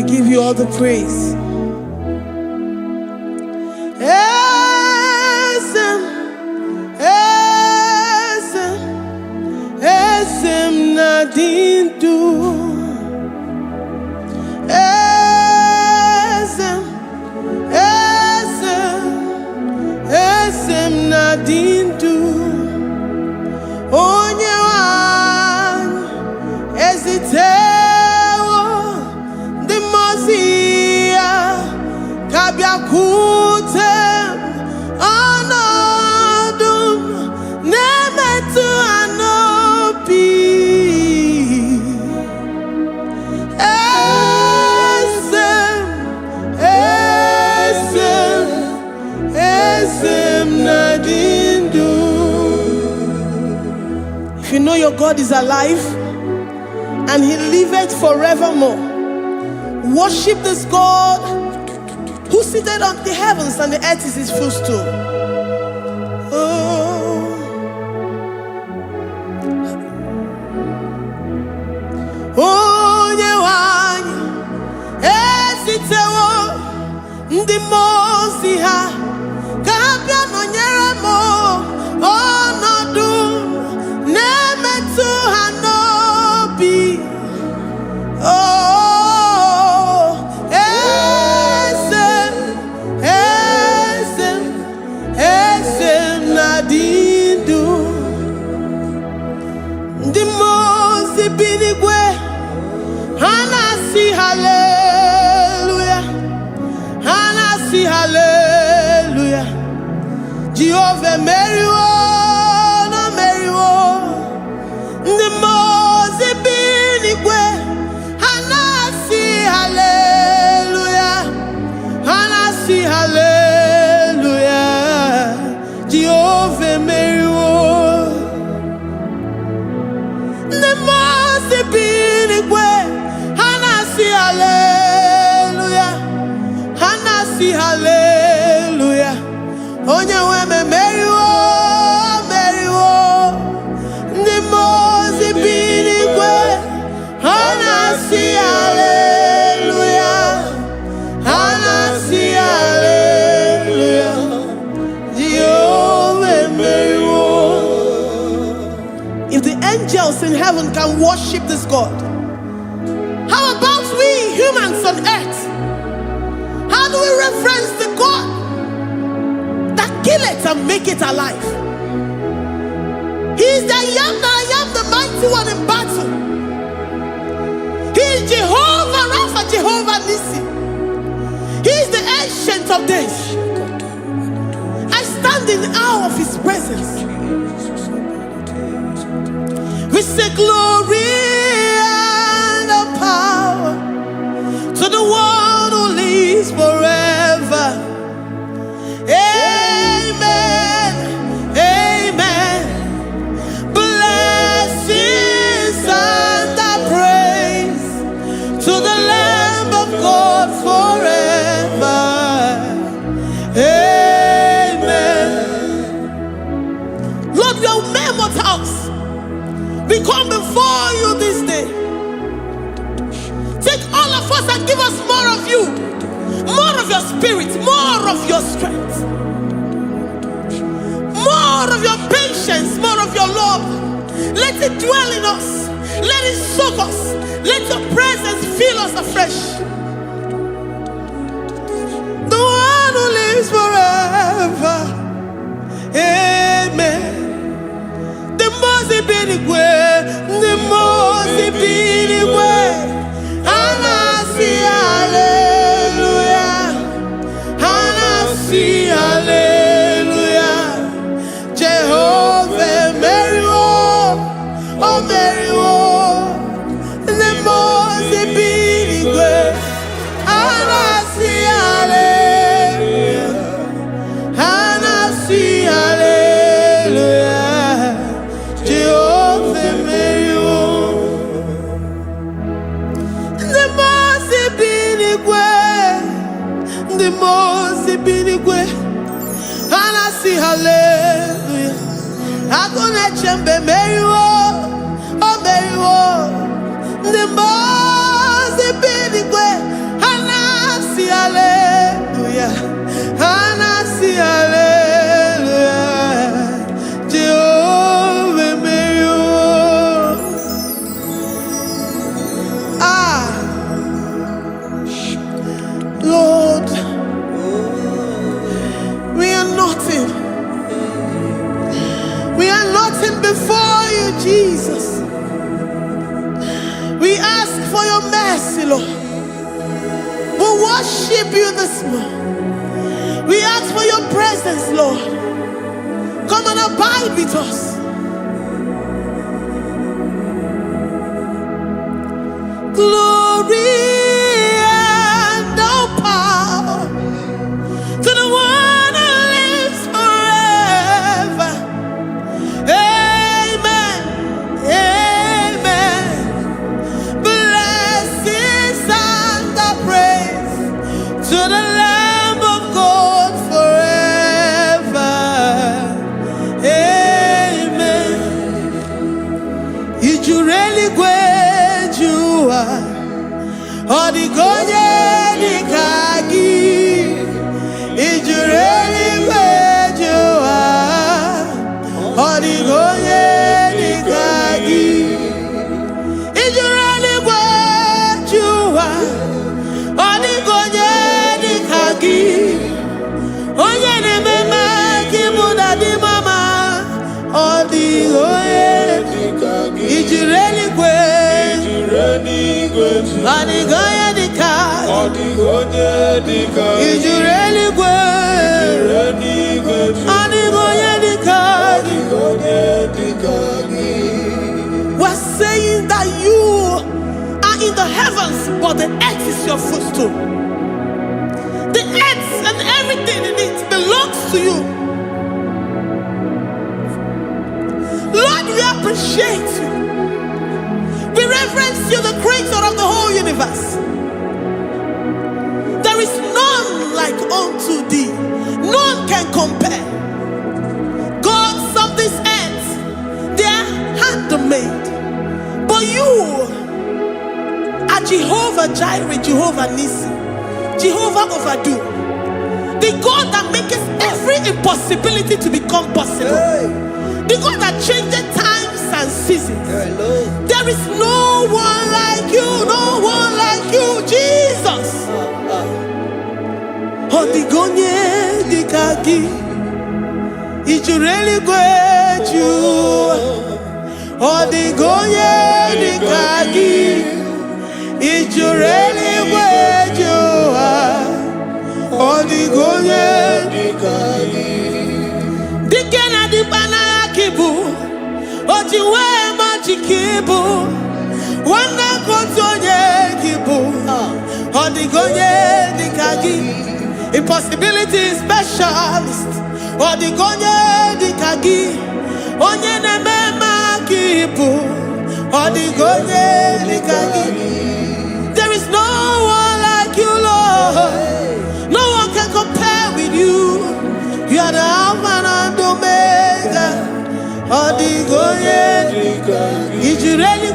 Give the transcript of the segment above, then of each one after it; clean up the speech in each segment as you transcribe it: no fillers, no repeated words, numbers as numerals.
give you all the praise. Esem nadindu. Esem nadindu. Onye wan ezitewo di mozia kabia kutem anodum nemetu anopi. Esem nadindu. If you know your God is alive and he liveth forevermore, worship this God who seated on the heavens and the earth is his footstool. Oh, Onyewanyi esitewo ndi mozi ha kabia nonyere mo onodu nemetu hanobi. Oh, esem nadindu. Ndi mozi binigwe hanasi hallelujah, hanasi hallelujah. Jehovah Meriwo, no Meriwo. Ndi mozi binigwe hanasi hallelujah, hanasi hallelujah. Jehovah Meriwo. Ndi mozi binigwe hanasi hallelujah, hanasi hallelujah. Onye weme Meriwo, Meriwo. Ndi mozi binigwe hanasi hallelujah, hanasi hallelujah. Jehovah Meriwo. If the angels in heaven can worship this God, how about we humans on earth? How do we reference the God that kill it and make it alive? He is the I am, the mighty one in battle. He is Jehovah Rapha, Jehovah Nissi. He is the ancient of days. I stand in awe of his presence. We say glory and power to the one who lives forever. Amen, amen. Blessings and praise to the Lamb of God forever. Amen. Lord, we are mammoth house. We come before you this day. Take all of us and give us more of you, more of your spirit, more of your strength, more of your patience, more of your love. Let it dwell in us. Let it soak us. Let your presence fill us afresh. The one who lives forever. Amen. The most binigwe, the most binigwe. Hanasi hallelujah, hanasi hallelujah. Jehovah Meriwo, oh Meriwo. The most binigwe. Hanasi hallelujah, hanasi hallelujah. Jehovah Meriwo. The most binigwe, hanasi hallelujah. Agone chembe Meriwo, oh Meriwo. The most binigwe, ask for your mercy, Lord. We worship you this morning. We ask for your presence, Lord. Come and abide with us. Glory and all power to the one who lives forever. Amen. Amen. Blessings and the praise to the Lamb of God forever. Amen. Did you really go? Odigonye dikagi, ijureli wejoa. Odigonye dikagi, ijureli wejoa. Odigonye dikagi, onye nemema kimuda di mama. Odigonye dikagi, ijureli wejoa. Odigonye dikagi, odigonye dikagi, ijureli wejoa. Odigonye dikagi. We're saying that you are in the heavens, but the earth is your footstool. The earth and everything in it belongs to you. Lord, we appreciate you. We reverence you, the creator of the whole universe. There is none like unto thee. None can compare. Gods of this earth, they are handmade. But you are Jehovah Jireh, Jehovah Nissi, Jehovah Overdo. The God that makes every impossibility to become possible. The God that changes times and seasons. There is no one like you, no one like you, Jesus. Odigonye dikagi, ijureli wejoa. Odigonye dikagi, ijureli wejoa. Odigonye dikagi. Dikena dibana kibu, ojiwe majikibu. Wana kotonye kibu, odigonye dikagi. Impossibility specialist, odigonye dikagi. Onye nemema kibu, odigonye dikagi. There is no one like you, Lord. No one can compare with you. You are the Alpha and Omega. Odigonye dikagi. Ijureli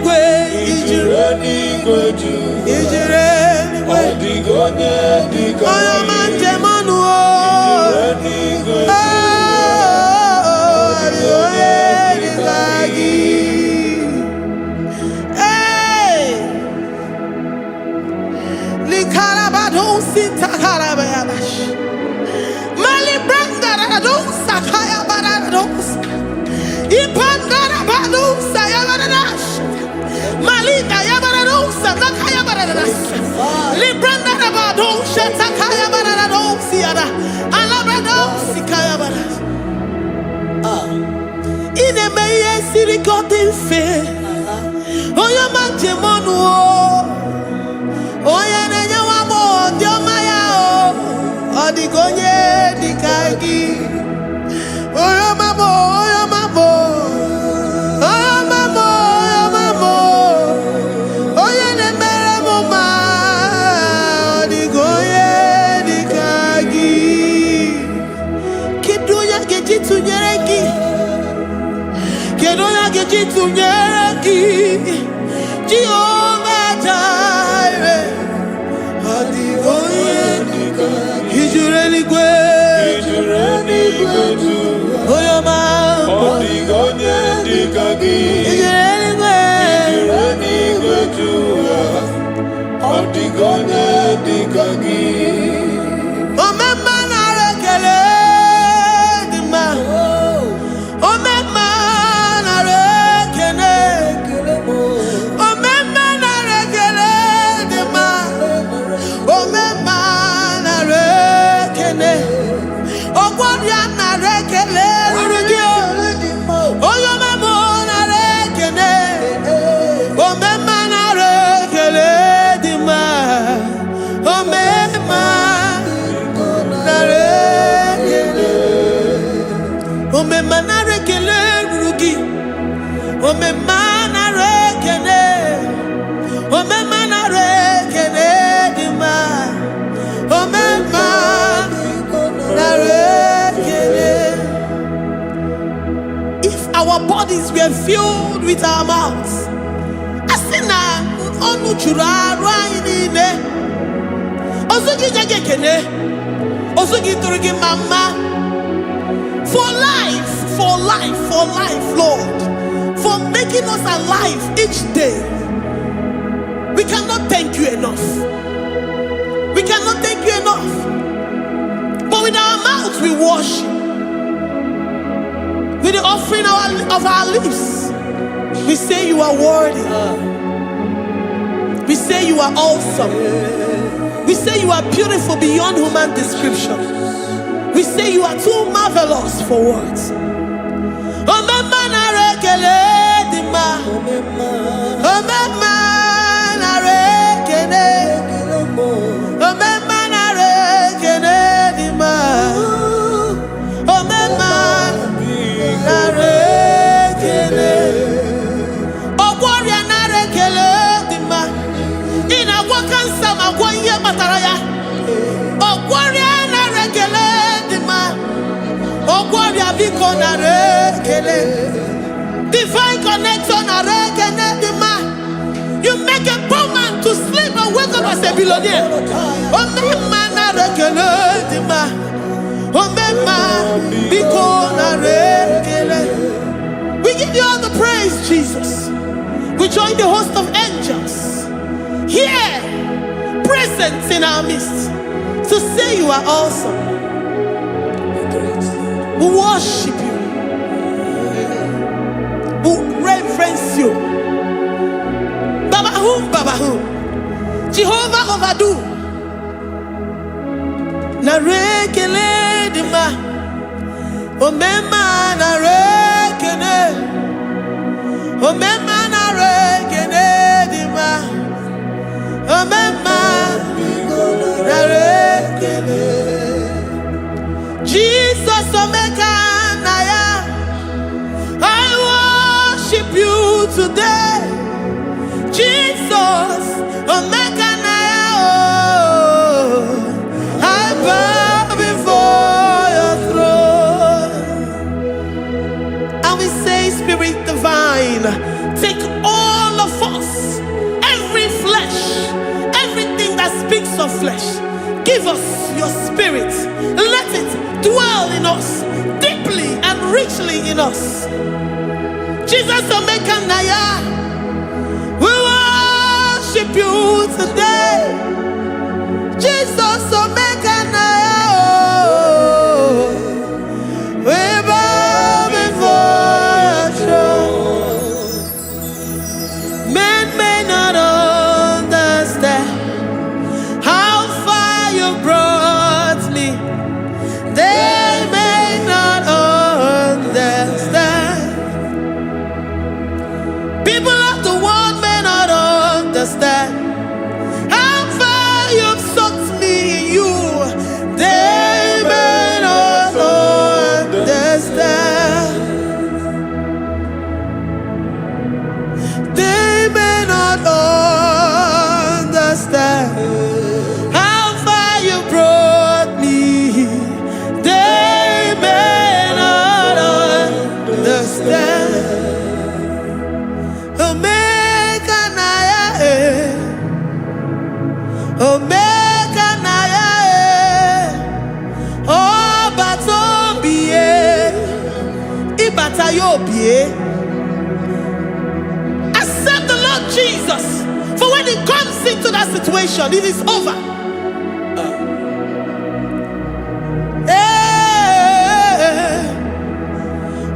ijureli odigonye dikagi. Oyo manje manu o. Odigonye dikagi. Hey, likarabado sitakarabayabash. Mali branga radosa kaya baradosa. Ipangara badosa yabaradosa. Malika yabaradosa nakaya baradosa. Libranda rabadosa takaya baradosa yada. Alabradosa kaya baradosa. Ine meye sirikotin fe. Oyo manje monu o. Oya nenya wamo diomaya o. Odigonye dikagi. Oyo mamo, oyo mamo. Oyo mamo, oyo mamo. Oya nemere moma. Odigonye dikagi. Kidunya gejitu nyereki. Kidunya gejitu nyereki. Jehovah Jireh. Odigonye dikagi. Ijureli wejoa. Oyo mamo. Odigonye dikagi. Ijureli wejoa. Odigonye dikagi. Omema na rekele dima. Omema na rekele. bodies were filled with our mouths. Asina onu chura rainine. Osugi jagekene. Osugi turigi mama. For life, Lord. For making us alive each day. We cannot thank you enough. We cannot thank you enough. But with our mouths we worship. With the offering of our lips, we say you are worthy. We say you are awesome. We say you are beautiful beyond human description. We say you are too marvelous for words. Divine connection. You make a poor man to sleep and wake up as a billionaire. We give you all the praise, Jesus. We join the host of angels here, present in our midst, to say you are awesome. We worship you. We reverence you. Baba whom? Jehovah overdo. Na rekele dima. Omema na rekene. Omema na rekene dima. Omema na rekene. Jesus omeka naya. I worship you today. Jesus, omeka naya. I bow before your throne. And we say, Spirit divine, take all of us, every flesh, everything that speaks of flesh. Give us your spirit. Let it dwell in us, deeply and richly in us. Jesus, omeka naya. We worship you today. Jesus, omeka naya. We bow before your throne. Men may not understand how far you brought me. They may not understand. People of the world may not understand how far you've sucked me in you. They may not understand. They may not understand how far you brought me. They may not understand. Omeka naya, oh batobie, ibatayobie. Accept the Lord Jesus, for when He comes into that situation, it is over.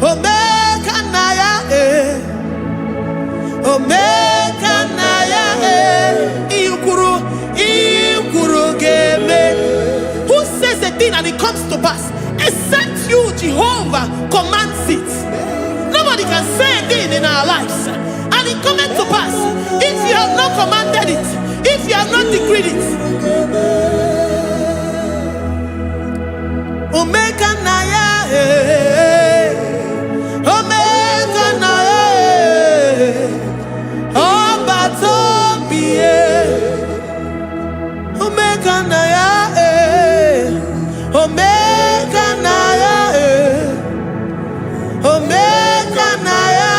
Omeka naya, omeka naya, who says a thing and it comes to pass? Except you, Jehovah, commands it. Nobody can say a thing in our lives and it comes to pass if you have not commanded it, if you have not decreed it. Omeka naya, omeka naya, oh batobie. Omeka naya, omeka naya, omeka naya.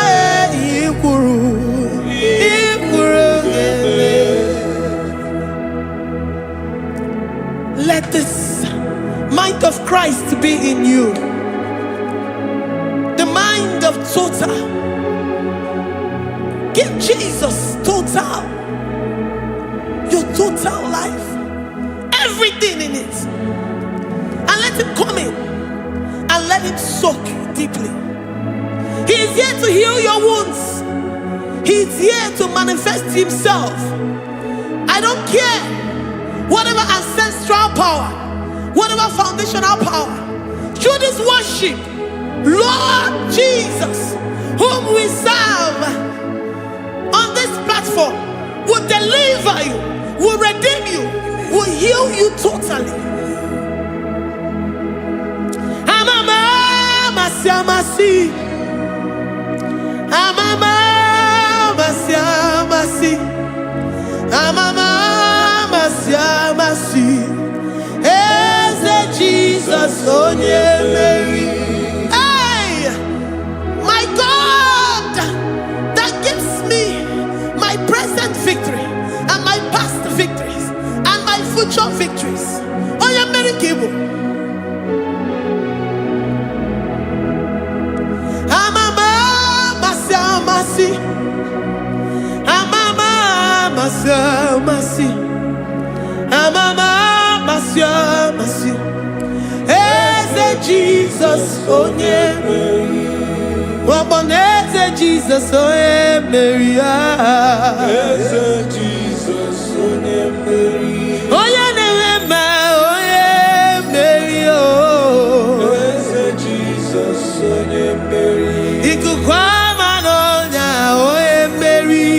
Christ be in you. The mind of total. Give Jesus total. Your total life. Everything in it. And let him come in. And let him soak deeply. He is here to heal your wounds. He is here to manifest himself. I don't care. Whatever ancestral power, whatever foundational power, through this worship, Lord Jesus, whom we serve on this platform, will deliver you, will redeem you, will heal you totally. Amama masiamasi, amama masiamasi, amama masiamasi. Eze Jesus onye Mary. Hey, my God, that gives me my present victory and my past victories and my future victories. Onye Mary Igbo. Amama masiamasi, amama masiamasi, amama masiamasi. Eze Jesus onye Mary. Waboneze Jesus onye Mary. Eze Jesus onye Mary. Onye na-eme onye Mary. Eze Jesus onye Mary. Ikuku ama n'ọnya onye Mary.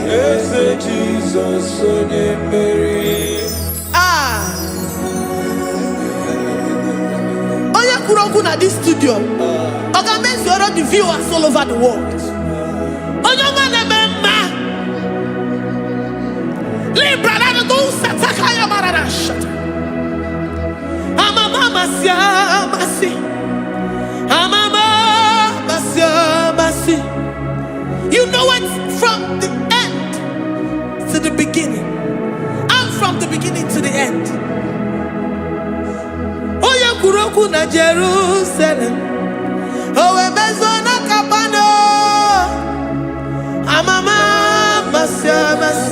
Eze Jesus onye Mary. At this studio, organize all the viewers all over the world. You know it from the end to the beginning, and from the beginning to the end. Kuroku na Jerusalem, owe bezona kapano, amama masiamas.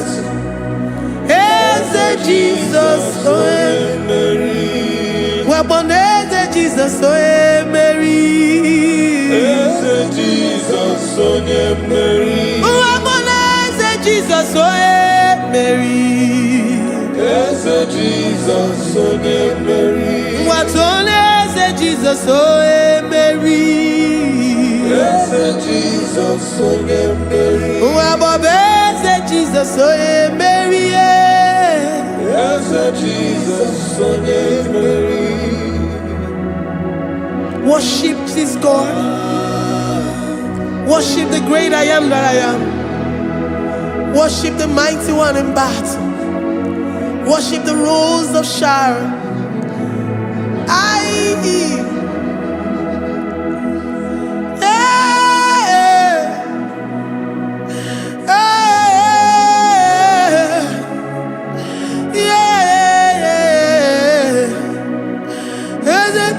Eze Jesus oe Mary. Waboneze Jesus oe Mary. Eze Jesus oe Mary. Waboneze Jesus oe Mary. Eze Jesus oe Mary. Watoleze Jesus oe Mary. Eze Jesus oe Mary. Wabobeze Jesus oe Mary. Eze Jesus oe Mary. Worship this God. Worship the great I am that I am. Worship the mighty one in battle. Worship the rose of Sharon.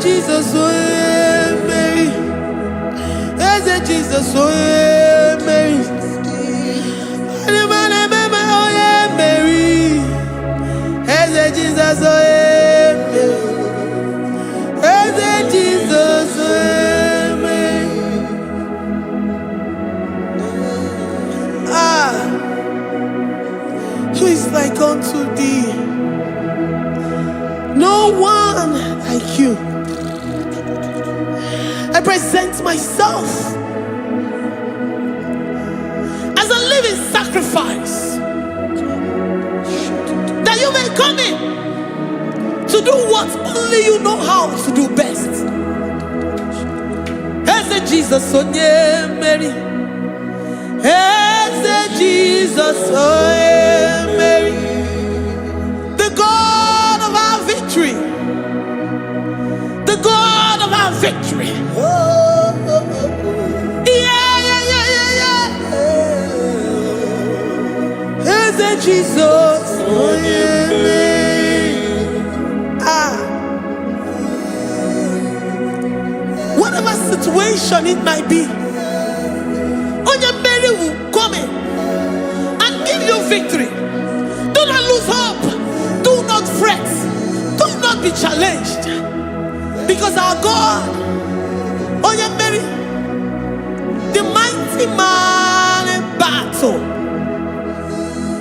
Jesus, oh Mary. Jesus, oh Mary. Mary. Jesus, oh Jesus, Mary. Who is like unto thee? No one like you. I present myself as a living sacrifice, that you may come in to do what only you know how to do best. Eze Jesus onye Mary. Eze Jesus onye Mary. The God of our victory. The God of our victory. Eze Jesus onye Mary. situation it might be, Onyemeri will come in and give you victory. Do not lose hope. Do not fret. Do not be challenged. Because our God, Onyemeri, the mighty man in battle,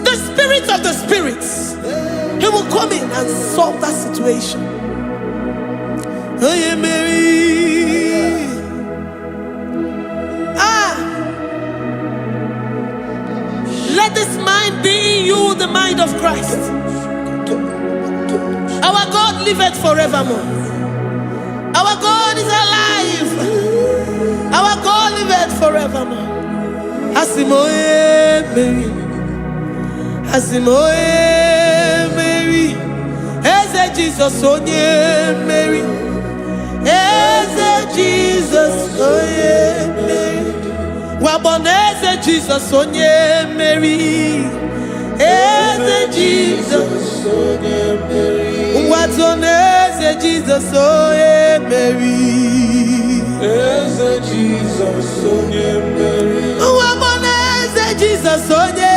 the spirit of the spirits, he will come in and solve that situation. Onyemeri. Let this mind be in you, the mind of Christ. Our God liveth forevermore. Our God is alive. Our God liveth forevermore. Asimoye Mary. Asimoye Mary. Eze Jesus onye Mary. Eze Jesus onye Mary. Waboneze Jesus onye Mary. Eze Jesus onye Mary. Watoneze Jesus onye Mary. Eze Jesus onye Mary. Waboneze Jesus onye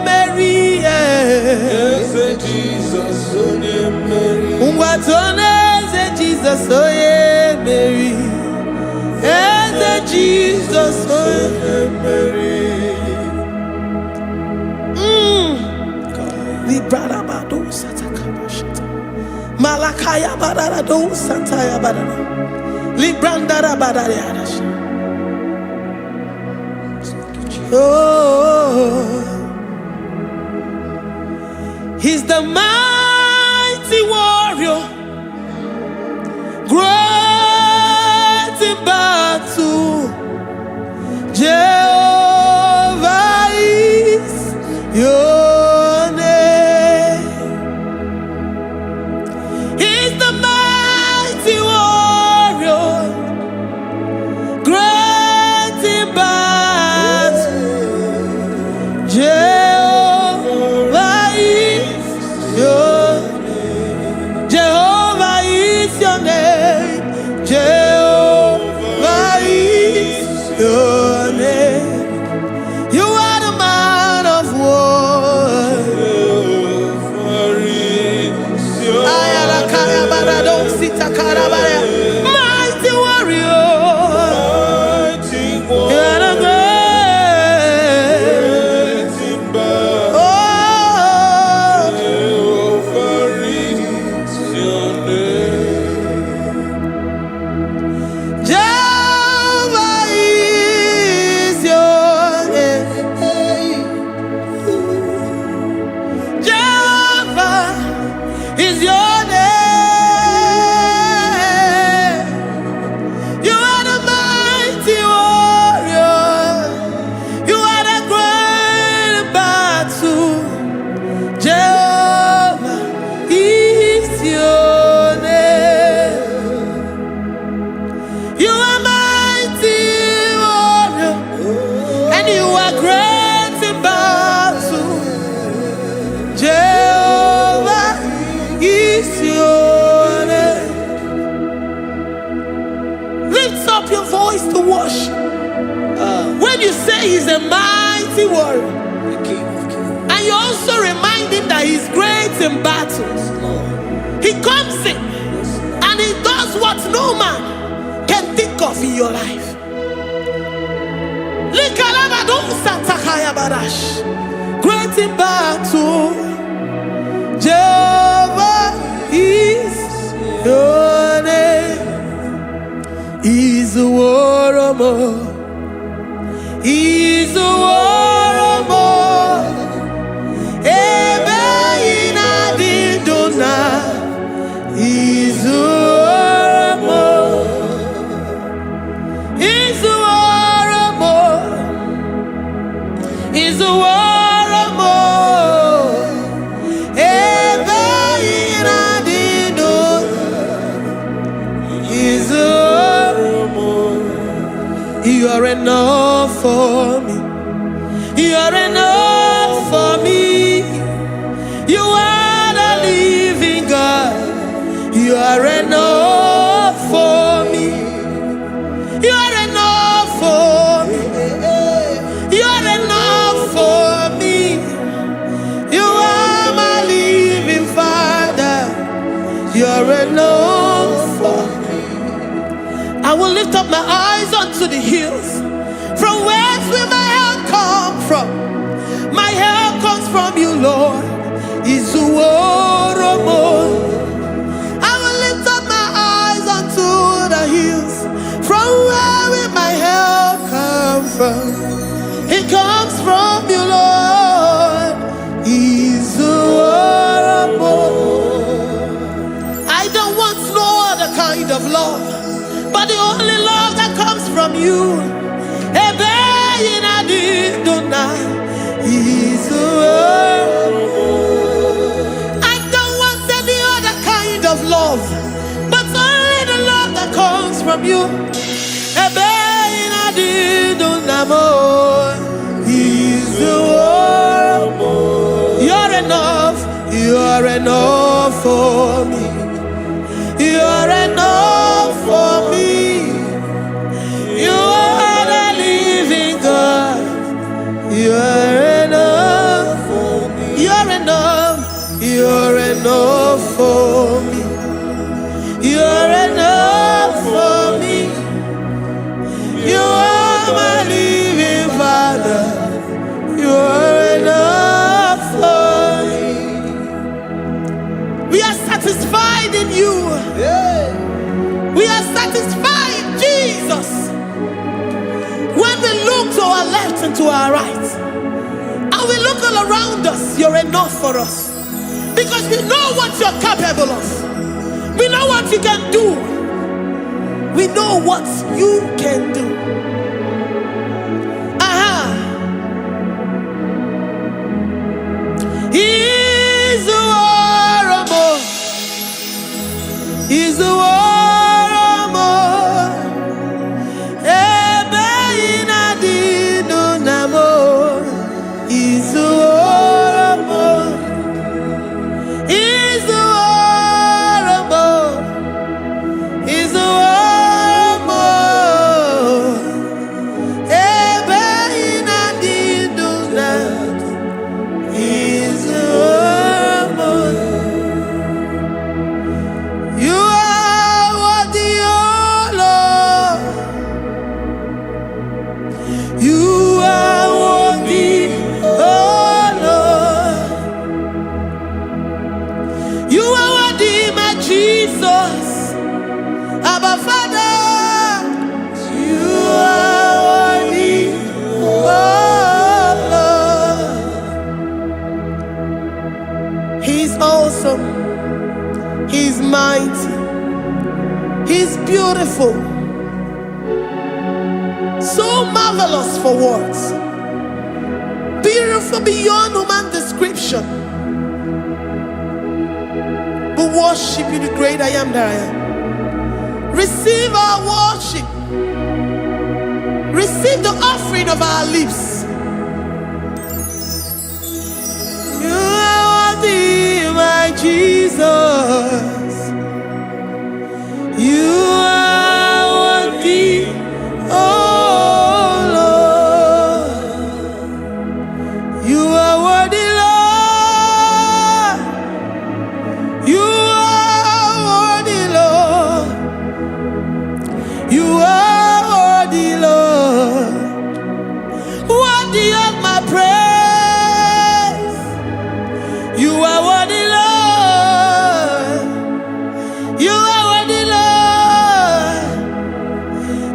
Mary. Eze Jesus onye Mary. Watoneze Jesus onye Mary. Eze Jesus onye Mary. Malakaya badara do santaya badara. Librandara badara yadash. Oh, he's the mighty warrior, great in battle. Jehovah is your name. He's the mighty warrior, great in battle. Jehovah is your name. Jehovah is your name. Jehovah is your name. You are the man of war. Mighty warrior. You are the great. Oh, Jehovah is your name. Jehovah is your name. Jehovah is your name. You are the mighty warrior. You are the great battle. Jehovah is your name. You are mighty warrior, and you are great in battle. Jehovah is your name. Lift up your voice to worship. When you say he's a mighty warrior, and you also remind him that he's great in battles, he comes in and he does what no man can think of in your life. Great in battle, Jehovah is your name. He's a warrior. He's a warrior. Ebe ina didona. He's a warrior. He's a warrior. He's a warrior. Ebe ina didona. He's a warrior. You are enough for me. You are enough for me. You are the living God. You are enough for me. You are enough for me. I will lift up my eyes unto the hills. From whence will my help come from? My help comes from you, Lord. Izuoromo. I will lift up my eyes unto the hills. From where will my help come from? It comes from you, Lord. Izuoromo. I don't want no other kind of love, but the only love that comes from you. I don't want any other kind of love, but only the love that comes from you. You're enough, you're enough for me. You're enough for me. You are the living God. You're enough for me. You're enough. You're enough for me. You're enough for me. You are my living Father. You're enough for me. We are satisfied in you. We are satisfied, Jesus. When we look to our left and to our right, and we look all around us, you're enough for us. Because we know what you're capable of. We know what you can do. We know what you can do. He's the war. He's the war. He's mighty. He's beautiful. So marvelous for words. Beautiful beyond human description. We worship you, the great I am that I am. Receive our worship. Receive the offering of our lips. You are worthy, my Jesus. You are worthy, oh Lord. You are worthy, Lord. You are worthy, Lord. You are worthy, Lord. Worthy of my praise. You are worthy, Lord. You are worthy, Lord.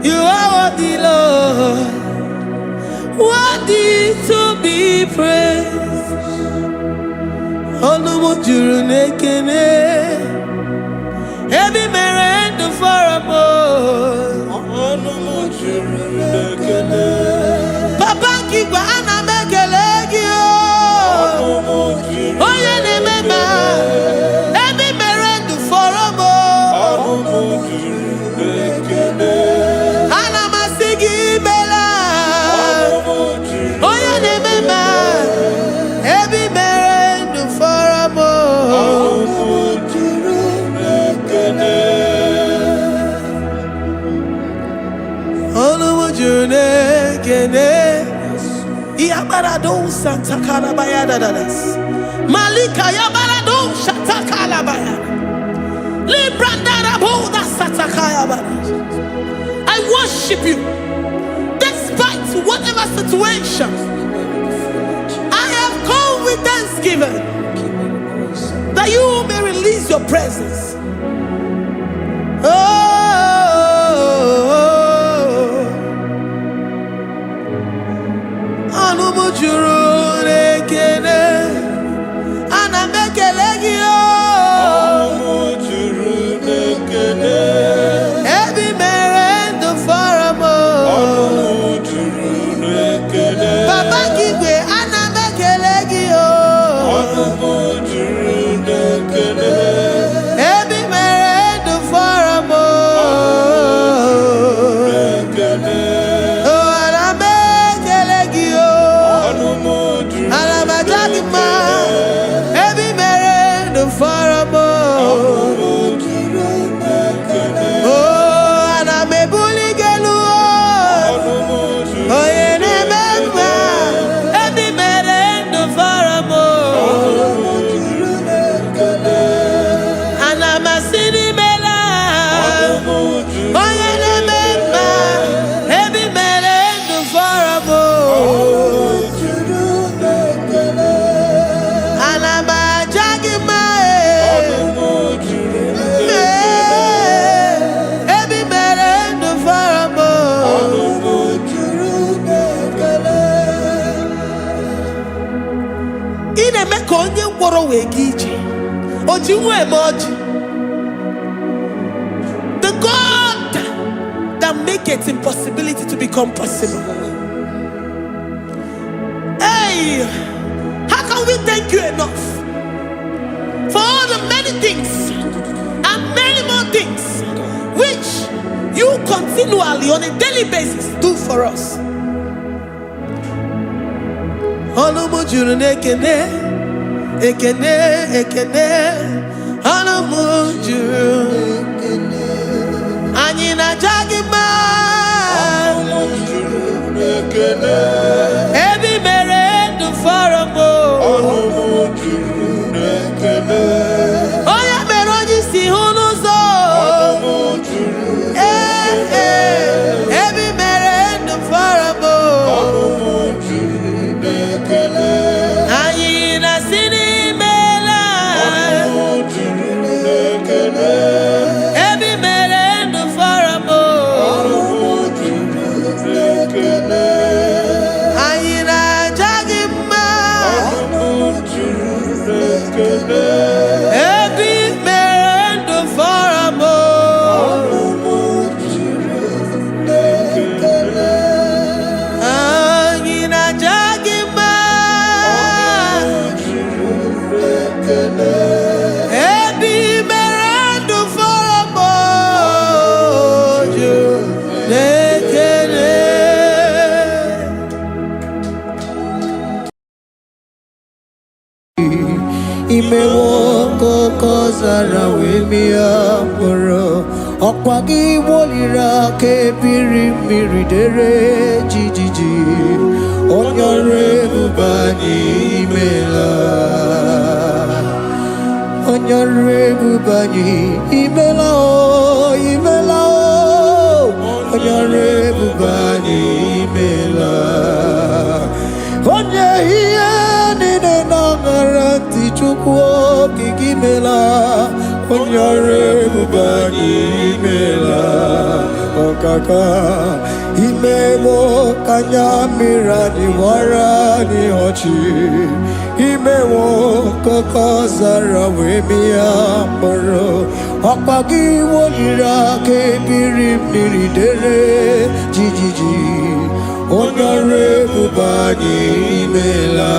You are worthy, Lord. Worthy to be praised. Onumu juru nekene. Every merend for a boy. Onumu juru nekene. Papa kigwa ana mekelegio. Onumu juru. Oye ne mema. Every merend for a boy. Onumu juru nekene. Ana masigi bela. Onumu juru. Oye ne mema. Every merend for a boy. Onumu juru nekene. Onumu juru nekene. Yabarado Santa Calabayada. Malika Yabarado Shata Calabaya. I worship you despite whatever situation. I have come with thanksgiving that you may release your presence. The God that makes impossibility to become possible. Hey, how can we thank you enough for all the many things and many more things which you continually on a daily basis do for us? Ekene, ekene, anamujuru. Anyina jagima. Ebi mere du faramo. Oya meroji si hunuzo. Ebi mere du faramo. Anyina sini. Imewoko kozara wemia moro Okwagi wolira ke biri miridere jijiji Onyore bubani imela Onyore bubani imela o imela o Onyore bubani imela Onye hiye nine nangaranti chukwo kikimela Onyore bubani imela Okaka Imemo kanyamira ni wara ni hochi Imewo koko zara wemia moro Okpagi wolira ke biri miridere jijiji Onyore bubani imela.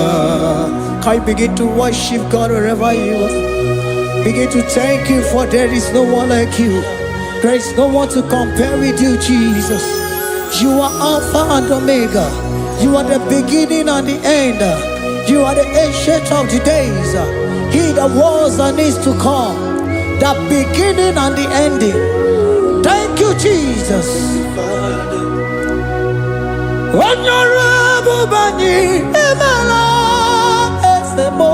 Can you begin to worship God wherever you are? Begin to thank Him, for there is no one like you. There is no one to compare with you, Jesus. You are Alpha and Omega. You are the beginning and the end. You are the ancient of the days. He that was and is to come. The beginning and the ending. Thank you, Jesus. Honorable Bani Emala Esemo.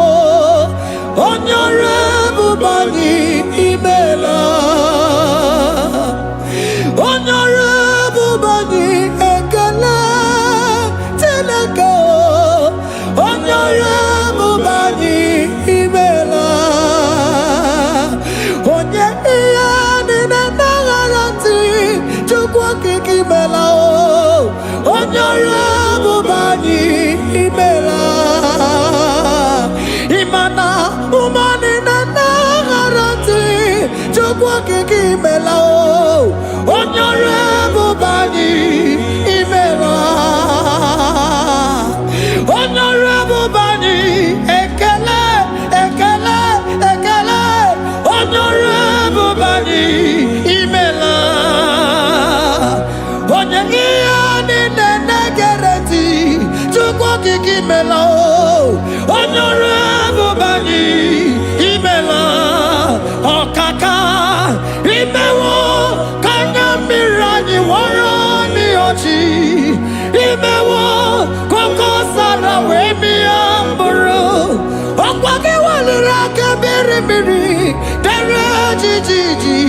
Honorable Bani Emela. kiki imela onyore bubani imela onyore bubani ekele ekele ekele onyore bubani imela onye ihe niile na-egereti chukwu kiki imela onyore bubani imela ọkaka imewo kanya mmiri anyị wọrọ n'ọchị imewo koko sara wee mịa mkpụrụ ọkwa gị waliri aka mmiri mmiri dere jijiji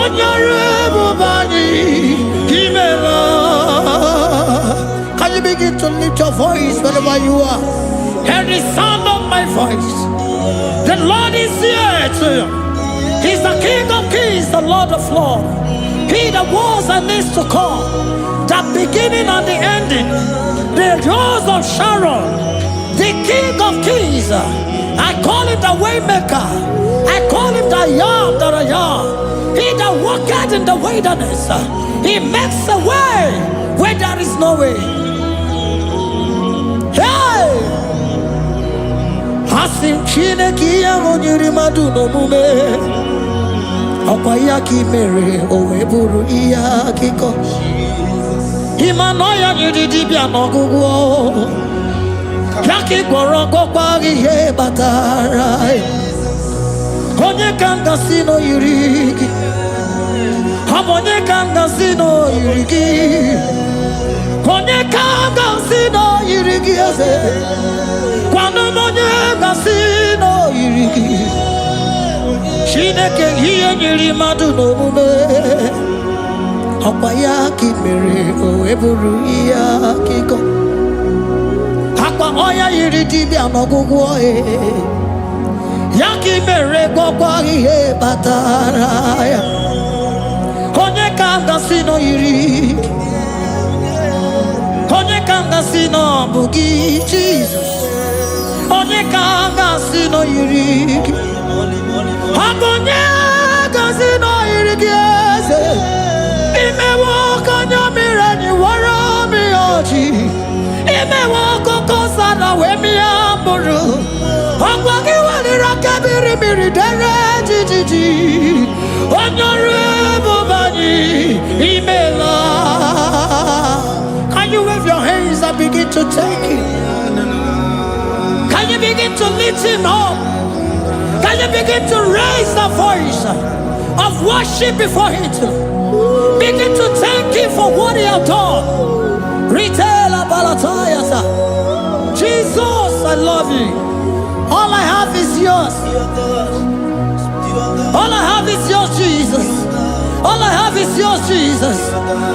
onye ọrụ ebube anyị imela. Can you begin to lift your voice wherever you are? Hear the sound of my voice. The Lord is here to you. He's the King of Kings, the Lord of Lords. He that was and is to come, the beginning and the ending, the rose of Sharon, the King of Kings. I call him the Waymaker. I call him the Yam that I am. He that walketh in the wilderness, he makes a way where there is no way. Hey! Asim Chineke ya onyere madu n'omume ọkwa ya ka imere o wee bụrụ ihe akụkọ ịma na ya nyere dibịa n'ọgwụgwọ ya ka ị gwọrọ gwọkwa ihe batara onye ka m gasị n'oyiri gị ọ bụ onye ka m gasị n'oyiri gị onye ka m gasị n'oyiri gị eze kwanu monye gasino yirigi Chineke ihe nyiri madu n'omume ọkwa ya ka mere o eburu ihe akụkọ akwa ọya yiri dibịa n'ọgwụgwọ ya ka mere gwọkwa ihe batara ya onye ka gasino yiri onye ka gasino bụ gị Jesus onye ka gasị n'oyiri gị onye gasị n'oyiri gị eze imewe ọkanya mmiri anyị wara mmiri ọchị imewe ọkụkọ sara wee mịa mkpụrụ ọgwa gị waliri aka mmiri mmiri dere jijiji onye ọrụ ebube anyị imela. Can you wave your hands and begin to take it? Can you begin to lift him up? Can you begin to raise the voice of worship before him? Begin to thank him for what he has done. Retailer Balatayasa. Jesus, I love you. All I have is yours. All I have is yours, Jesus. All I have is yours, Jesus.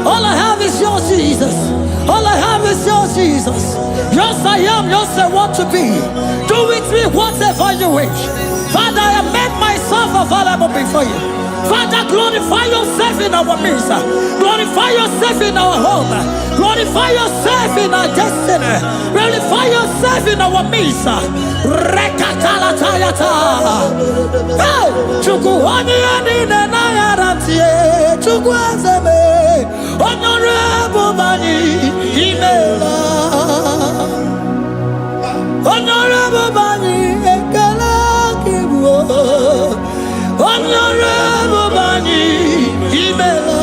All I have is yours, Jesus. All I have is yours, Jesus. Yours I am, yours I want to be. Do with me whatever you wish. Father, I have made myself available before you. Father, glorify yourself in our midst. Glorify yourself in our home. Glorify yourself in our destiny. Glorify yourself in our midst. Rekatalatayata. Hey! Chukwani anine na yarantie. Chukwazeme. Honorable Bani Imela. Honorable Bani Ekala Kibu. Honorable Bani Imela.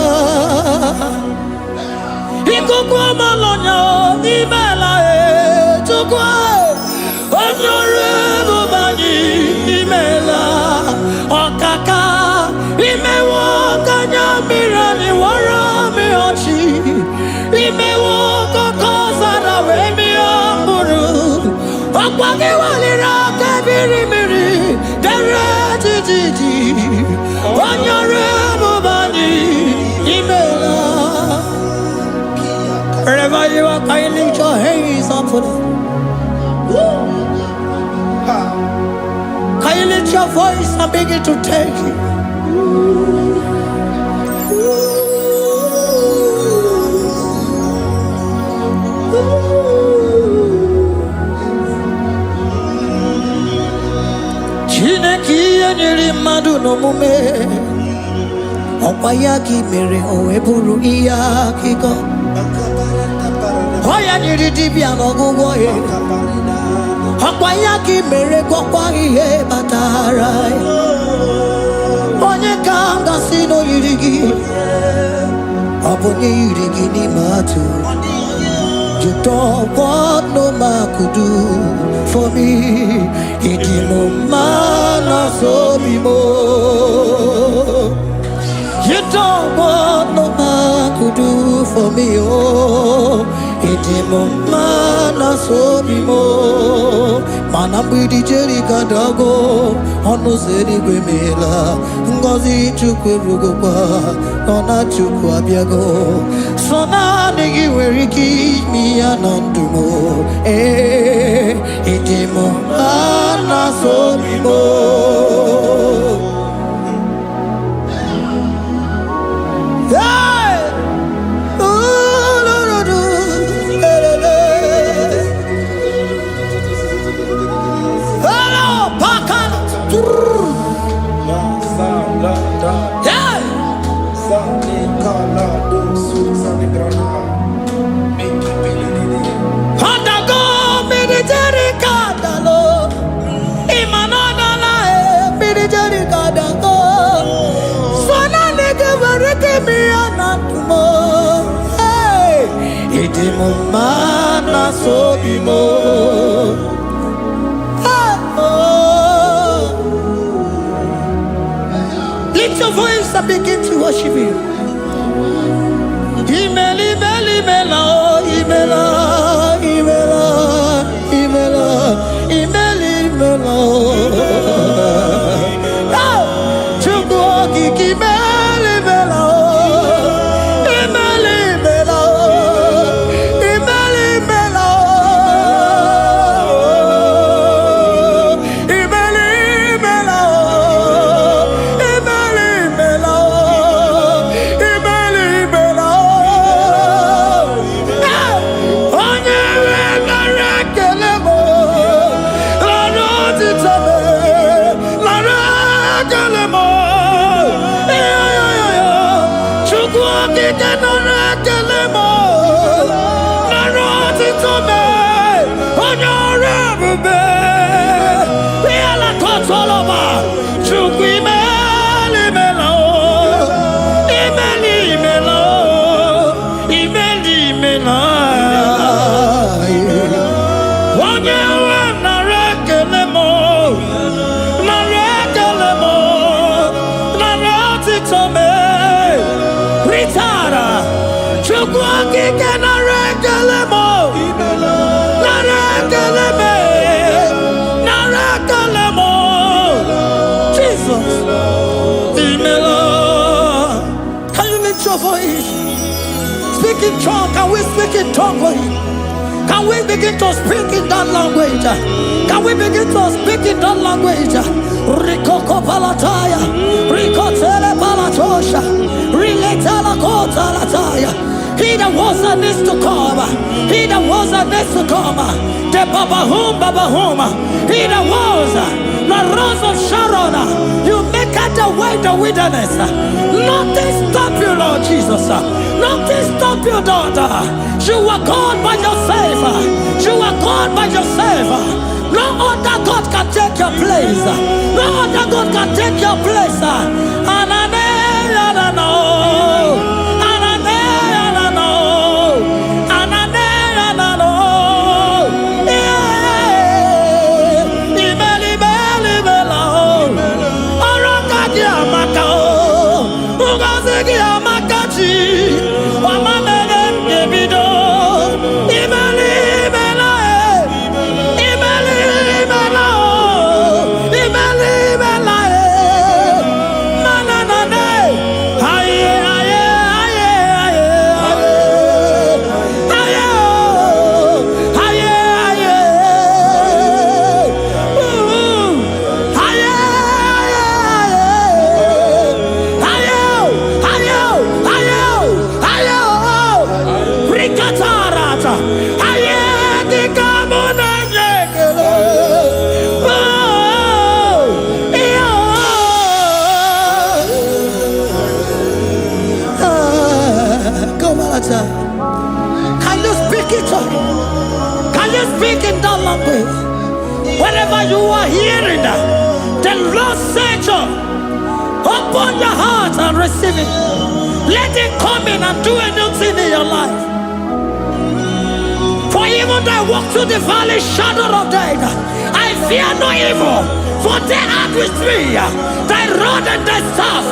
Ikukwa malonya Imela Chukwa. Honorable Bani Imela. Okaka Imewo Kanya Mirani Wara Miyochi Imewo Koko Sara Wemi Amburu Okwagi Walira Kabiri Miri Dere Jijiji Wanyore Bubani Imela. Wherever you are, can you lift your hands up for them? Can you lift your voice and begin to take it? Chineke nyere mmadụ n'omume Opayaki mere o eburu iya kiko. Oya niri dibia no gugo e. Opayaki mere kwa ihe batara. Onye kanga sino yirigi. Obonye yirigi ni matu. You don't want no man could do for me. He did no man so be more. You don't want no man could do for me. Oh, he did no man so be more. Man, I'm with the Jerry Cadago. On no Zeri Grimela. Ngozi Chukwerugopa. Nona Chukwabiago. So now nigga where he keep me anondumo. Eh, he did no man so be more. Mana so bimo. Lift your voice and begin to worship Him. Imela, imela, imela, imela, imela, imela, imela. Chukwu okike imela, imela. Speak in tongue. Can we speak in tongue for Him? Can we begin to speak in that language? Can we begin to speak in that language? Rikoko palataya, rikotele palatosha, riletala kota lataya. He that was and is to come. He that was and is to come. The Babahum, Babahum. He that was the rose of Sharon. You make out the way the wilderness. Nothing stop you, Lord Jesus. Nothing stop you, daughter. You are God by yourself. You are God by yourself. No other God can take your place. No other God can take your place. The Lord said, open your heart and receive it. Let it come in and do a new thing in your life. For even though I walk through the valley shadow of death, I fear no evil. For they are with me. Thy rod and thy staff,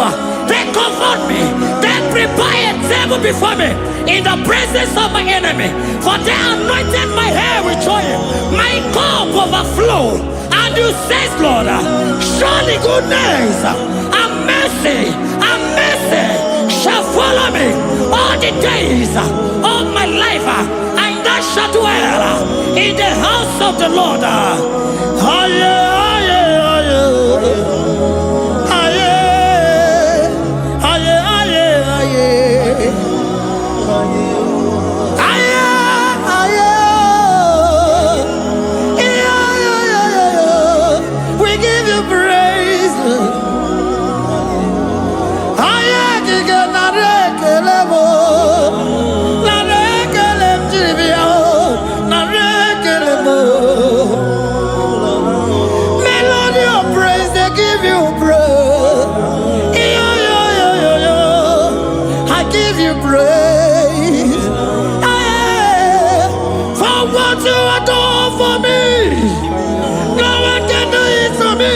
they comfort me. They prepare a table before me in the presence of my enemy. For they anointed my hair with oil. My cup overflow. And you say, Lord, surely goodness and mercy shall follow me all the days of my life. And I shall dwell in the house of the Lord. We give you praise. Melody of praise, they give you praise. I give you praise. For what you have done for me, no one can do it for me.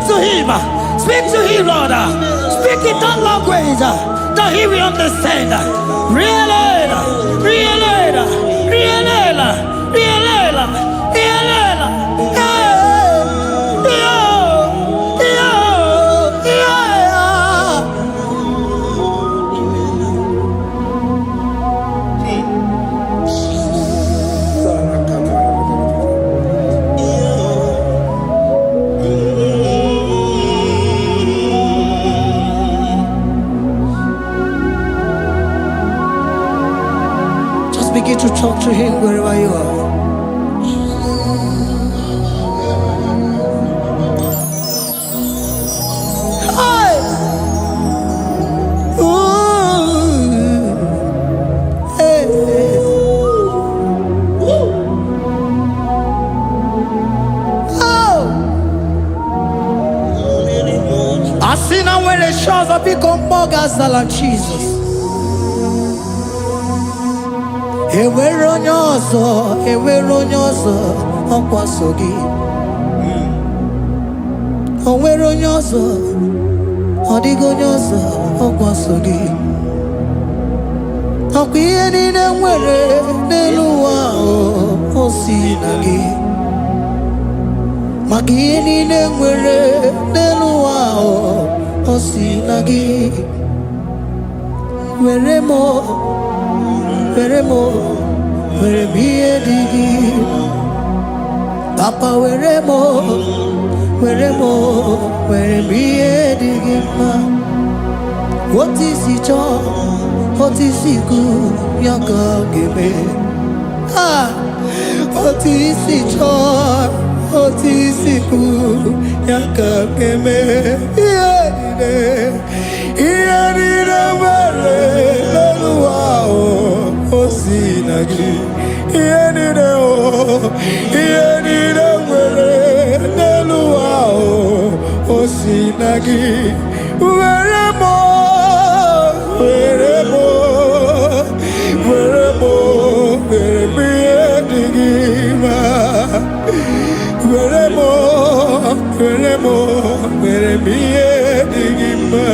To him, speak to him, Lord. Speak in that language that he will understand. Begin to talk to him wherever you are. Hey! Ooh! Hey! Oh! I see now where the shores have become more gas than Jesus. Ewere onye ọzọ ọkwa so gị. O nwere onye ọzọ, ọ dịghị onye ọzọ ọkwa so gị. Ọkwa ihe niile nwere n'elu ụwa o si na gị. Maka ihe niile nwere n'elu ụwa o si na gị. Were m ihe dị gị. Papa were m ihe dị gị mma. Otu isi chọọ, otu isi kwu ya ka ọ ga-eme. Otu isi chọọ, otu isi kwu ya ka ọ ga-eme. Ihe niile nwere n'elu ụwa o si na gị. Ihe niile nwere n'elu ụwa o si na gị. Were m ihe dị gị mma. Were m ihe dị gị mma.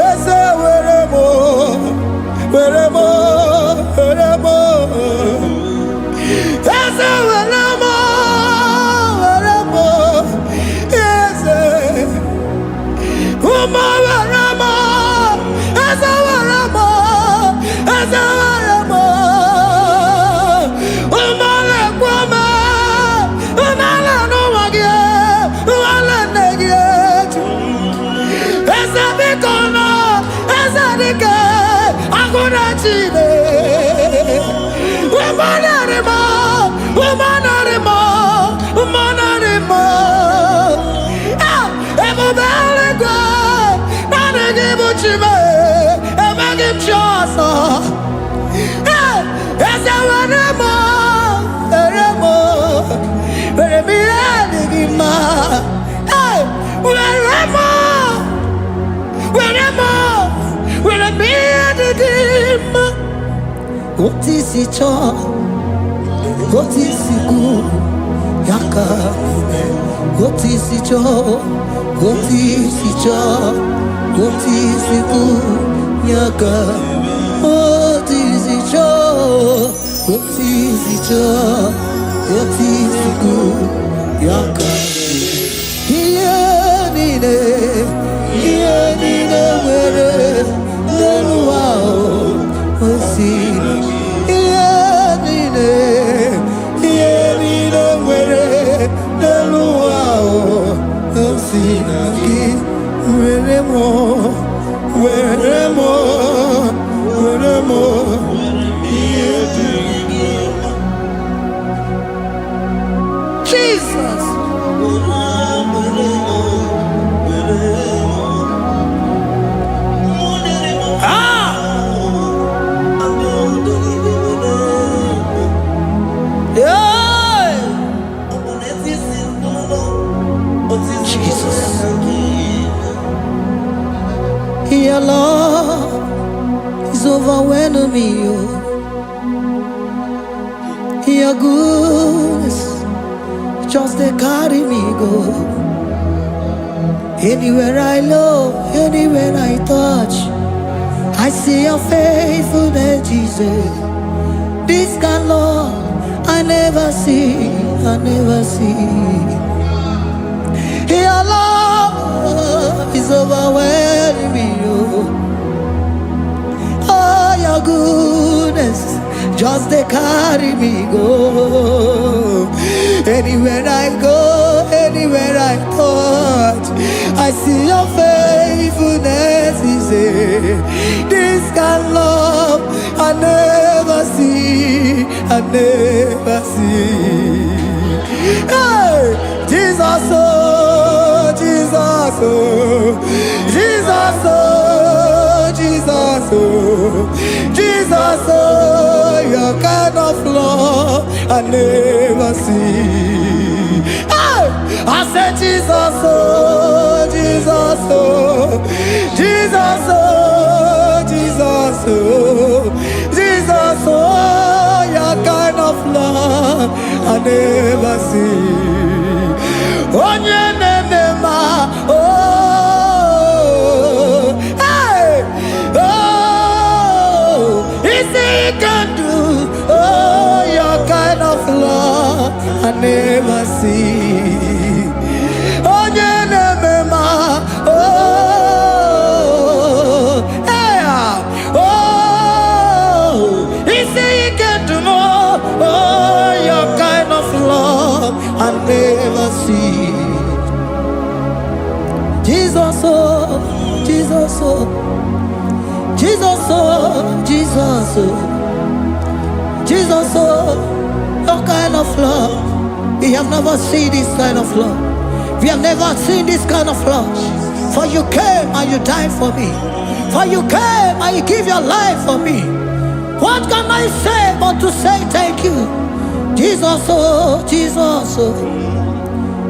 Eze were m Eze were m What is it all? What is it good? Yaka, what is it all? What is it all? What is it good? Yaka, what is it all? What is it all? What is it good? Yaka, where no wow, what's it? Jesus. Your love is overwhelming me. Your goodness just they carry me go. Anywhere I look, anywhere I touch, I see your faithfulness, Jesus. This kind of love I never see, I never see. Your love is overwhelming me. Oh, your goodness just they carry me go. Anywhere I go, anywhere I touch, I see your faithfulness. This kind of love I never see, I never see. Hey, Jesus, oh, Jesus, oh, Jesus, oh, Jesus, oh, Jesus, oh, your kind of love I never see. Hey, I said Jesus, oh, Jesus, oh, Jesus, oh, Jesus, oh, Jesus, oh, your kind of love I never see. Onye nemema, oh, hey, oh, easy can do, oh, your kind of love I never see. Onye nemema, oh, hey, oh, easy can do more, oh, your kind of love I never see. Jesus, oh, Jesus, oh, Jesus, oh, Jesus, oh, Jesus, oh, your kind of love. We have never seen this kind of love. We have never seen this kind of love. For you came and you died for me. For you came and you give your life for me. What can I say but to say thank you? Jesus, oh, Jesus, oh,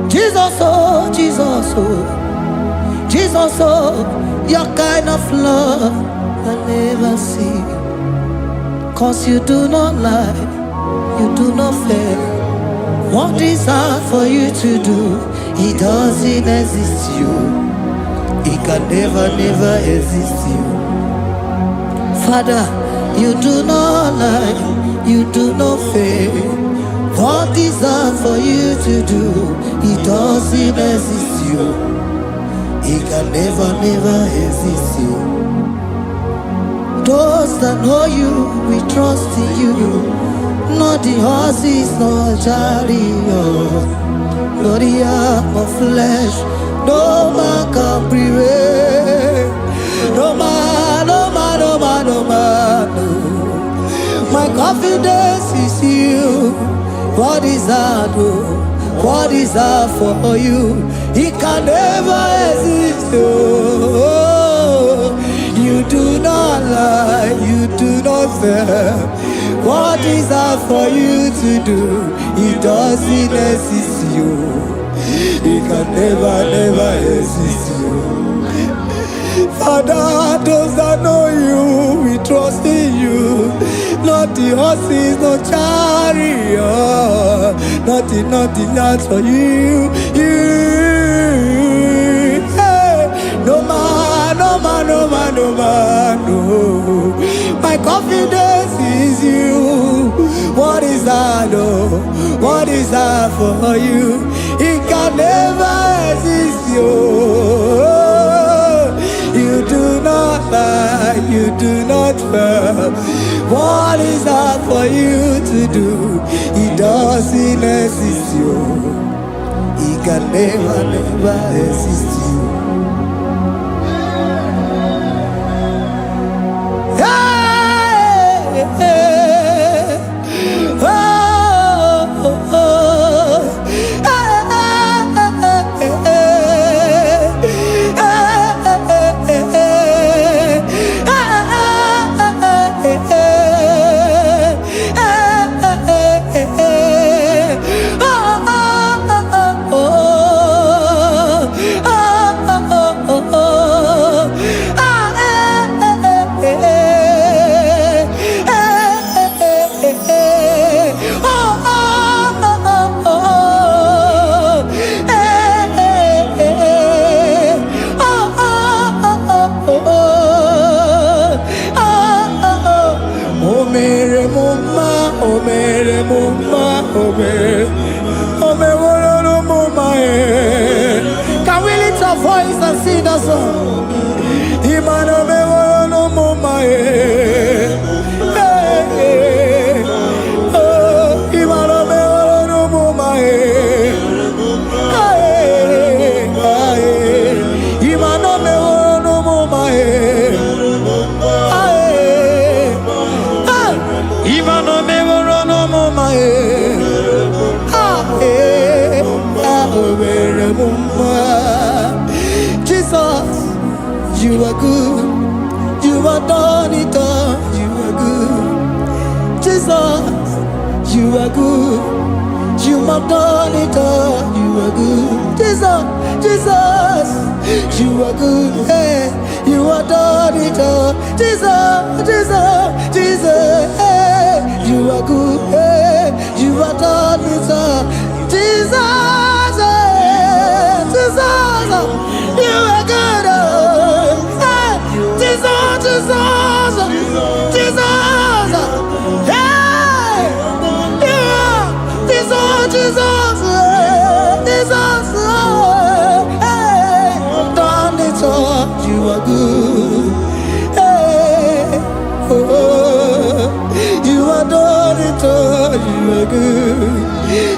Jesus, oh, Jesus, oh, Jesus, oh, your kind of love I never see. 'Cause you do not lie, you do not fail. What is hard for you to do, it doesn't exist you. It can never, never exist you. Father, you do not lie, you do not fail. What is hard for you to do, it doesn't exist you. It can never, never exist you. Those that know you, we trust in you. Not the horses, not chariot, not the arm of flesh. No man can prevail. No man, no man, no man, no man. No. My confidence is you. What is hard, oh? What is hard for you? It can never exist, oh. You do not lie, you do not fail. What is hard for you to do? It doesn't exist you. It can never, never exist you. Father, those that know you, we trust in you. not the horses, no chariot, nothing that's for you. Hey, no man, no. My confidence is you. What is that, oh? What is that for you? It can never exist, you. You do not lie, you do not fail. What is that for you to do? It doesn't exist, you. It can never exist, you. Can we lift our voice and sing that song? Jesus, you are good. You are done it all. You are good. Jesus, you are good. You have done it all. You are good. Jesus, you are good. Hey, you have done it all. Jesus, hey, you are good. Hey, you have done it all. Jesus, you are good. Hey, Jesus, hey, you are Jesus, hey, done it all. You are good. Hey, oh, you are done it all. You are good.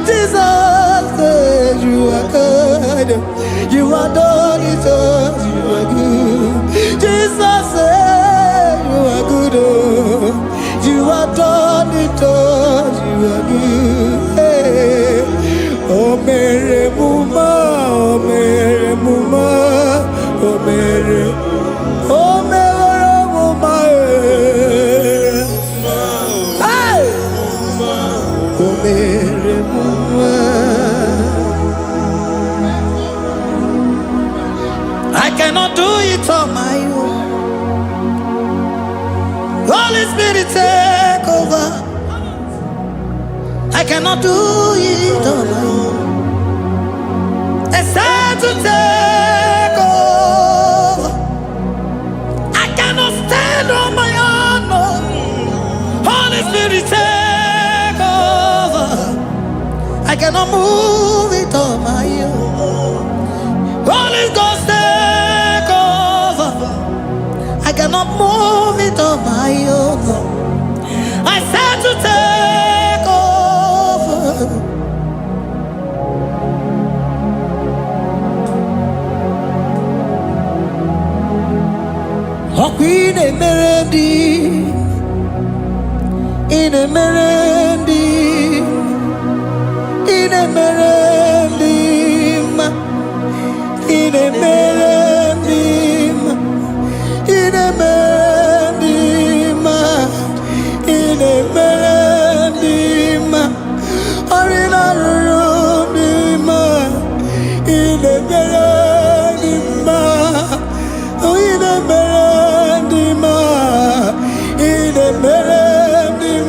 Jesus, you are good. You are done it all. You are good. Jesus, you are good. Oh, you are done it all. You are good. Hey. Oh, Mary Muma, oh, Mary Muma, oh, Mary, oh, Mary Muma, hey, oh, Mary Muma. I cannot do it on my own. Holy Spirit, take over. I cannot do it on my own. It's time to take over. I cannot stand on my own. No. Holy Spirit, take over. I cannot move it on my own. Holy Ghost, take over. I cannot move it on my own. I said to take over. Oh, Queen Emerendi, in Emerendi, in Emerendi, in Emerendi, in Emerendi, in Emerendi, Arina Rudima, in Emerendi, in Emerendi, in Emerendi,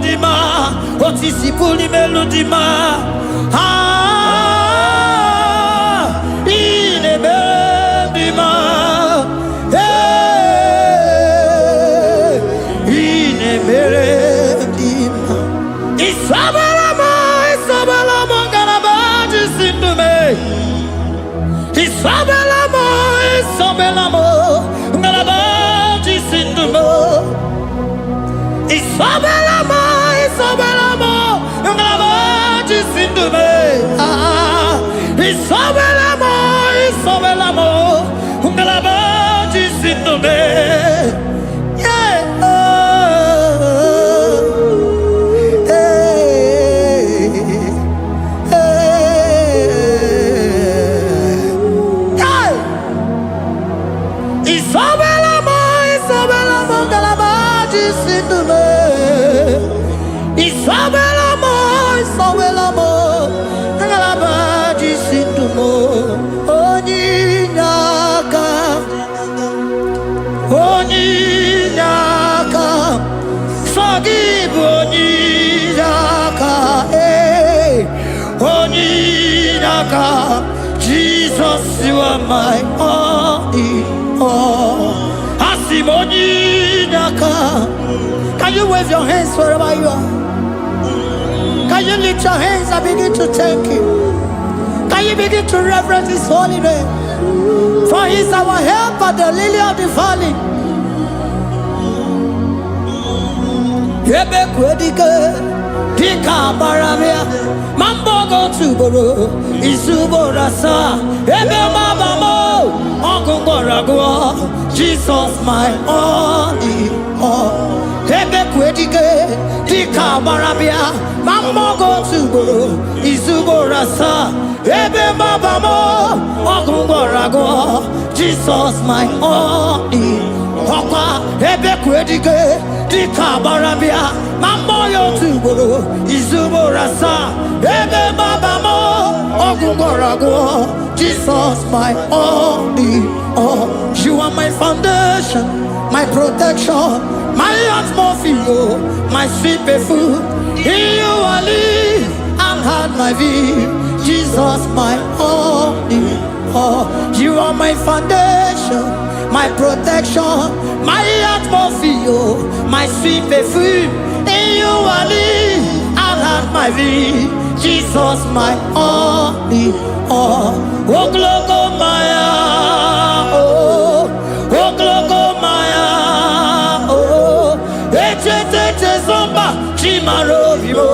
dima, otisi puli melodima. Ine bendima, ine bendima. Isabelamo, Isabelamo, galabaji sindume. Isabelamo, Isabelamo, galabaji sindume. Isabelamo, Isabelamo, galabaji sindume. Isabelamo, Isabelamo, galabaji sindume. Isabelamo, Isabelamo, ngalabaji sindumo. Onyinaka, onyinaka, sagibu onyinaka, onyinaka. Jesus, you are my only all. Asim onyinaka. Can you wave your hands wherever you are? Can you lift your hands and begin to thank Him? Can you begin to reverence His holy name? For He is our help at the lily of the valley. Ebe kwedike, dika baramia, mambo go tuboro, isubora sa, ebe mabamo, ogungoragwa, Jesus my only all. Ebe kwedike, dika baramia, mambo go tuboro, isubora sa, ebe mabamo, ogungoragwa, Jesus my only all. Ebe kwedike, dika baramia, mambo yo tuboro, isubora sa, ebe mabamo, ogungoragwa, Jesus my only all. You are my foundation, my protection, my atmosphere, my sweet perfume. In you I live and had my being. Jesus my only all. You are my foundation, my protection, my atmosphere, my sweet perfume. In you I live and had my being. Jesus my only all. Oh glogo maya, oh glogo maya, oh ete zomba chimaro vivo.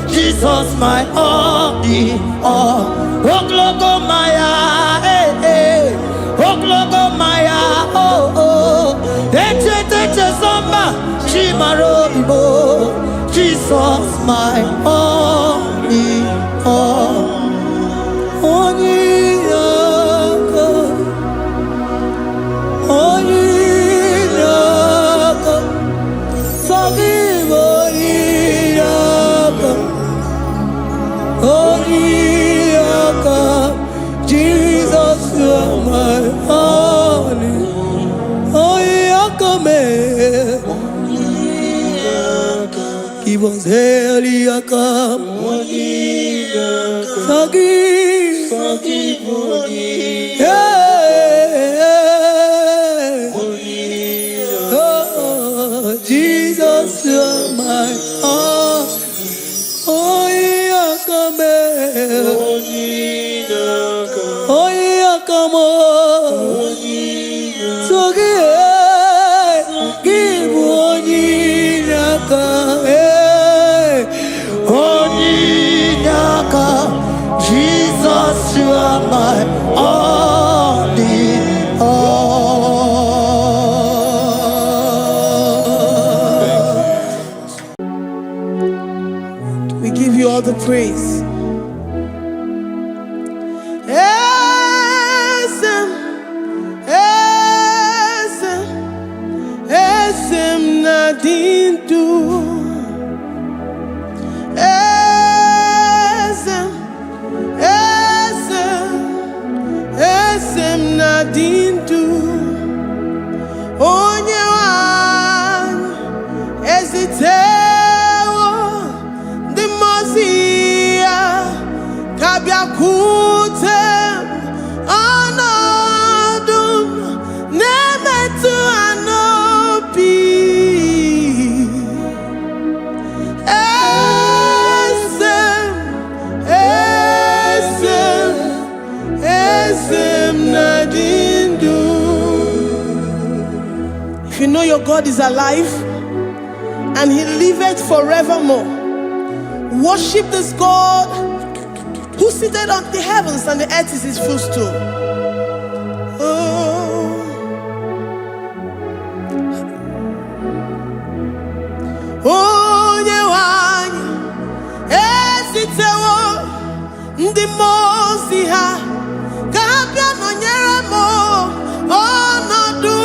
Jesus my only all. Oh glogo maya, oh glogo maya, oh ete zomba chimaro vivo. Jesus my only all. Onyinaka, onyinaka, sagibo onyinaka, onyinaka. Jesus, you are my only. Onyinaka me, give us heliaka, onyinaka, sagibo onyinaka. Jesus, you are my all. Oh, yakame, oh, yakamo, so give onyinaka, onyinaka. Jesus, you are my only all. We give you all the praise. Esem nadintu. Esem nadintu. Onyewan ezitewo your God is alive and he liveth forevermore. Worship this God who seated on the heavens and the earth is his footstool. Onye wanyi esitewo ndị mmụọ ozi ha ka ha bịa nọnyere m ọnọdụ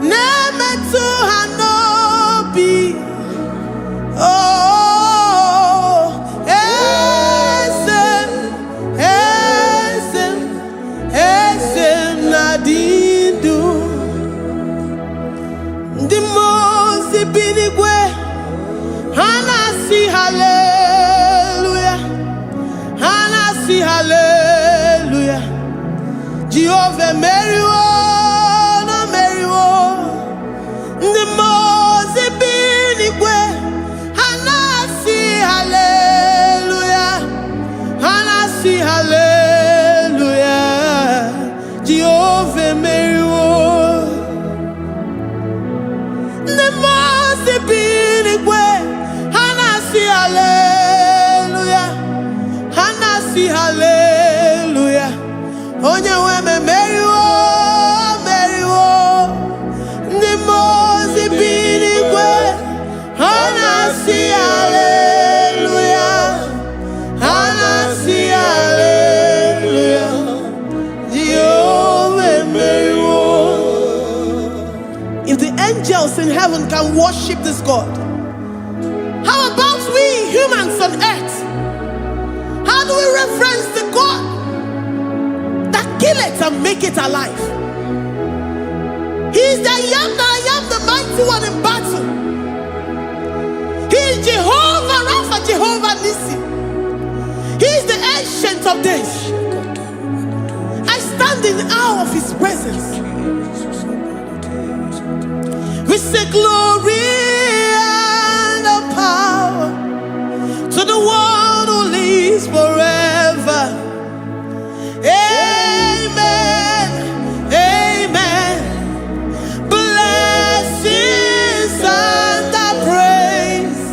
na-emetụ ha n'obi. Eze na-adị ndụ. Ndị mmụọ ozi bi n'igwe ha na-asị hallelujah, ha na-asị hallelujah. Jehovah meriwo na meriwo. Ndị mmụọ ozi bi n'igwe ha na-asị hallelujah, ha na-asị hallelujah. Jehovah meriwo. Ndị mmụọ ozi bi n'igwe ha na-asị hallelujah, ha na-asị hallelujah. Onye nwe m emeriwo, meriwo. Ndị mmụọ ozi bi n'igwe ha na-asị hallelujah, ha na-asị hallelujah. Jehovah emeriwo. If the angels in heaven can worship this God, how about we humans on earth? How do we reverence the God that kill it and make it alive? He is the I am that I am, the mighty one in battle. He is Jehovah Rapha, Jehovah Nissi. He is the ancient of days. I stand in awe of his presence. We say glory and the power to the one who lives forever. Amen, amen. Blessings and the praise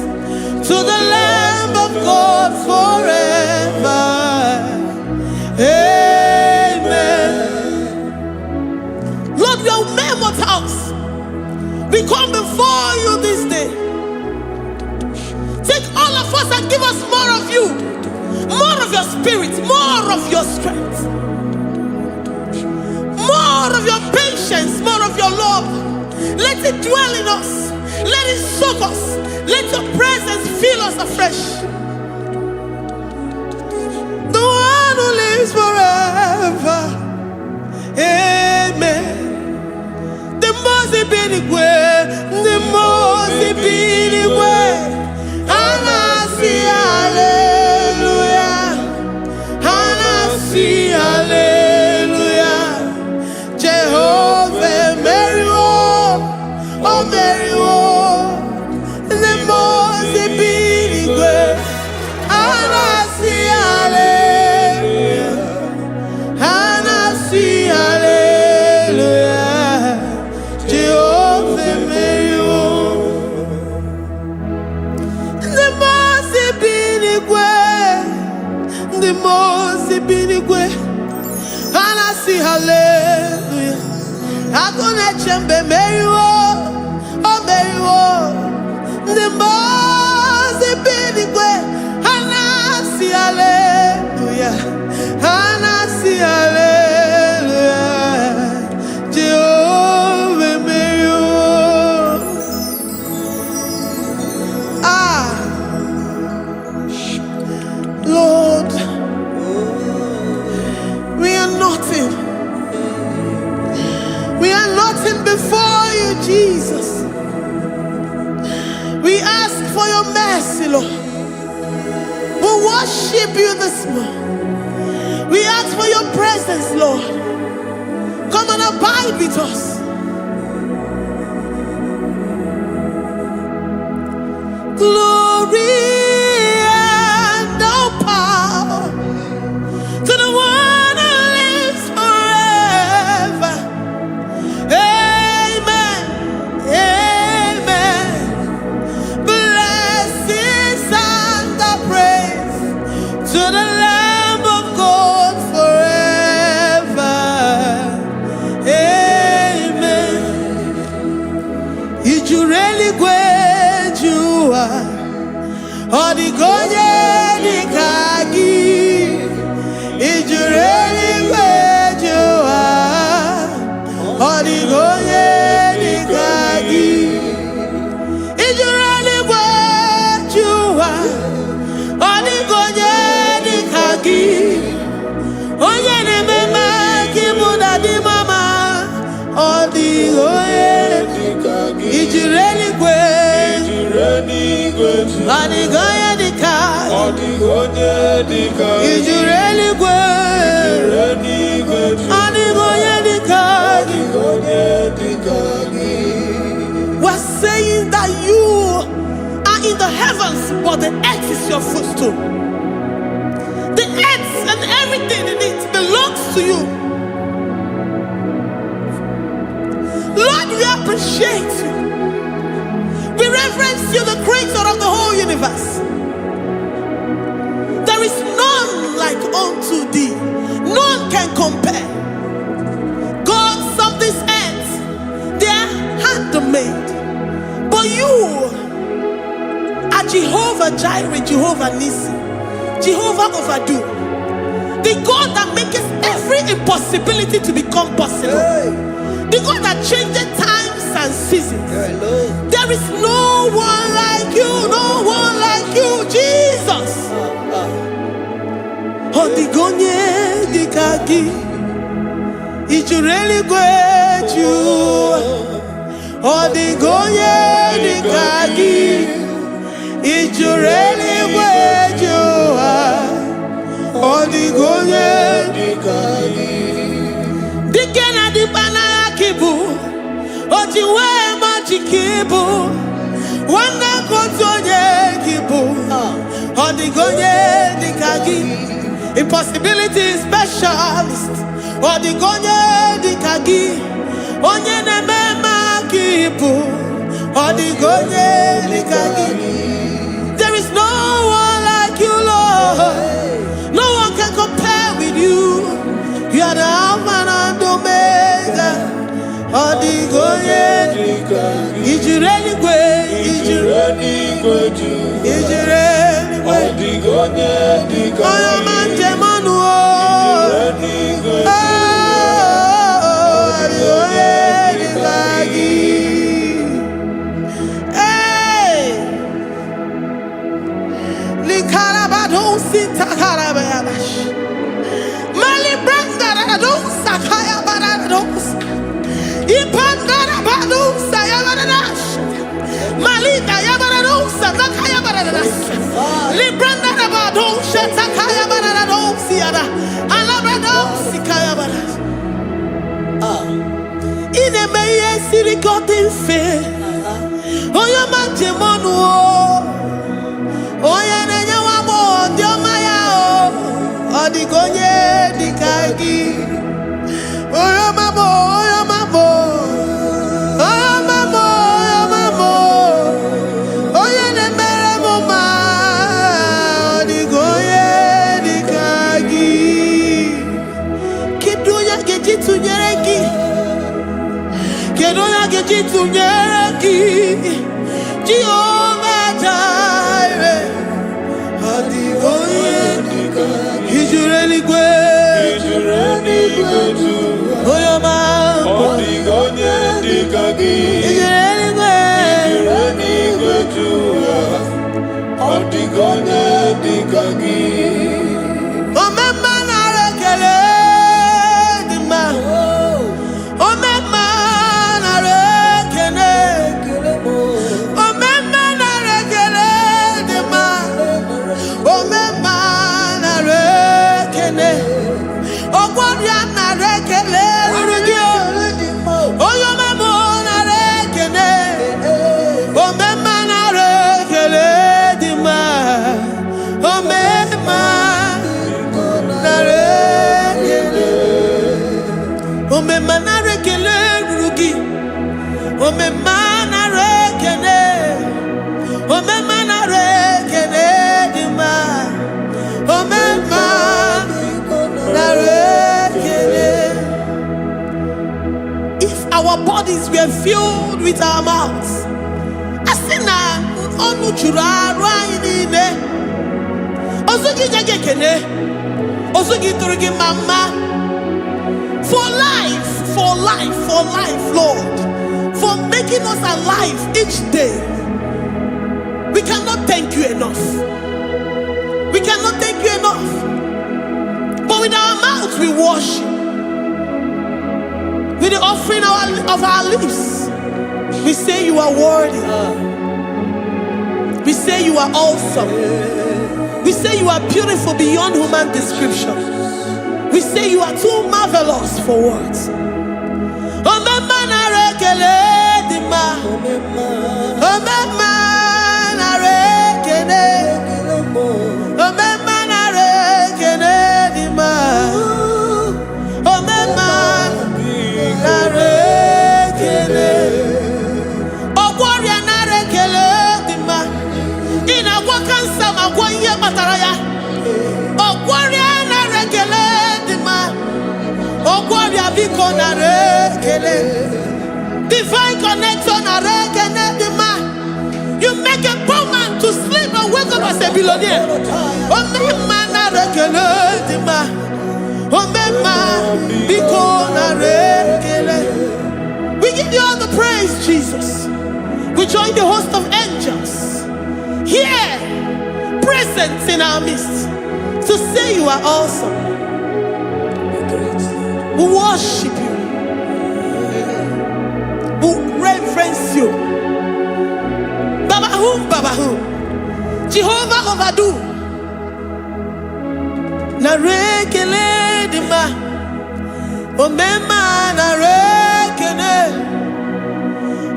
to the Lamb of God forever. Amen. Lord, we are mere mortals. We come before you this day. Take all of us and give us more of you, more of your spirit, more of your strength, more of your patience, more of your love. Let it dwell in us. Let it soak us. Let your presence fill us afresh. The one who lives forever. Amen. The most binigwe, the most binigwe. Hanasi hallelujah, Hanasi hallelujah. Jehovah meriwo, oh meriwo. The most binigwe, Hanasi hallelujah, Hanasi hallelujah. Jehovah meriwo. The most binigwe, the most binigwe. Hanasi hallelujah. Agone chembe meriwo, oh meriwo. The most binigwe. Hanasi hallelujah, Hanasi hallelujah. Jehovah meriwo. Lord, we are nothing. We are nothing before you, Jesus. We ask for your mercy, Lord. We worship you this morning. We ask for your presence, Lord. Come and abide with us. Glory and all power to the one who lives forever. Amen. Odigonye dikagi ijureli gwejoa. Odigonye dikagi ijureli gwejoa. Odigonye dikagi onye nemema kibuda di mama. Odigonye dikagi ijureli gwe. Odigonye dikagi Odigonye dikagi ijureli gwe. Odigonye dikagi We're saying that you are in the heavens, but the earth is your footstool. The earth and everything in it belongs to you. Lord, we appreciate you. We reverence you, the creator of the whole universe. There is none like unto thee. None can compare. Gods of this earth, they are handmade. But you are Jehovah Jireh, Jehovah Nissi, Jehovah Overdo. The God that makes every impossibility to become possible. The God that changes times and seasons. There is no one like you, no one like you, Jesus. Odigonye dikagi ijureli gweju. Odigonye dikagi ijureli gweju. Odigonye dikagi dikena dibana kibu. Ojiwe majikibu. Wana kontonye kibu. Odigonye dikagi impossibility specialist. Odigonye dikagi onye nemema kibu. Odigonye dikagi. There is no one like you, Lord. No one can compare with you. You are the Alpha and Omega. Odigonye dikagi ijureli gwe. Ijureli gwe. Odigonye dikagi oyo manje manu o. Odigonye dikagi. Hey, likarabado sitakarabayabash. Mali branda radosa kaya barados. Ipandara badosa yabaradas. Malika yabaradosa nakaya baradas. Libranda rabadosa takaya barados yada. Alabrados kaya baradas. Ine meye sirikotin fe. Oyo manje monu o. Oya nenya wamo diomaya o. Odigonye dikagi. Oyo mamo, oyo mamo. Oyo mamo, oyo mamo. Oya nemere moma. Odigonye dikagi. Kedoya gejitu nyereki. Kedoya gejitu nyereki. Jehovah Jireh. Odigonye dikagi ijureli gwe. Oyo mamo. Odigonye dikagi Ijureli gwe. Odigonye dikagi Omema na rekele dima. Omema na rekele. Omema na rekele dima. Omema na rekele. Ogwaria na rekele rugio. Oyo memo na rekele. Omema na rekele dima. Omema na rekele. Omema na rekele rugi. Omema na rekele. Omema na rekele dima. Omema na rekele. If our bodies were filled with our mouths, asina onu chura rwaine kene. Osugi turugi mama. For life, Lord. For making us alive each day. We cannot thank you enough. We cannot thank you enough. But with our mouths we worship. With the offering of our lips, we say you are worthy. We say you are awesome. We say you are beautiful beyond human description. We say you are too marvelous for words. Divine connection. You make a poor man to sleep and wake up as a billionaire. We give you all the praise, Jesus. We join the host of angels here, present in our midst, to say you are awesome. We worship you. We reverence you. Babahum. Jehovah overdo. Narekele dima. Omema narekele.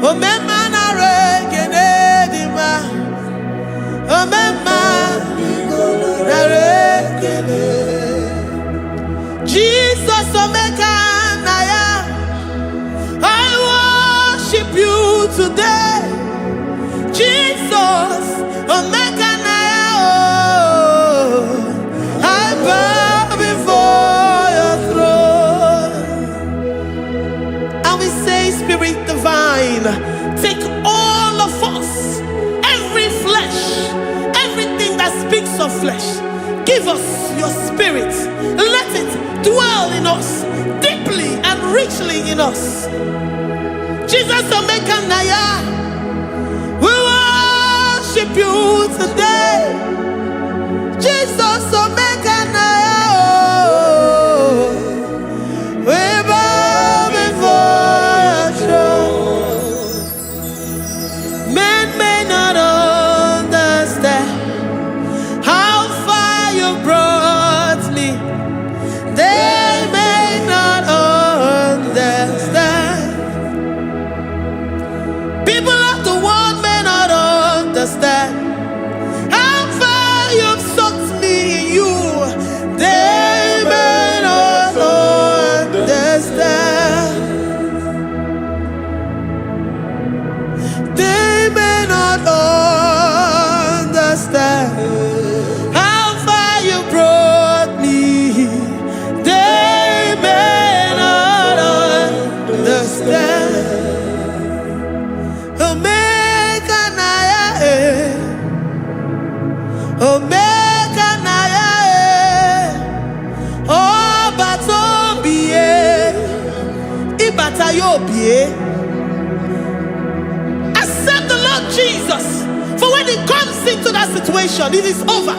Omema narekele dima. Omema narekele. Jesus omeka naya. I worship you today. Jesus omeka naya. I bow before your throne. And we say, Spirit divine, take all of us, every flesh, everything that speaks of flesh. Give us your spirit. Let it dwell in us, deeply and richly in us. Jesus omeka naya. We worship you today. Jesus omeka naya. We bow before your throne. Men may not understand how far you brought me. They may not understand. People of the world may not understand how far you've sucked me in you. They may not understand. They may not understand how far you brought me. They may not understand. Omeka naya, Omeka naya, Oba tobie, Ibata yobie. Accept the Lord Jesus, for when He comes into that situation, it is over.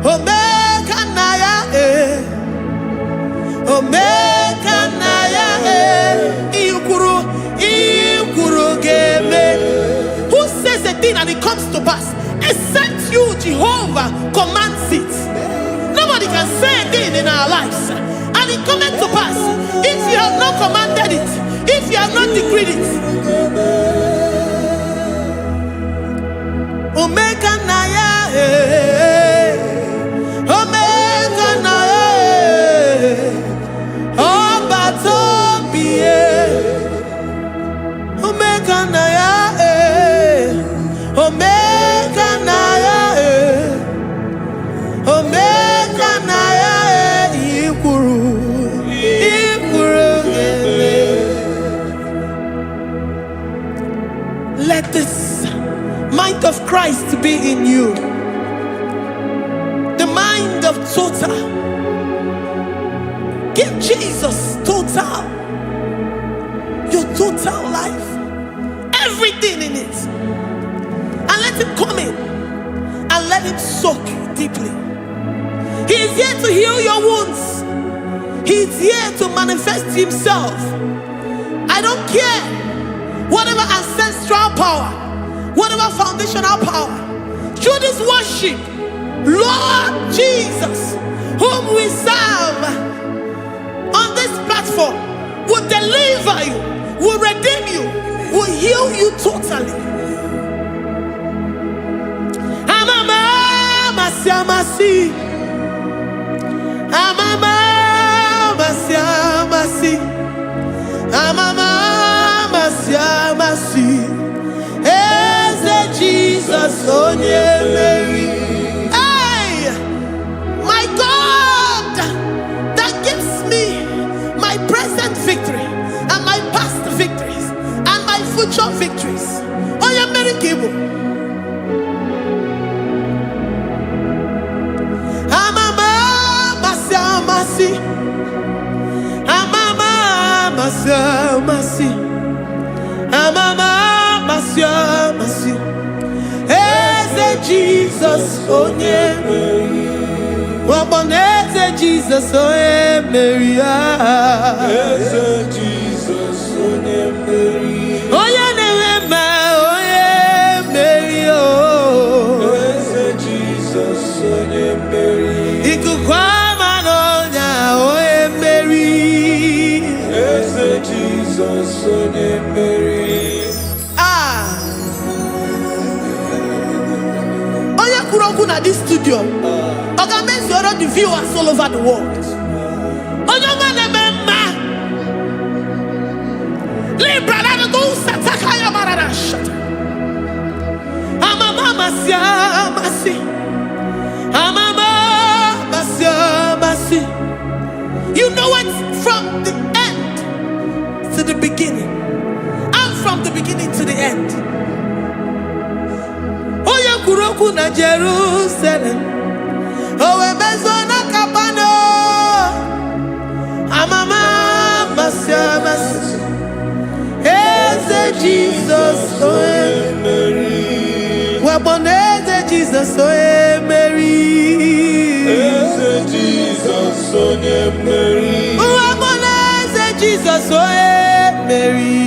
Omeka naya, Omeka naya, Ikuru geme. Who says a thing and it comes to pass? Except you, Jehovah, commands it. Nobody can say a thing in our lives and it comes to pass if you have not commanded it, if you have not decreed it. Omeka naya, Omeka naya. Oba tobie, Omeka naya, Omeka naya, Omeka naya, Ikuru gele. Let this mind of Christ be in you. The mind of total. Give Jesus total. Your total life. Everything in it. And let him come in. And let him soak deeply. He is here to heal your wounds. He is here to manifest himself. I don't care whatever ancestral power, whatever foundational power, through this worship, Lord Jesus, whom we serve on this platform, will deliver you, will redeem you, will heal you totally. Amama siamasi, amama siamasi, amama siamasi. Eze Jesus onye Mary. Hey, my God, that gives me my present victory and my past victories and my future victories. Onye Mary Igbo. Amama masiamasi, amama masiamasi, amama masiamasi. Eze Jesus onye Mary. Waboneze Jesus onye Mary. Eze Jesus onye Mary. Onye na-eme onye Mary. Eze Jesus onye Mary. Ikuku ama n'ọnya onye Mary. Eze Jesus onye Mary. Onye kwuru okwu na this studio, ọ ga-emezuoro the viewers all over the world. Onye ọma na-eme mma. Libra na go sataka ya marara shata. Amama masi. Amama masi. You know it from the end to the beginning. And from the beginning to the end. Oya kuroku na Jerusalem. Owe bezo na kapano. Amama masi. Eze Jesus oe Mary. Waboneze Jesus oe Mary. Eze Jesus onye Mary. Waboneze Jesus oe Mary.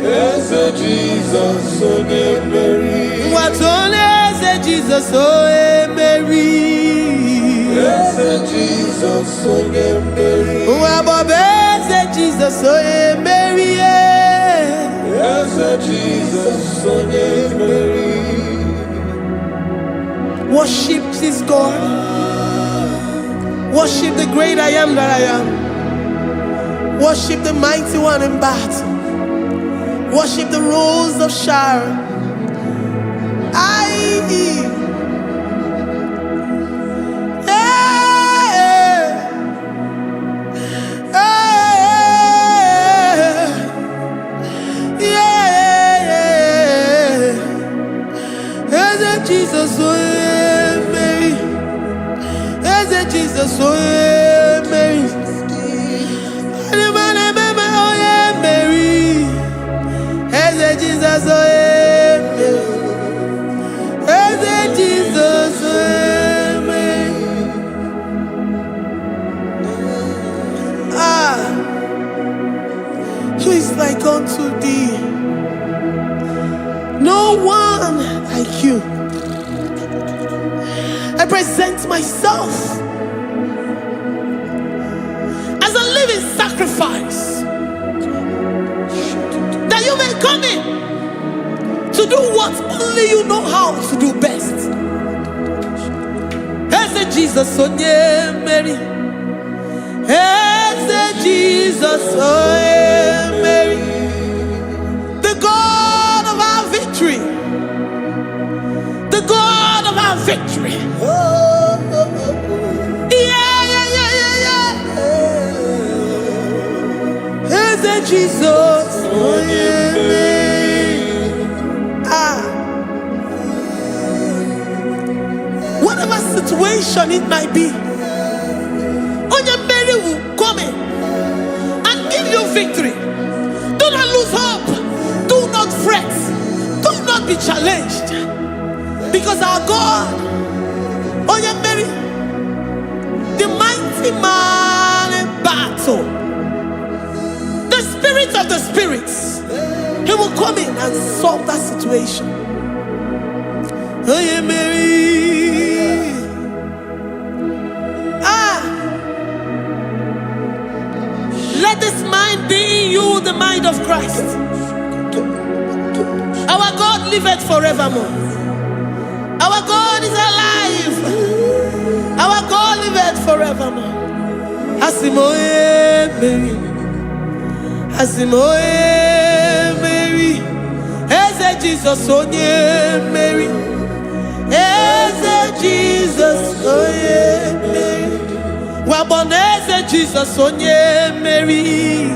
Eze Jesus onye Mary. Watoneze Jesus oe Mary. Eze Jesus onye Mary. Wabobeze Jesus oe Mary. Eze Jesus onye Mary. Worship this God. Worship the great I am that I am. Worship the mighty one in battle. Worship the rose of Sharon. Jesus, oh Mary. Eze Jesus, oh Mary. Mary. Eze Jesus, oh Mary. Eze Jesus, oh Mary. Who is like unto thee? No one like you. I present myself as a living sacrifice, that you may come in to do what only you know how to do best. Eze Jesus onye Mary. Eze Jesus onye Mary. The God of our victory. The God of our victory. Jesus, oh yeah, situation it might be, Onye Mary will come in and give you victory. Do not lose hope. Do not fret. Do not be challenged. Because our God, Onye Mary, the mighty man in battle, the spirit of the spirits, he will come in and solve that situation. Onye Mary, let this mind be in you, the mind of Christ. Our God liveth forevermore. Our God is alive. Our God liveth forevermore. Asimoye Mary, Asimoye Mary, Eze Jesus onye Mary, Eze Jesus onye Mary, Waboneze Jesus onye Mary,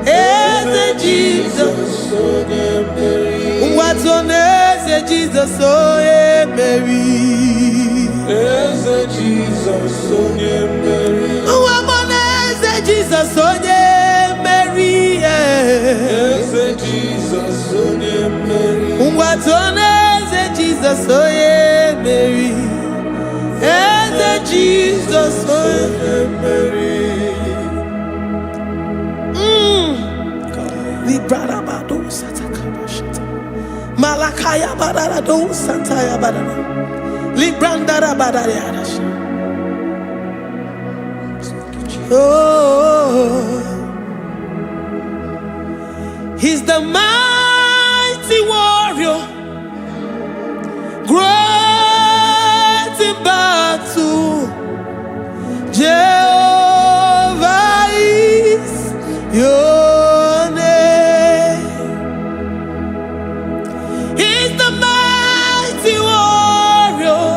Eze Jesus onye Mary, Watoneze Jesus onye Mary, Eze Jesus onye Mary, Waboneze Jesus onye Mary, Eze Jesus onye Mary, Watoneze Jesus onye Mary, Eze Jesus onye Mary. Librada bado satakabashata. Malakaya badara do santaya badara. Librandara badara yadasha. Oh, he's the mighty warrior, great in battle. Jehovah is your name. He's the mighty warrior,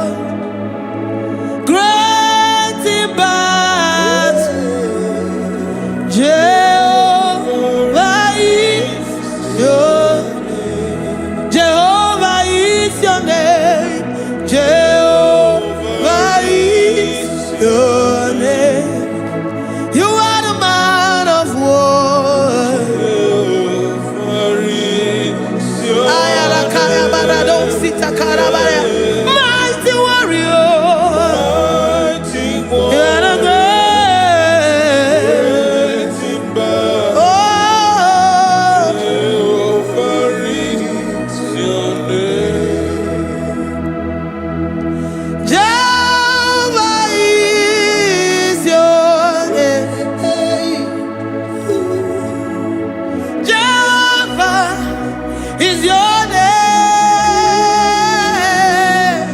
great in battle. Jehovah is your name. Jehovah is your name. Jehovah is your name. You are the man of war. Jehovah is your Ayala kaya barado sita karabaya. Mighty warrior. mighty You one, are the great. great in battle. Oh, Jehovah is your name. Jehovah is your name. Jehovah is your name.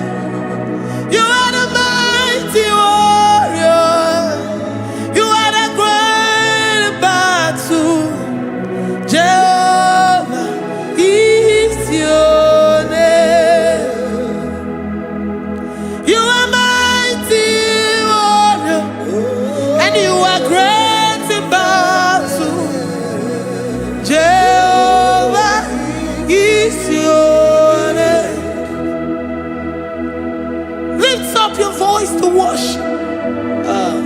You are the mighty warrior. You are the great battle. Jehovah is your name. You are mighty warrior, and you are great in battle. Jehovah is your name. Lift up your voice to worship.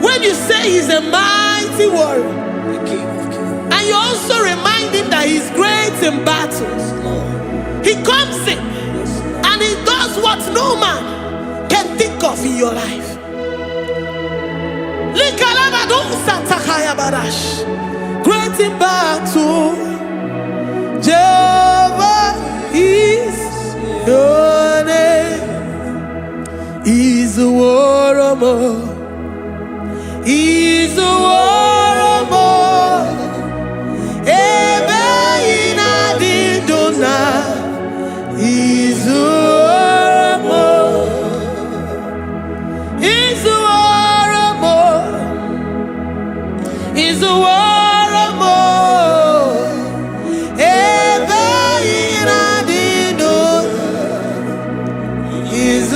When you say he's a mighty warrior, and you also remind him that he's great in battles, he comes in and he does what no man can think of in your life. Likalabado Santakaya Badash. Great in battle, Jehovah is your name. He's a warrior. He's a warrior. Ebe ina didona. He's a warrior. He's a warrior. He's a warrior. Ebe ina didona. He's a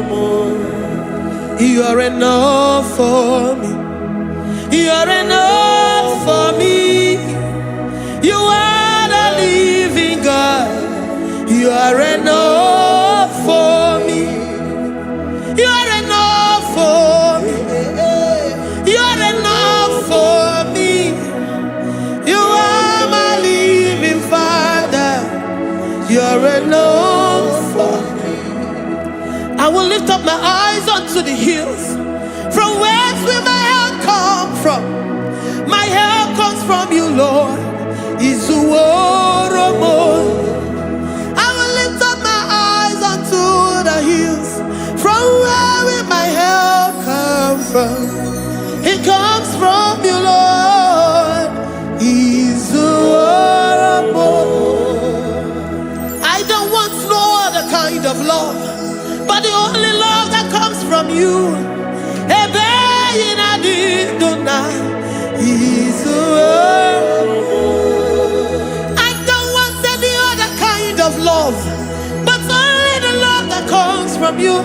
warrior. You are enough for me. You are enough for me. You are the living God. You are enough for me. You are enough. lift up my eyes unto the hills. From whence will my help come from? My help comes from you, Lord. I will lift up my eyes unto the hills. From where will my help come from? It comes from you, Lord. I don't want no other kind of love, but the only love that comes from you. I don't want any other kind of love, but only the love that comes from you.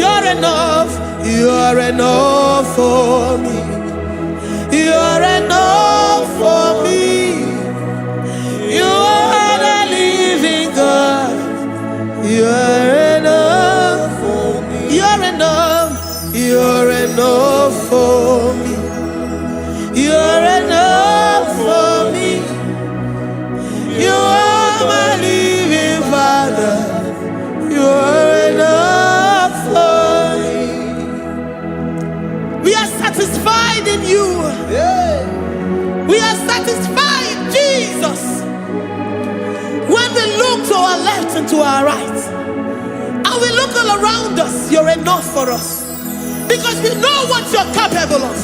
You're enough, you're enough for me. You're enough for me. You are the living God. You're enough for me. You're enough. You're enough for me. You're enough for me. You are my living Father. You're enough for me. We are satisfied in you. We are satisfied, Jesus. When we look to our left and to our right, and we look all around us, you're enough for us. Because we know what you're capable of.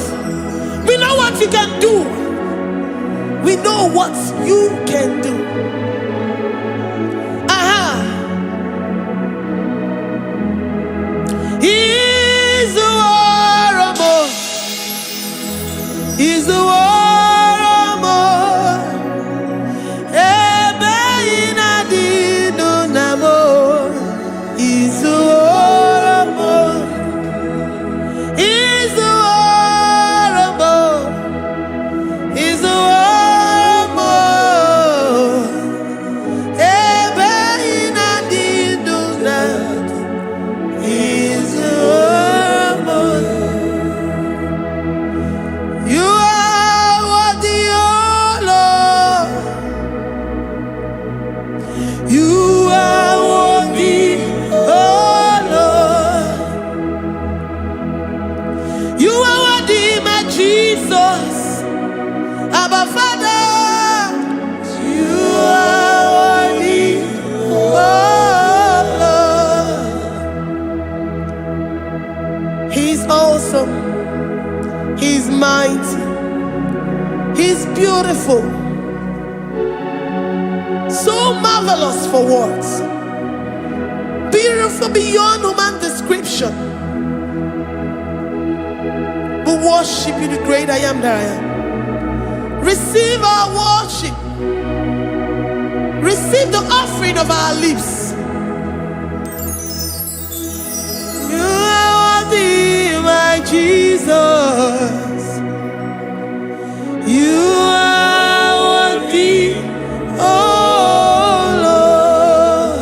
We know what you can do. We know what you can do. He's the war. He's the war. He's mighty. He's beautiful. So marvelous for words. Beautiful beyond human description. We worship you, the great I am that I am. Receive our worship. Receive the offering of our lips. You are worthy, my Jesus. You are worthy, oh Lord.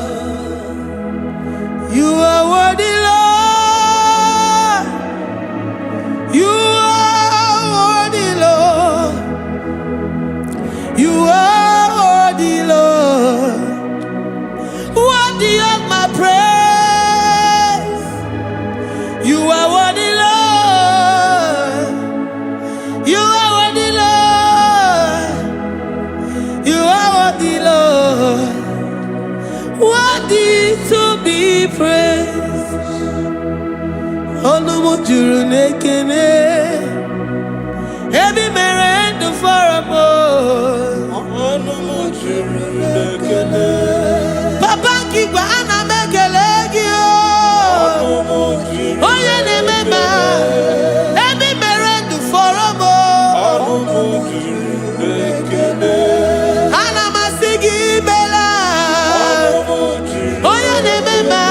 You are worthy, Lord. You are worthy, Lord. You are worthy, Lord. Worthy of my praise. You are worthy, Lord. You are worthy, Lord. You are worthy, Lord. Worthy to be praised. Olumujuru nekene. Every merend for a more. Olumujuru nekene. Papa kiwa ana mekelegi o. Oye ne mema. Every merend for a more. Olumujuru nekene. Ana masigi bela. Oye ne mema.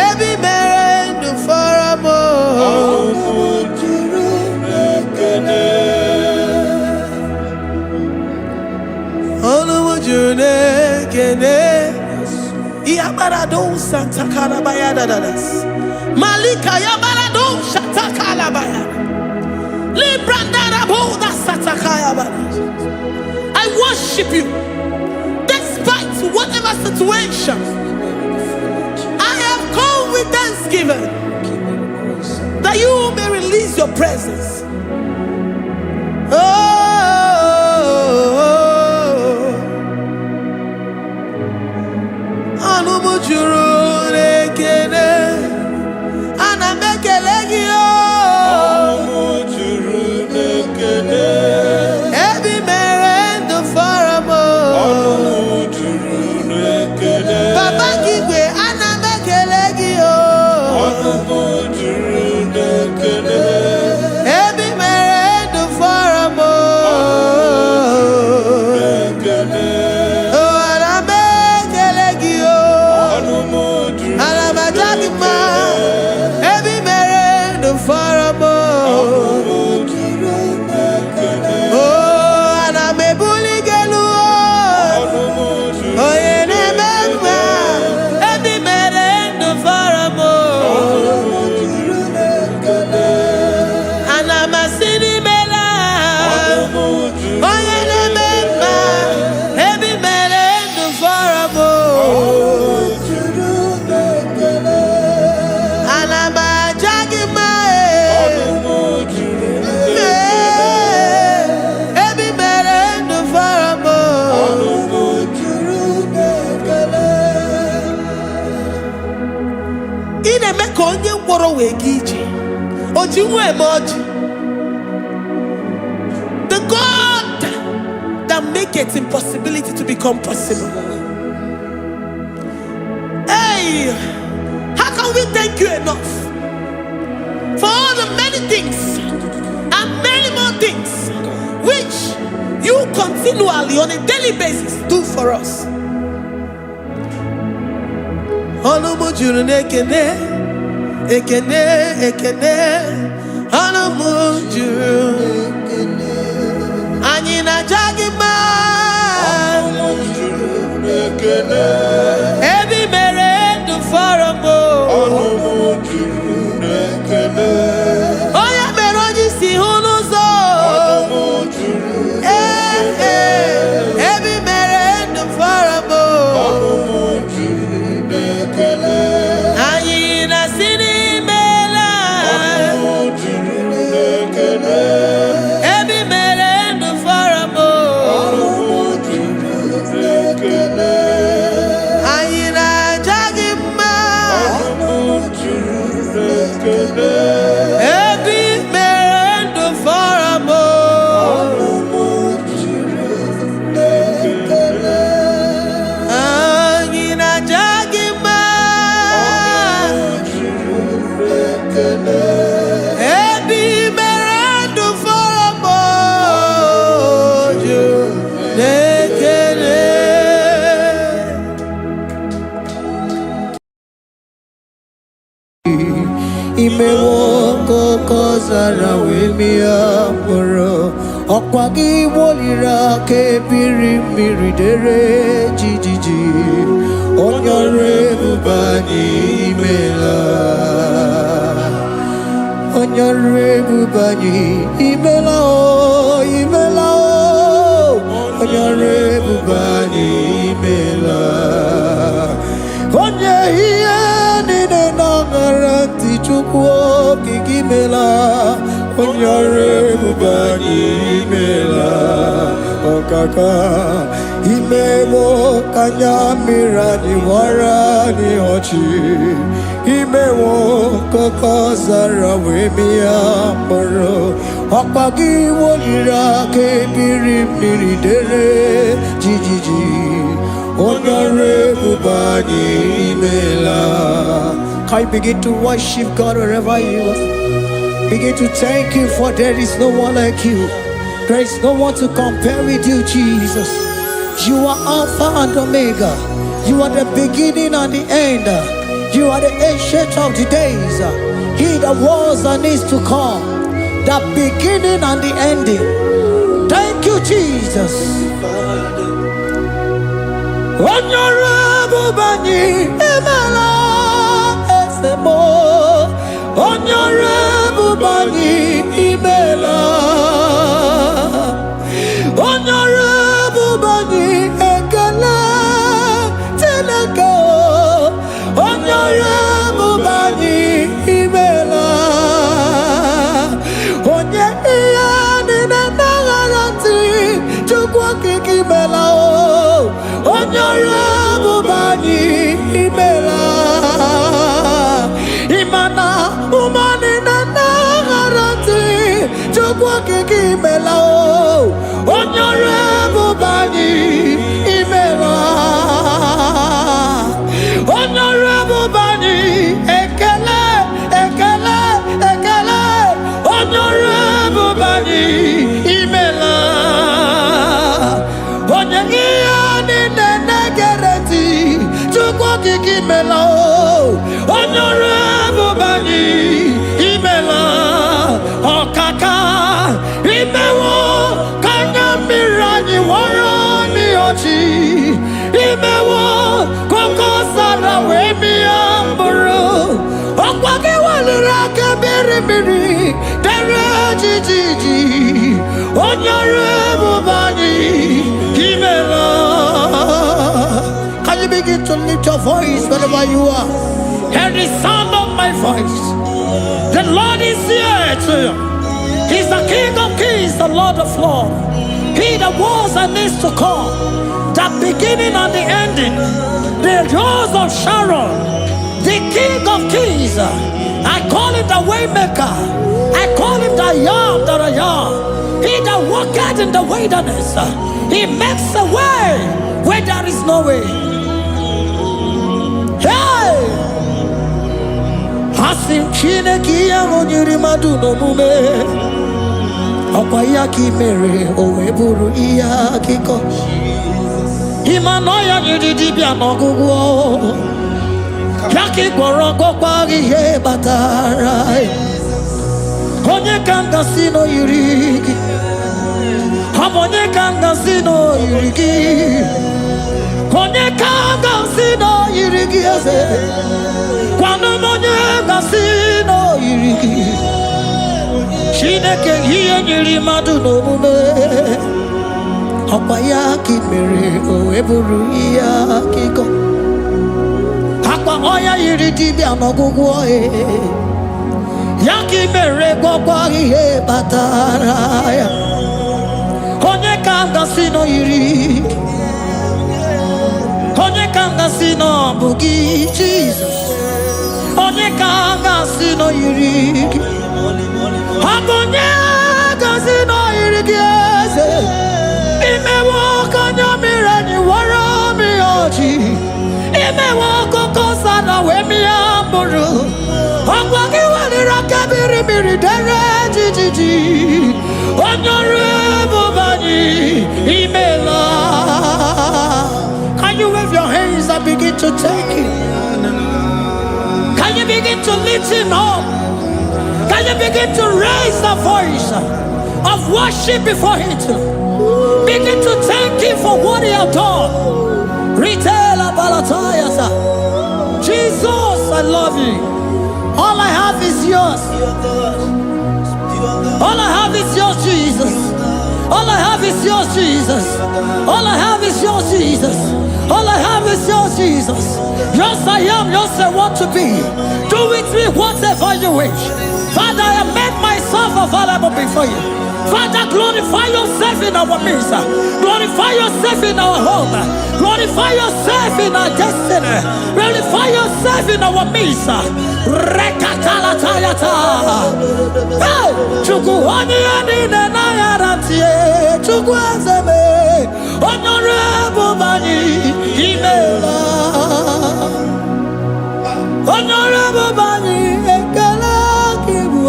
Every merend for a more. Olumujuru nekene. Olumujuru nekene. Yabarado Santa Calabaya dadas. Malika Yabarado Shata Calabaya. Libranda Raboda Satakaya. I worship you despite whatever situation. I have come with thanksgiving that you may release your presence. The God that maketh impossibility to become possible. Hey, how can we thank you enough for all the many things and many more things which you continually on a daily basis do for us? Ekene, ekene, anamujuru. Anyị na-aja mma. Ebi mere ndụ fọrọ m. Onye mere onye isi hụ n'ụzọ. Ebi mere ndụ fọrọ m. Anyị na-asị Imewoko kozara wemia moro Okwagi wolira kebiri miridere jijiji Onyore bubani imela Onyore bubani imela o imela o Onyore bubani imela Onye hiye nine nangaranti chukwo kikimela Onyore bubani imela Okaka Imewo kanyamira ni wara ni ochi Imewo kokozara wemia moro Okpagi wolira kebiri miridere jijiji Onyore bubani imela. Can you begin to worship God wherever you are? Begin to thank Him, for there is no one like you. There is no one to compare with you, Jesus. You are Alpha and Omega. You are the beginning and the end. You are the ancient of the days. He that was and is to come. The beginning and the ending. Thank you, Jesus. Onyore bani emala esemo. Onyore bani imela. Onyore bani okike imela o onye ọrụ ebube anyị imela onye ọrụ ebube anyị ekele ekele ekele onye ọrụ ebube anyị imela onye ihe niile na-egere ntị Chukwu okike imela o onye ọrụ ebube anyị imela ọkaka imewo ka anya mmiri anyị wara n'ọchị imewo koko sara wee mịa mkpụrụ ọkwa gị weliri aka mmiri mmiri dere jijiji onye ọrụ ebube anyị imela. Can you begin to lift your voice wherever you are? Hear the sound of my voice. The Lord is here to you. He's the King of Kings, the Lord of Lords. He that was and is to come, the beginning and the ending, the Rose of Sharon, the King of Kings. I call him the Waymaker. I call him the Yam that I am. He that walketh in the wilderness, he makes a way where there is no way. Hey! Asim Chineke ya onyere mmadụ n'omume ọkwa ya ka i mere o wee bụrụ ihe akụkọ ịma na ya nyere dibịa n'ọgwụgwọ ya ka ị gwọrọ gwọkwa ihe batara onye ka m gasị n'oyiri gị ọ bụ onye ka m gasị n'oyiri gị onye ka m gasị n'oyiri gị eze kwanu monye gasị n'oyiri gị Chineke ihe nyere mmadụ n'omume ọkwa ya ka i mere o wee bụrụ ihe akụkọ akwa ọya yiri dibịa n'ọgwụgwọ ya ka i mere gwọkwa ihe batara ya onye ka m gasị n'oyiri onye ka m gasị n'ọbụ gị Jizọs onye ka m gasị n'oyiri gị ọ bụ onye gasị n'oyiri gị eze imewe ka anya mmiri anyị wara mmiri ọchị imewe ọkụkọ sara wee mịa mkpụrụ ọgwa gị weliri aka mmiri mmiri dere jijiji onye ọrụ ebube anyị imela. Can you wave your hands and begin to take it? Can you begin to lift him up? Can you begin to raise the voice of worship before him? Begin to thank him for what he has done. Retail Abalatayasa. Jesus, I love you. All I have is yours. All I have is yours, Jesus. All I have is yours, Jesus. All I have is yours, Jesus. All I have is yours, Jesus. Yours I am, yours I want to be. Do with me whatever you wish. Father, I made myself available before you. Father, glorify yourself in our midst. Glorify yourself in our home. Glorify yourself in our destiny. Glorify yourself in our midst. Rekatalatayata. Hey! Chukwuani anine na yarantie. Chukwuazeme. Honorable Bani. Imela. Honorable Bani. Ekala kibu.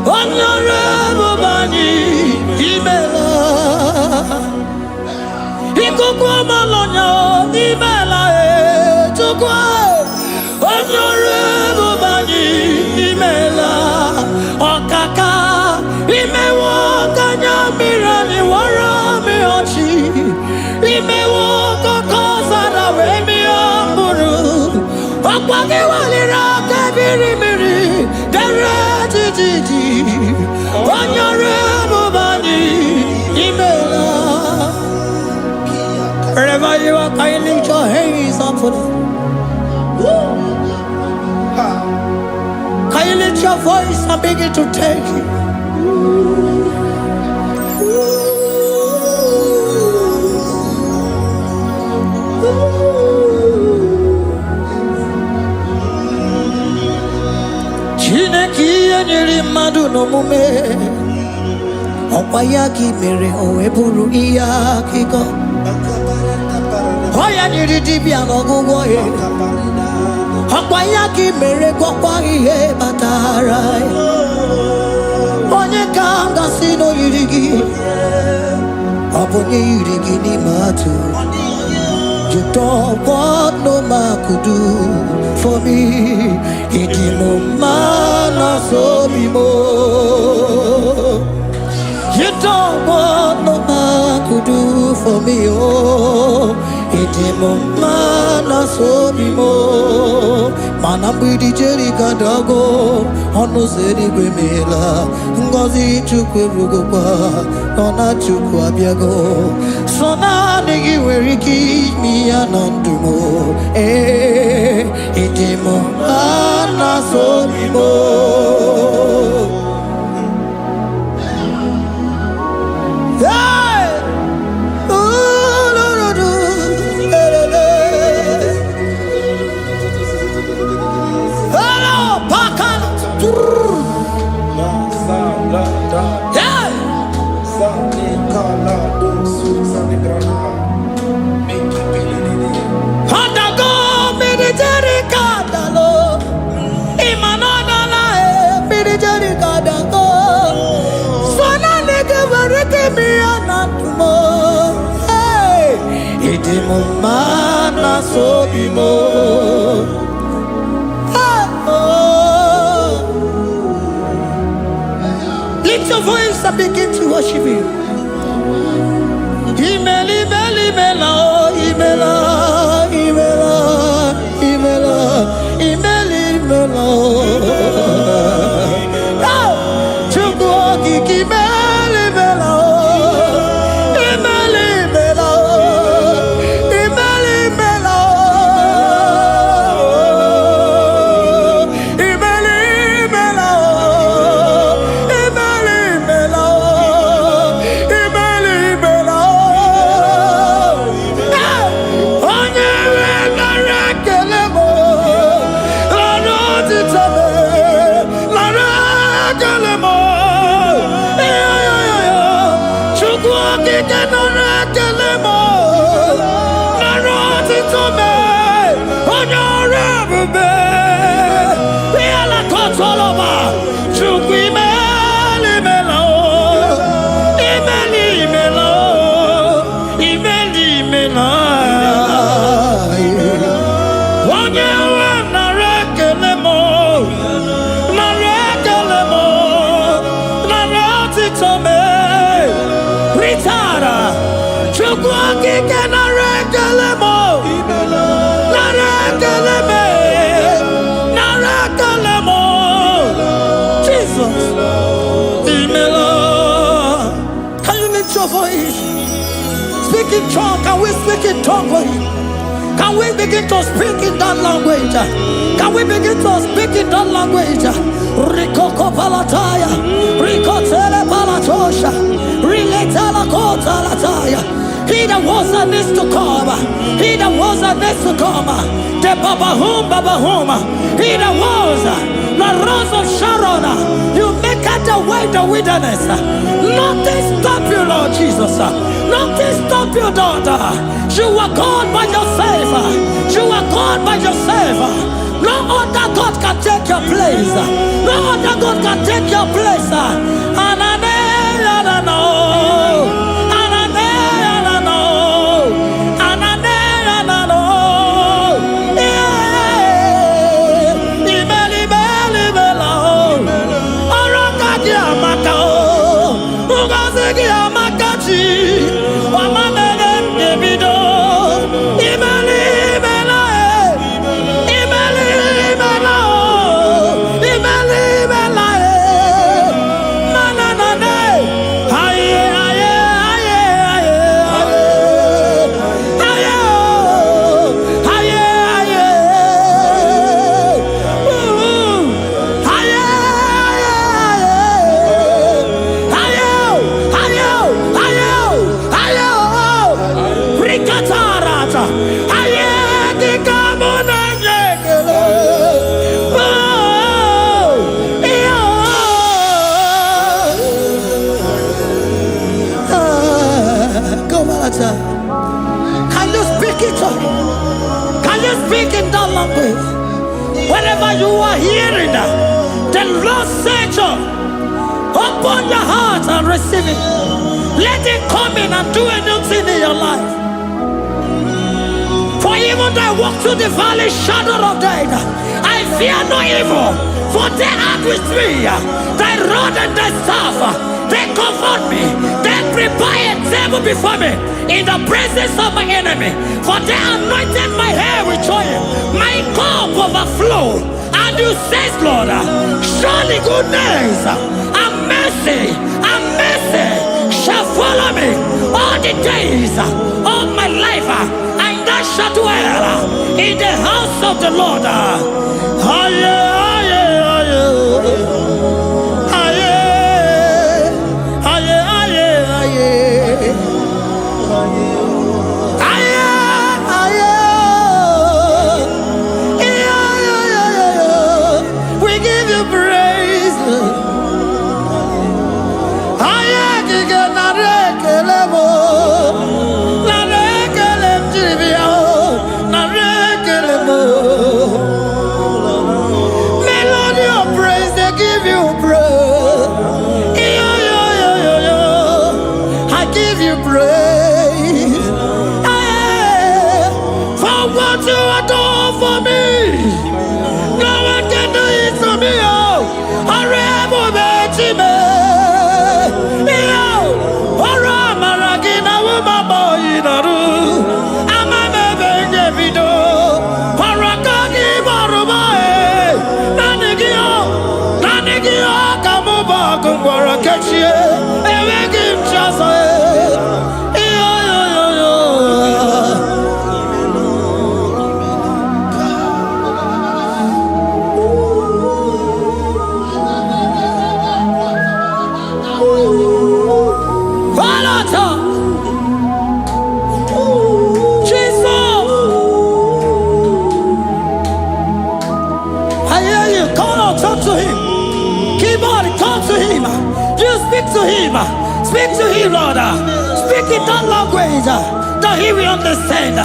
Honorable Bani. Imela. Ikuku malonya. Imela. Chukwa. Honorable Bani. Imela. Okaka. Imewo kanya mirani warami ochi. Imewo koko zara wemi amburu. Okwage walira kebiri miri. Dere jijiji. Honorable Bani. Imela. Wherever you are, can you lift your hands up for them? Can you lift your voice and begin to take it? Chineke nyere mmadụ n'omume Opayaki mere oeburu iya kiko. Oya niridi biano gugoye. Opayaki mere kwa ihe batarai. Onye kanga sino yirigi. Abonye yirigi ni matu. You don't what no man could do for me. Idimo mana so bimo. You don't what no man could do for me. Oh, idimo mana so bimo. Manambidi jeri kadago, ono zeri gwemela. Ngozi chukwe rugokwa, nona chukwa biago. Sona negi weriki mi anandumo. Idimo mana so bimo. Mana so bimo. Lift your voice and begin to worship Him. Imeli meli mela, imela, imela, imela, imeli mela. Chukwuoki kimeli mela. Speak in tongue. Can we speak in tongue for Him? Can we begin to speak in that language? Can we begin to speak in that language? Rikoko palataya, rikotele palatosha, riletala kota lataya. He that was and is to come. He that was and is to come. The babahum. He that was the rose of Sharon. You make out the way in the wilderness. Nothing stop you, Lord Jesus. Nothing stop you, daughter. You are God by yourself. You are God by yourself. No other God can take your place. No other God can take your place. just settle. Open your heart and receive it. Let it come in and do a new thing in your life. For even though I walk through the valley shadow of death, I fear no evil. For they are with me. Thy rod and thy staff, they comfort me. They prepare a table before me in the presence of my enemy. For they anointed my hair with oil. My cup overflow. And you say, Lord, surely goodness and mercy shall follow me all the days of my life, and I shall dwell in the house of the Lord. We give you praise. Melody of praise, they give you praise. I give you praise. For what you have done for me, no one can do it for me. Speak to him, Lord. Speak in that language that he will understand.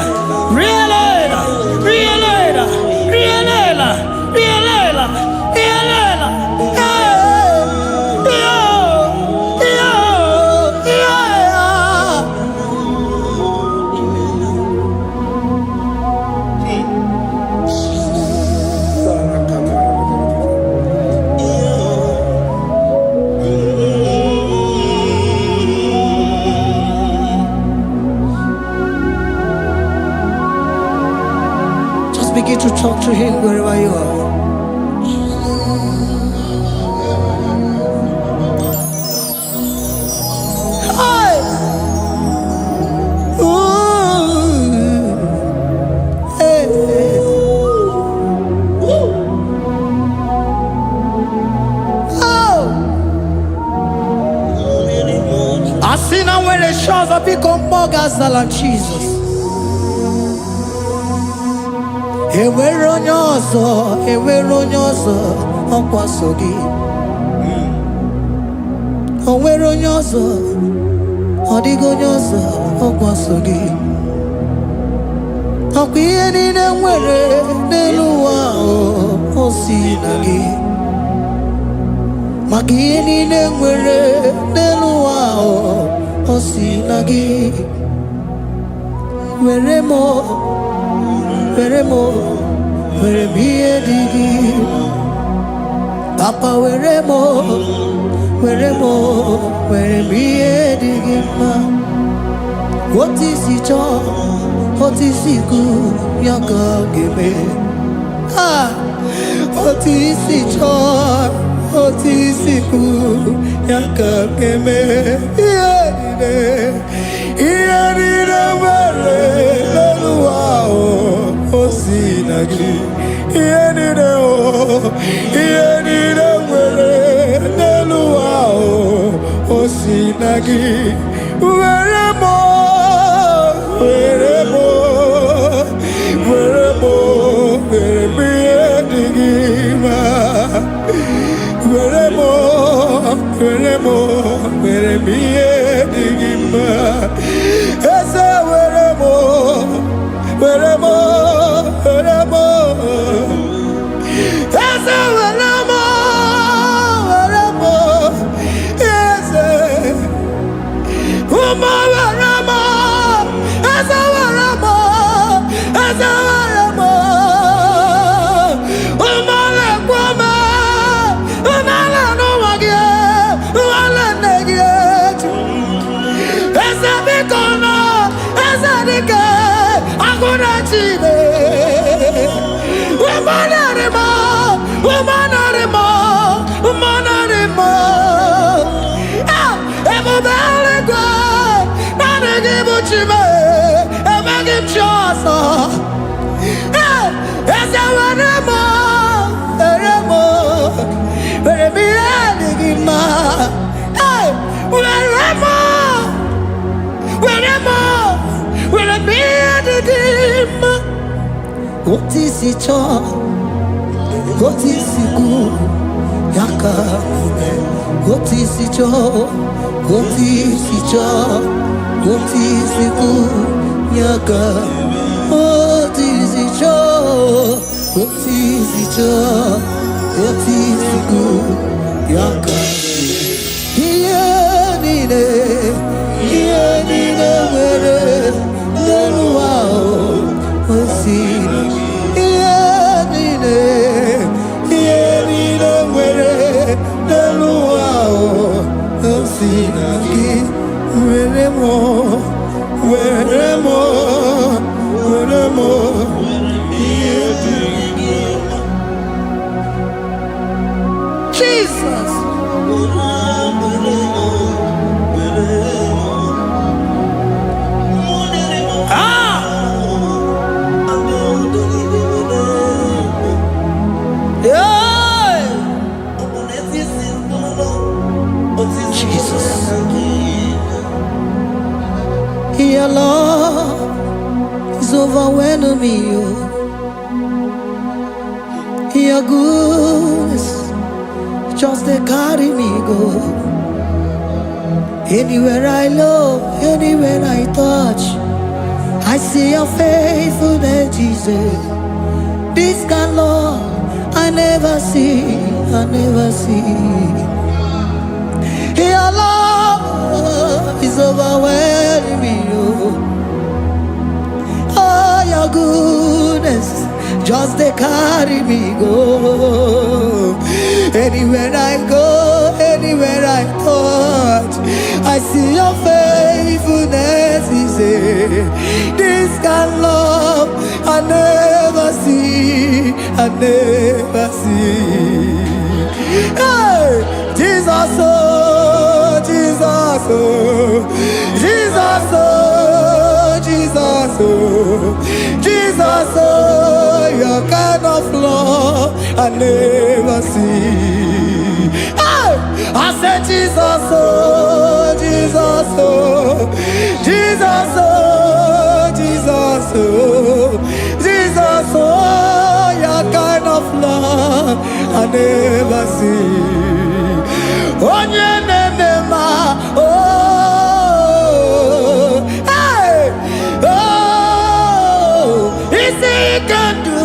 Begin to talk to him wherever you are. Hi. Ooh. Hey. Oh. I see now where the shores have become more than Jesus. Enwere onye ọzọ ọkwa so gị. O nwere onye ọzọ, ọ dịghị onye ọzọ ọkwa so gị. Ọkwa ihe niile nwere n'elu ụwa o si na gị. Maka ihe niile nwere n'elu ụwa o si na gị. Were m ihe dị gị. Papa were m ihe dị gị mma. Otu isi chọọ, otu isi kwu ya ka ọ ga-eme. Otu isi chọọ, otu isi kwu ya ka ọ ga-eme. Ihe niile nwere n'elu ụwa o si na gị. Ihe niile nwere n'elu ụwa o si na gị. Were m ihe dị gị mma. Were m ihe dị gị mma. Eze were m Eze were m adịghị mma. Hey, were mọ, were mmiri adịghị mma. Otu isi chọọ, otu isi kwu, ya ka ome. Otu isi chọọ, otu isi chọọ, otu isi kwu, ya ka otu isi chọọ, otu isi chọọ, otu isi kwu, ya ka ihe niile nwere n'elu ụwa osi. Ihe niile nwere n'elu ụwa osi na gị. Were mọ, were mọ, were mọ. Jesus. Your love is overwhelming me. Your goodness just they carry me go. Anywhere I look, anywhere I touch, I see your faithfulness, Jesus. This kind of love I never see, I never see. Your love is overwhelming me. Oh, your goodness just they carry me go. Anywhere I go, anywhere I touch, I see your faithfulness. This kind of love I never see, I never see. Hey, Jesus, oh, Jesus, oh, Jesus, oh, Jesus, oh, Jesus, oh, your kind of love I never see. Hey, I said Jesus, oh, Jesus, oh, Jesus, oh, Jesus, oh, Jesus, oh, your kind of love I never see. Onye nemema, oh, hey, oh, easy you can do,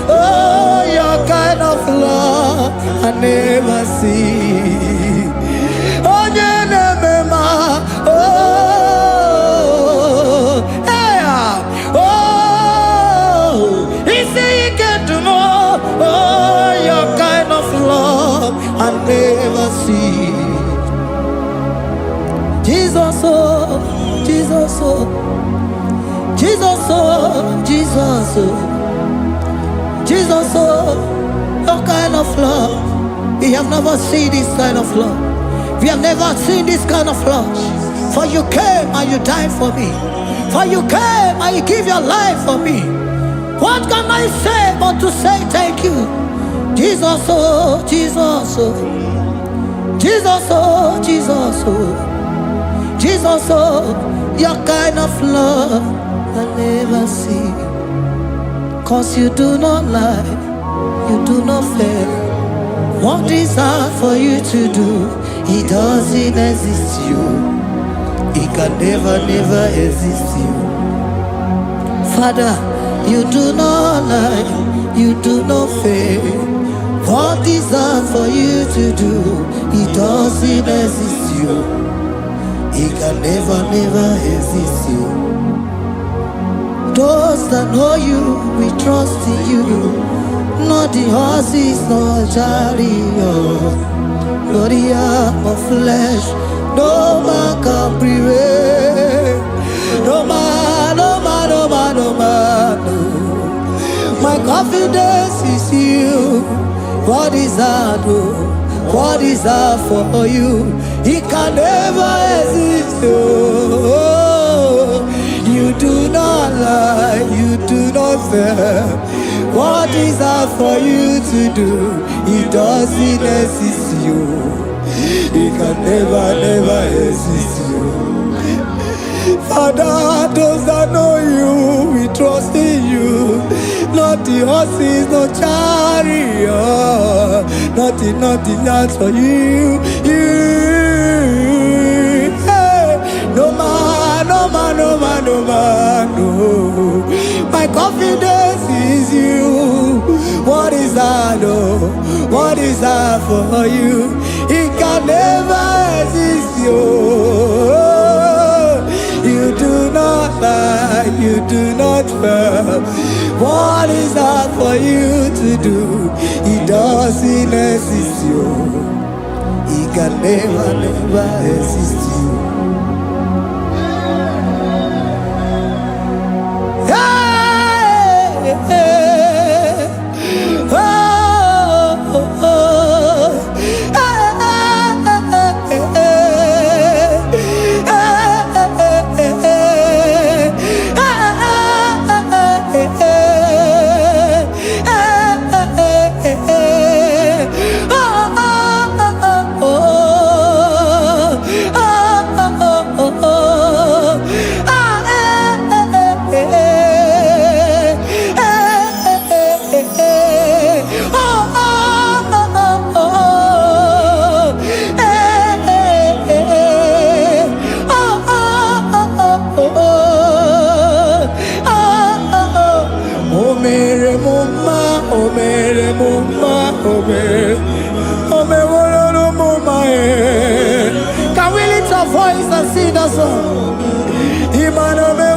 oh, your kind of love I never see. Onye nemema, oh, hey, oh, easy you can do more, oh, your kind of love I never see. Jesus, oh, Jesus, oh, Jesus, oh, Jesus, oh, Jesus, oh, your kind of love. We have never seen this kind of love. We have never seen this kind of love. For you came and you died for me. For you came and you give your life for me. What can I say but to say thank you? Jesus, oh, Jesus, oh, Jesus, oh, Jesus, oh, Jesus, oh, your kind of love I never see. Cause you do not lie, you do not fail. What is hard for you to do, it doesn't exist you. It can never, never exist you. Father, you do not lie, you do not fail. What is hard for you to do, it doesn't exist you. It can never, never exist you. Those that know you, we trust in you. Not the horses, nor chariot, nor the arm of flesh. No man can prevail. No man, no man, no man, no man, no. My confidence is you. What is hard, oh? What is hard for you? It can never exist, oh. You do not lie, you do not fail. What is hard for you to do? It doesn't exist, you. He can never, never exist you. Father, those that know you, we trust in you. Not the horses, no chariot, nothing else for you. Hey, no man, no. My confidence is you. What is that, oh? What is that for you? It can never exist you. You do not lie, you do not fail. What is that for you to do? It doesn't exist you. It can never, never exist you. Hey, hey, oh, oh, oh. Can we lift our voice and sing that song? Imano me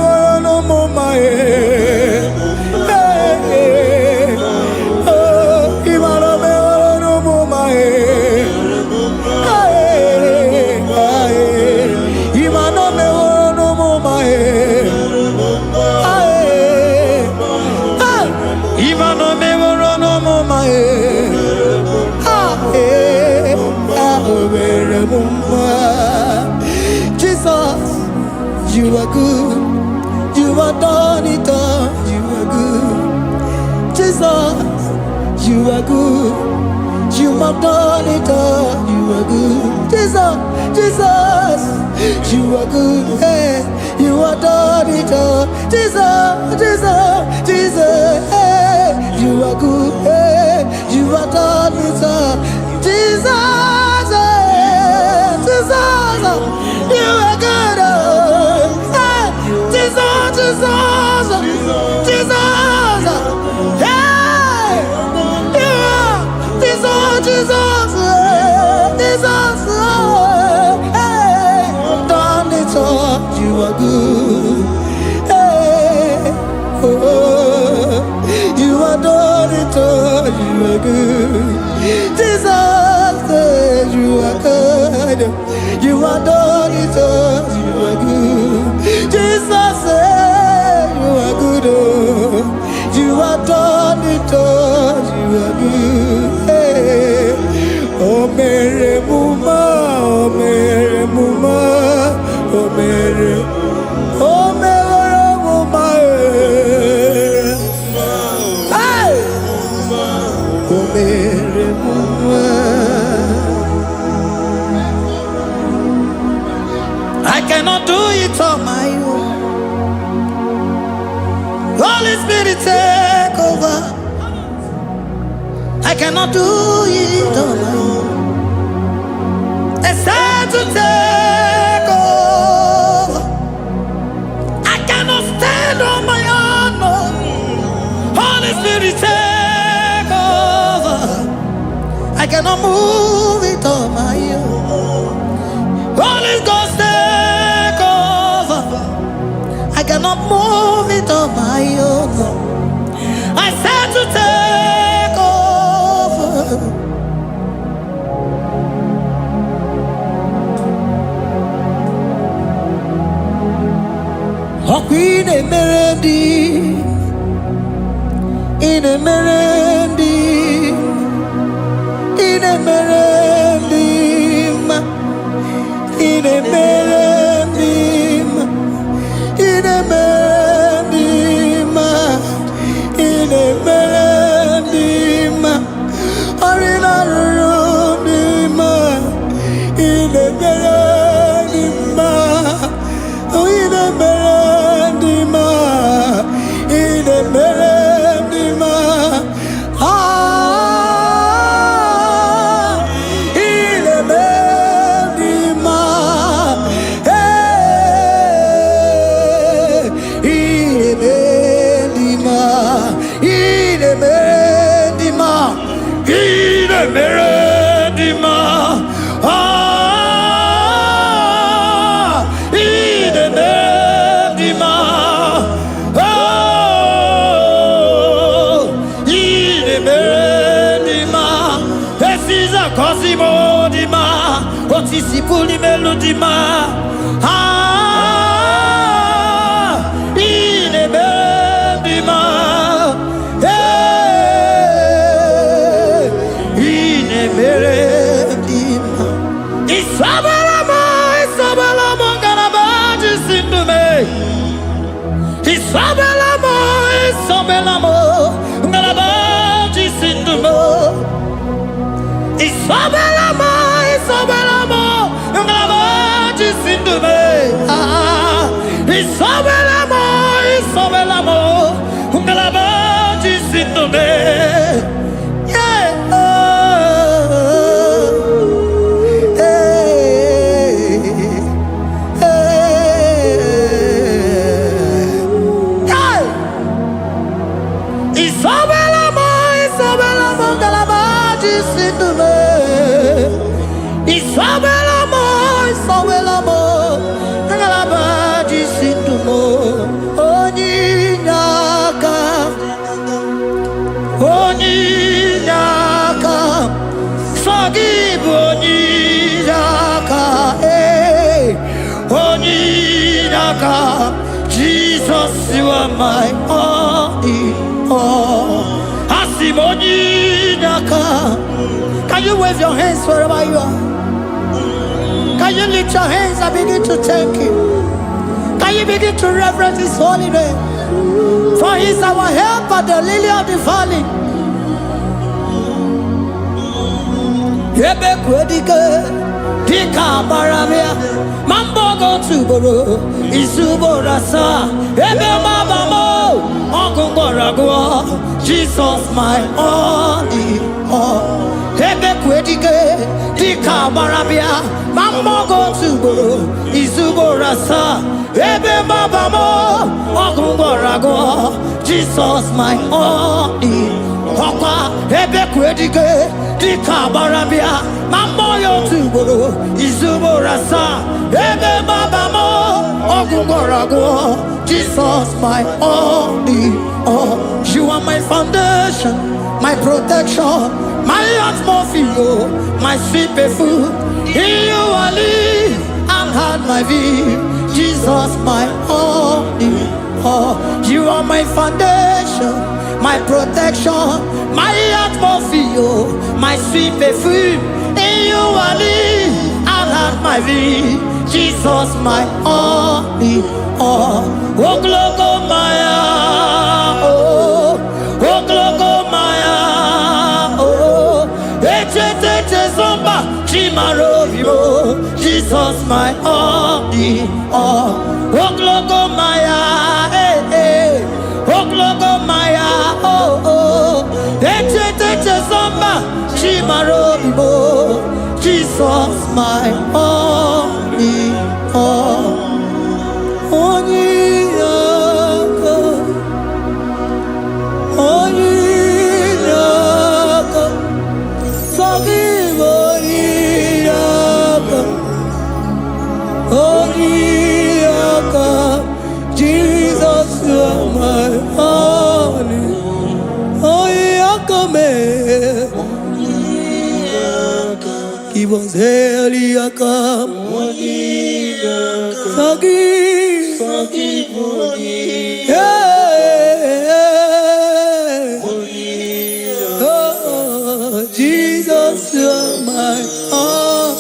no mama oh, Imano me no mama Imano me no mama Imano me no mama Jesus, you are good. You are done it all. You are good. Jesus, you are good. You have done it all. You are good. Jesus, you are good. Hey, you are done it all. Jesus, hey, you are good. Hey, you are done it all. Jesus, you are good. Hey, Jesus, hey, you are Jesus, hey, done it all. You are good. Hey, oh, you are done it all. You are good. Jesus, you are good. You are done it all. You are good. Jesus, you are good. Oh, you are done it all. You are good. Hey. Oh, Mary Muma, oh, Mary Muma, oh, Mary, oh, Mary Muma, hey, oh, Mary Muma. I cannot do it on my own. Holy Spirit, take over. I cannot do it on my own. It's time to take over. I cannot stand on my own. No. Holy Spirit, take over. I cannot move it on my own. Holy Ghost, take over. I cannot move it on my own. I said to take over. In a melody, in a melody, in a melody, in a melody, in a melody, in a melody, or in a room, in Cosimo di ma, otisipuli melodima. Ine melodima. Ine melodima. Isabelamo, Isabelamo, garabaji sindume. Isabelamo, Isabelamo, garabaji sindume. Isabelamo, Isabelamo, ngalabaji sindume. Isabelamo, Isabelamo, ngalabaji sindume. Yeah. Isabelamo, Isabelamo, ngalabaji sindume. Isabelamo, Isabelamo, ngalabaji sindumo. Onyinaka, onyinaka, sagibu onyinaka, onyinaka. Jesus, you are my only all. Asim onyinaka. Can you wave your hands wherever you are? Can you lift your hands and begin to thank Him? Can you begin to reverence His holy name? For He is our help at the lily of the valley. Yebe kwedike, dika baramia, mambogo tuboro, isuborasa, ebe mabamo, ongungorago, Jesus my only all. Ebe kwedike, dika baramia, mambogo tuboro, isuborasa, ebe mabamo, ongungorago, Jesus my only all. Ebe kwedike, dika baramia, mamboyo tuboro, isuborasa, ebe mabamo, ongungorago, Jesus my only all. You are my foundation, my protection, my atmosphere, my sweet perfume. In you I live and had my being. Jesus my only all. You are my foundation, my protection, my atmosphere, my sweet perfume. In you I live and had my being. Jesus my only all. Oh, glogo maya, oh, glogo maya, oh, eche zomba, chimaro vivo, Jesus my only all. Oh, glogo maya, oh, glogo maya, oh, eche zomba, chimaro vivo, Jesus my only all. Onyinaka, onyinaka, sagibo onyinaka, onyinaka, Jesus you are my only, onyinaka me, give us heliaka, onyinaka, yeah. Oh, Jesus, you're my all.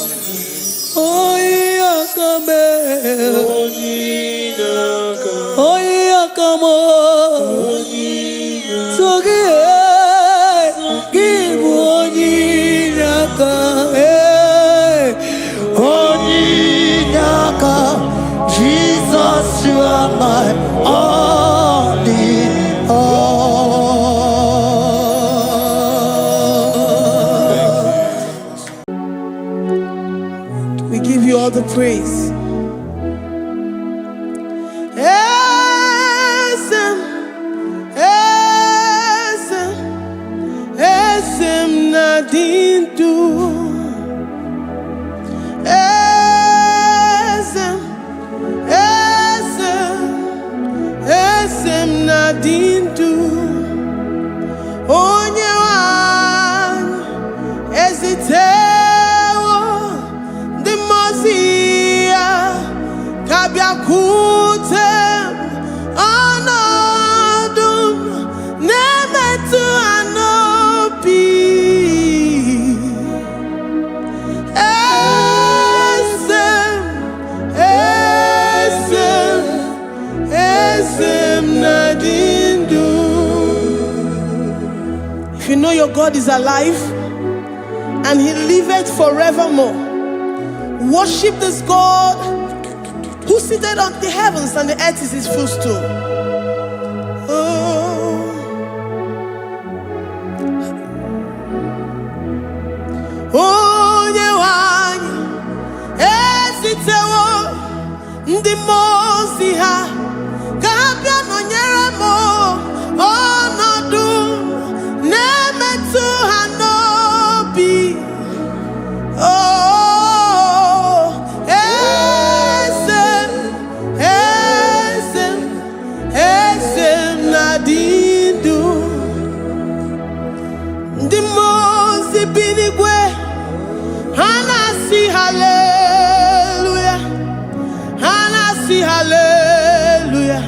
Oh, yeah, come here. Oh, yeah, come on. So give on We give you all the praise. Esem, esem, esem nadindu. Esem, esem, esem nadindu. Onye wan ezitewo di mozia kabia kutem anadum nemetu anopi. Esem, esem, esem nadindu. If you know your God is alive and he liveth forevermore, worship this God who seated on the heavens and the earth is his footstool. Oh. Onye wanyi ezitewo ndị mozi ha ka ha bịa nọnyere m ọnọdụ na-emetụ ha n'obi. Oh, esem, esem, esem nadindu. Ndị mozi bi n'igwe ha na-asị haleluya, ha na-asị haleluya.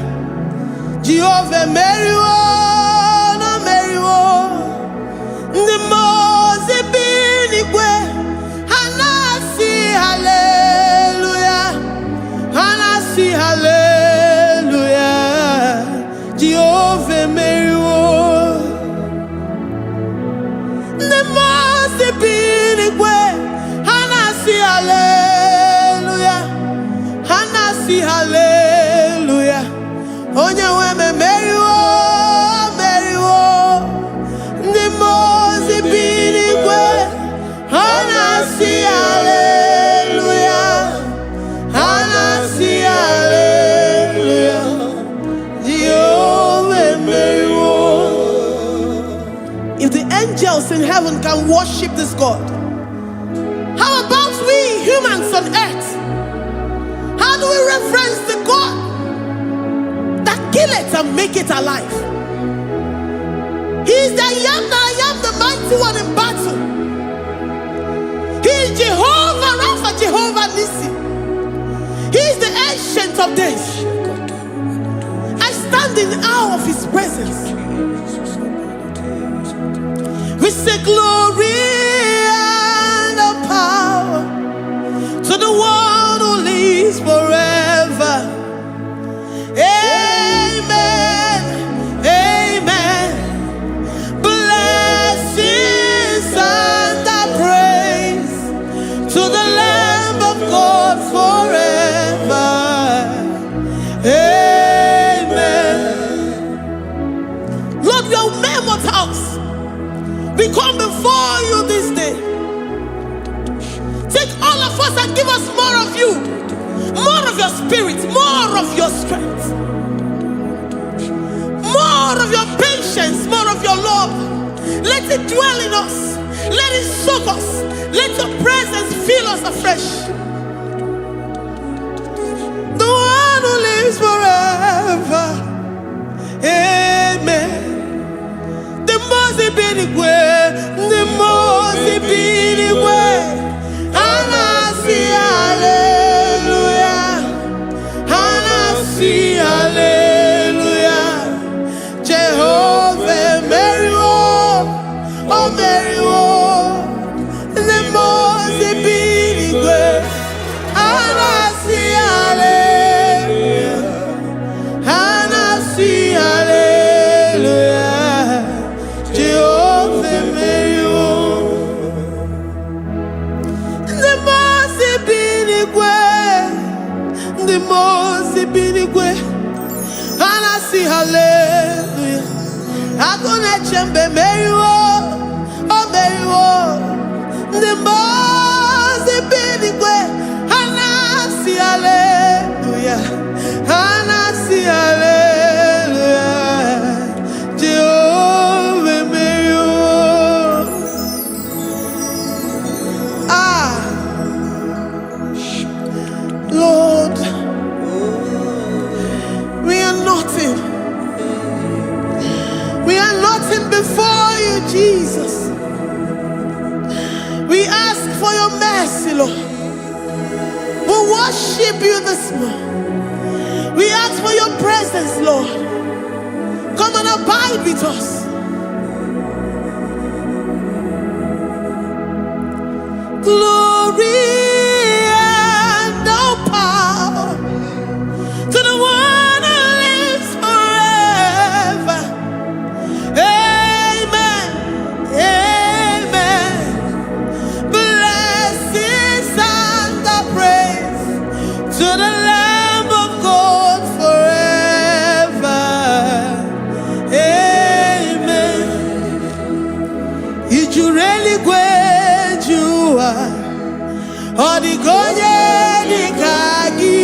Jehova meriwo, no meriwo. Ndị mozi bi n'igwe ha na-asị haleluya, ha na-asị haleluya. Jehova meriwo. Ndị mozi bi n'igwe ha na-asị haleluya, ha na-asị haleluya. Onye nwe m emeriwo, meriwo. Ndị mozi bi n'igwe ha na-asị haleluya, ha na-asị haleluya. Jehovah emeriwo. If the angels in heaven can worship this God, how about we humans on earth? How do we reference the God that kill it and make it alive? He is the I am, the mighty one in battle. He is Jehovah Rapha, Jehovah Nissi. He is the ancient of days. I stand in awe of his presence. We say glory and power to the one who lives forever. Amen, amen. Blessings and praise to the Lamb of God forever. Amen. Lord, we are Mammoth House. We come before you this day. Take all of us and give us more of you, more of your spirit, more of your strength, more of your patience, more of your love. Let it dwell in us. Let it soak us. Let your presence fill us afresh. The one who lives forever. Amen. The most benigwe, the most benigwe. Anasi hallelujah, Anasi hallelujah. Jehovah meriwo, oh meriwo. The most benigwe. Anasi hallelujah, Anasi hallelujah. Jehovah meriwo. The most binigwe, Anasi hallelujah. Agone chembe meriwo, oh meriwo. The most binigwe, Jesus. We ask for your mercy, Lord. We worship you this morning. We ask for your presence, Lord. Come and abide with us. Glory and all power to the one who lives forever. Amen. Amen. Blessings and the praise to the Lamb of God forever. Amen. Did you really go? Odigonye dikagi,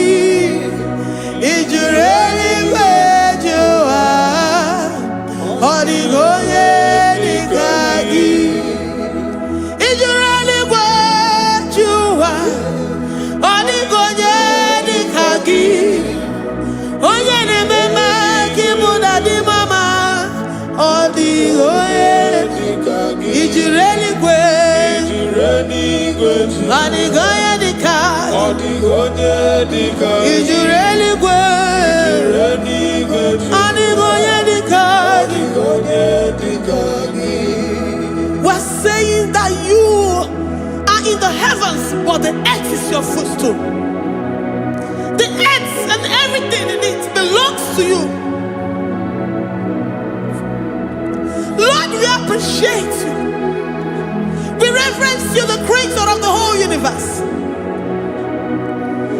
ijureli wejoa. Odigonye dikagi, ijureli wejoa. Odigonye dikagi, onye ne mema kimuda di mama. Odigonye dikagi, ijureli wejoa. Odigonye dikagi, odigonye dikagi, ijureli wejoa. Odigonye dikagi. We're saying that you are in the heavens, but the earth is your footstool. The earth and everything in it belongs to you. Lord, we appreciate you. We reverence you, the creator of the whole universe.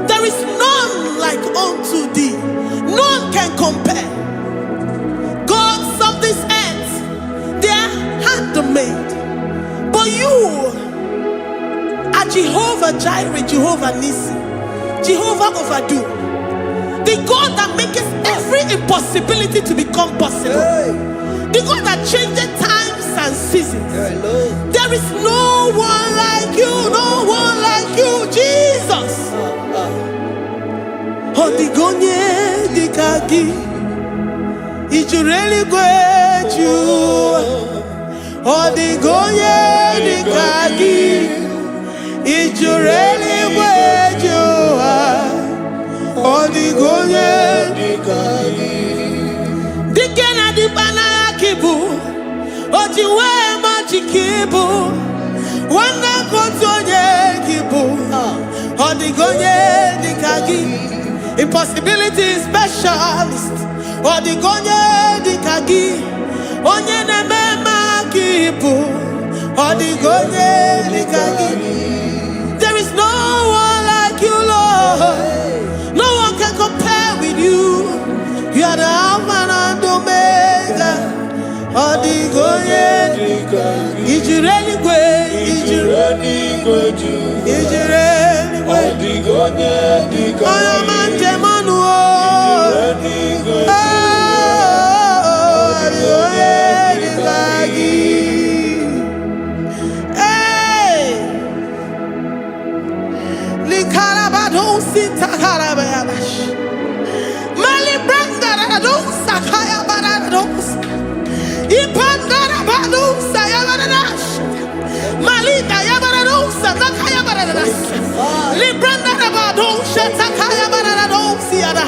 There is none like unto thee. None can compare. Gods of this earth, they are handmade. But you are Jehovah Jireh, Jehovah Nissi, Jehovah Overdo. The God that makes every impossibility to become possible. The God that changes times and seasons. There is no one like you, no one like you, Jesus. Odigonye dikagi, ijureli wejoa. Odigonye dikagi, ijureli wejoa. Odigonye dikagi. Dikena dibana kibu, ojiwe majikibu, wana kotonye kibu. Odigonye dikagi, impossibility specialist. Odigonye dikagi, onye nemema kibu. Odigonye dikagi. There is no one like you, Lord. No one can compare with you. You are the Alpha and Omega. Odigonye dikagi, ijureli wejoa. Ijureli wejoa. Odigonye dikagi, oyamante manuo. Odigonye dikagi. Hey, likarabado sitakarabayabash. Mali branda rados sakaya barados. Ipandara bados sayabaradas. Malita yabarados sakaya baradas. Libranda rabados sakaya barados yada.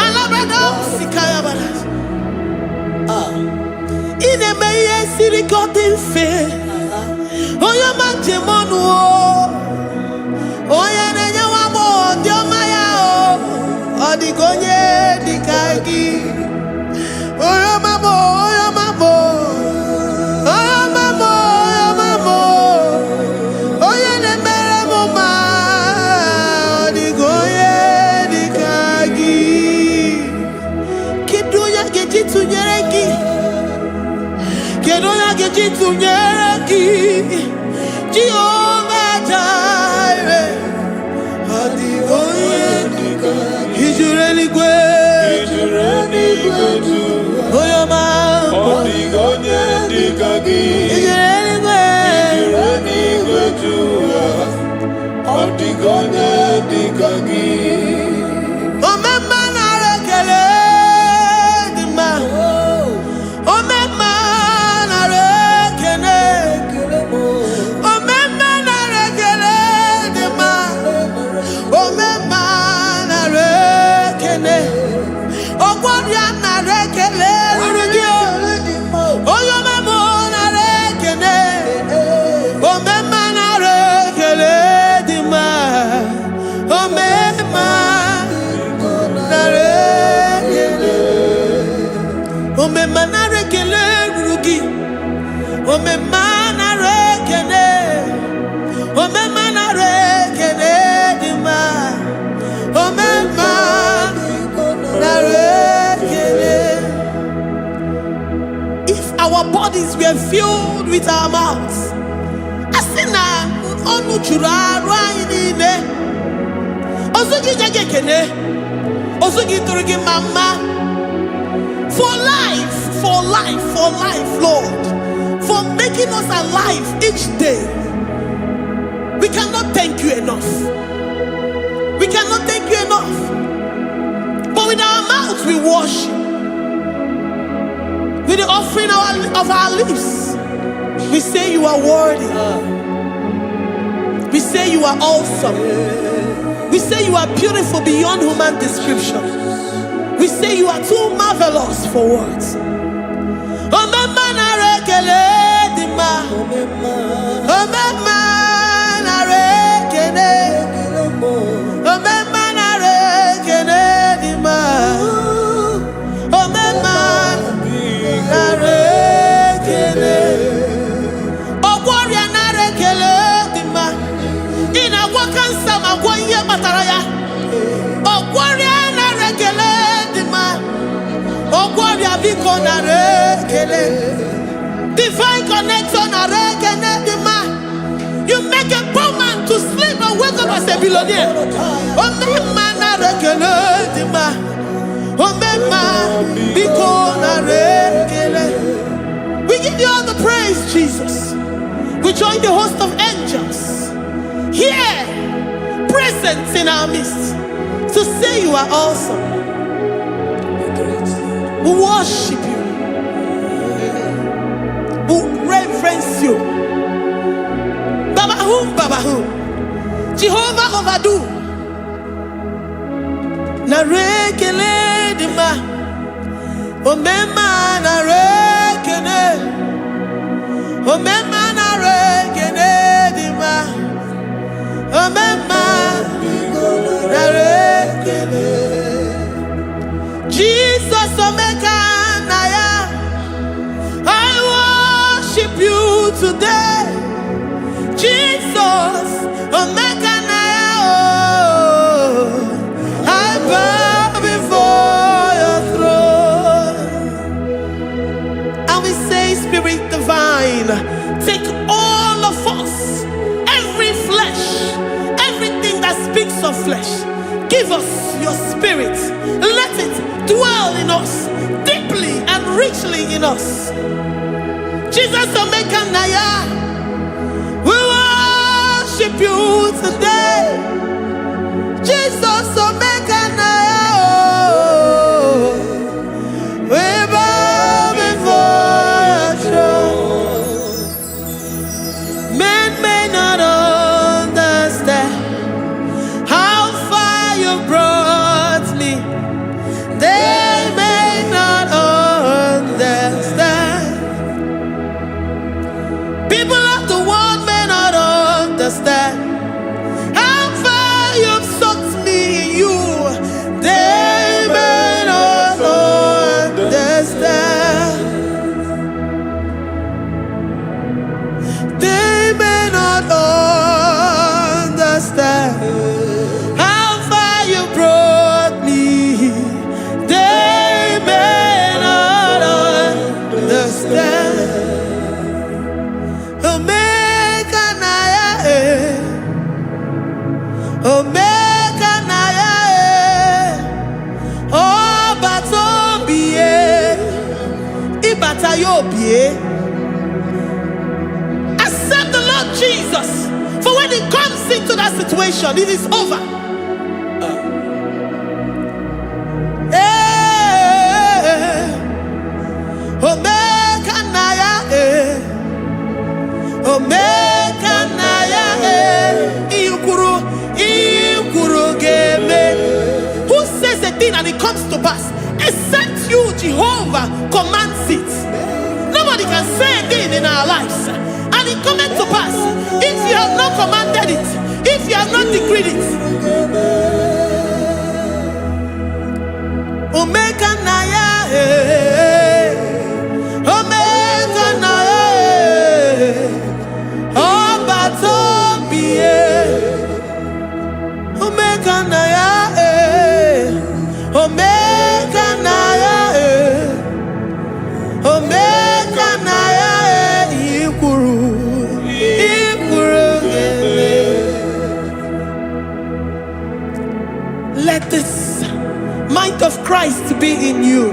Alabrados sakaya baradas. Ine meye sirikotin fe. Oya manje monuo. Oya nenya wamo diomaya o. Odigonye dikagi. Oya mamo, oya mamo. Oya mamo, oya mamo. Oya nemere moma. Odigonye dikagi. Kiduya gejitu nyereki. Kiduya gejitu nyereki. Jehovah Jireh. Odigonye dikagi. Ijureli wejoa. Oya mamo. Odigonye dikagi, Ijureli wejoa. Odigonye dikagi. Omema na rekele dima. Omema na rekele. bodies were filled with our mouths. Asina onu jura rainine. Ozugi jagekene. Ozugi turigi mama. For life, Lord. For making us alive each day. We cannot thank you enough. We cannot thank you enough. But with our mouths we worship. With the offering of our lips, we say you are worthy. We say you are awesome. We say you are beautiful beyond human description. We say you are too marvelous for words. Divine connection. You make a poor man to sleep and wake up as a billionaire. We give you all the praise, Jesus. We join the host of angels here, present in our midst, to say you are awesome. We worship you. We reverence you. Babahum. Jehovah overdo. Narekele dima. Omema narekene. Omema narekene dima. Omema narekene. Jesus Omega Naya, I worship you today. Jesus Omega Naya, oh, I bow before your throne. And we say, Spirit Divine, take all of us, every flesh, everything that speaks of flesh. Give us your spirit. Let it dwell in us, deeply and richly in us. Jesus Omega Naya, we worship you today. Jesus Omega Naya, oh, we bow before your throne. Men may not understand how far you brought me. They may not understand. People of the world may not understand how far you've sucked me in you. They may not understand. They may not understand how far you brought me. They may not understand. Omega Naya, Omega Naya, oh Batombiye, Ibatayobie. Accept the Lord Jesus, for when He comes into that situation, it is over. Omega Naya, Omega Naya, Ikuru Game. Who says a thing and it comes to pass? Except you, Jehovah, commands it. Nobody can say a thing in our lives and it comes to pass if you have not commanded it, if you have not decreed it. Omega Naya, Omega Naya, oh Batombiye, Omega Naya, Omega Naya, Omega Naya. Let this mind of Christ be in you.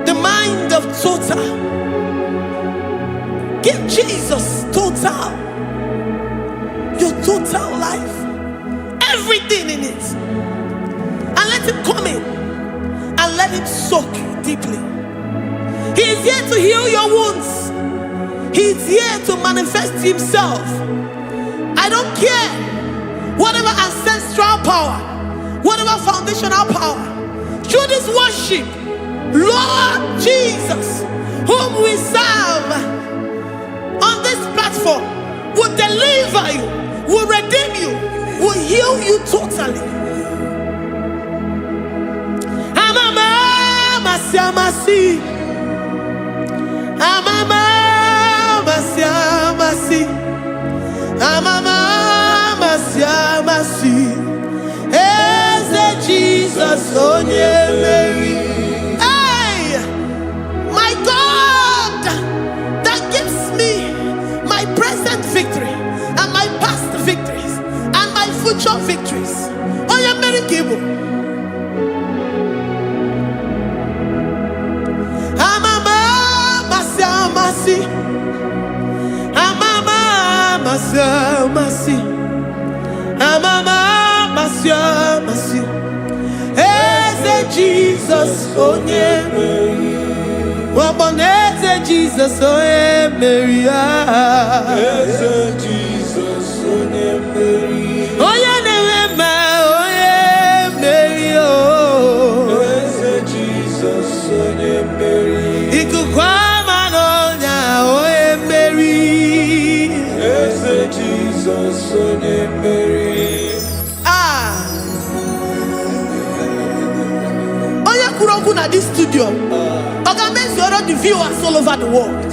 The mind of total. Give Jesus total. Your total life. Everything in it. And let him come in. And let him soak deeply. He is here to heal your wounds. He is here to manifest himself. I don't care. Whatever ancestral power, whatever foundational power, through this worship, Lord Jesus, whom we serve on this platform, will deliver you, will redeem you, will heal you totally. Jesus, oh yeah, Mary. Hey, my God, that gives me my present victory and my past victories and my future victories. Oh yeah, Mary Igbo. Jesus, oh yeah, Mary. Waboneze Jesus, oh yeah, Mary. Jesus, oh yeah, Mary. Oh yeah, Mary. Oh, Jesus, oh yeah, Mary. Jesus, oh yeah, Mary. At this studio, organize the viewers all over the world.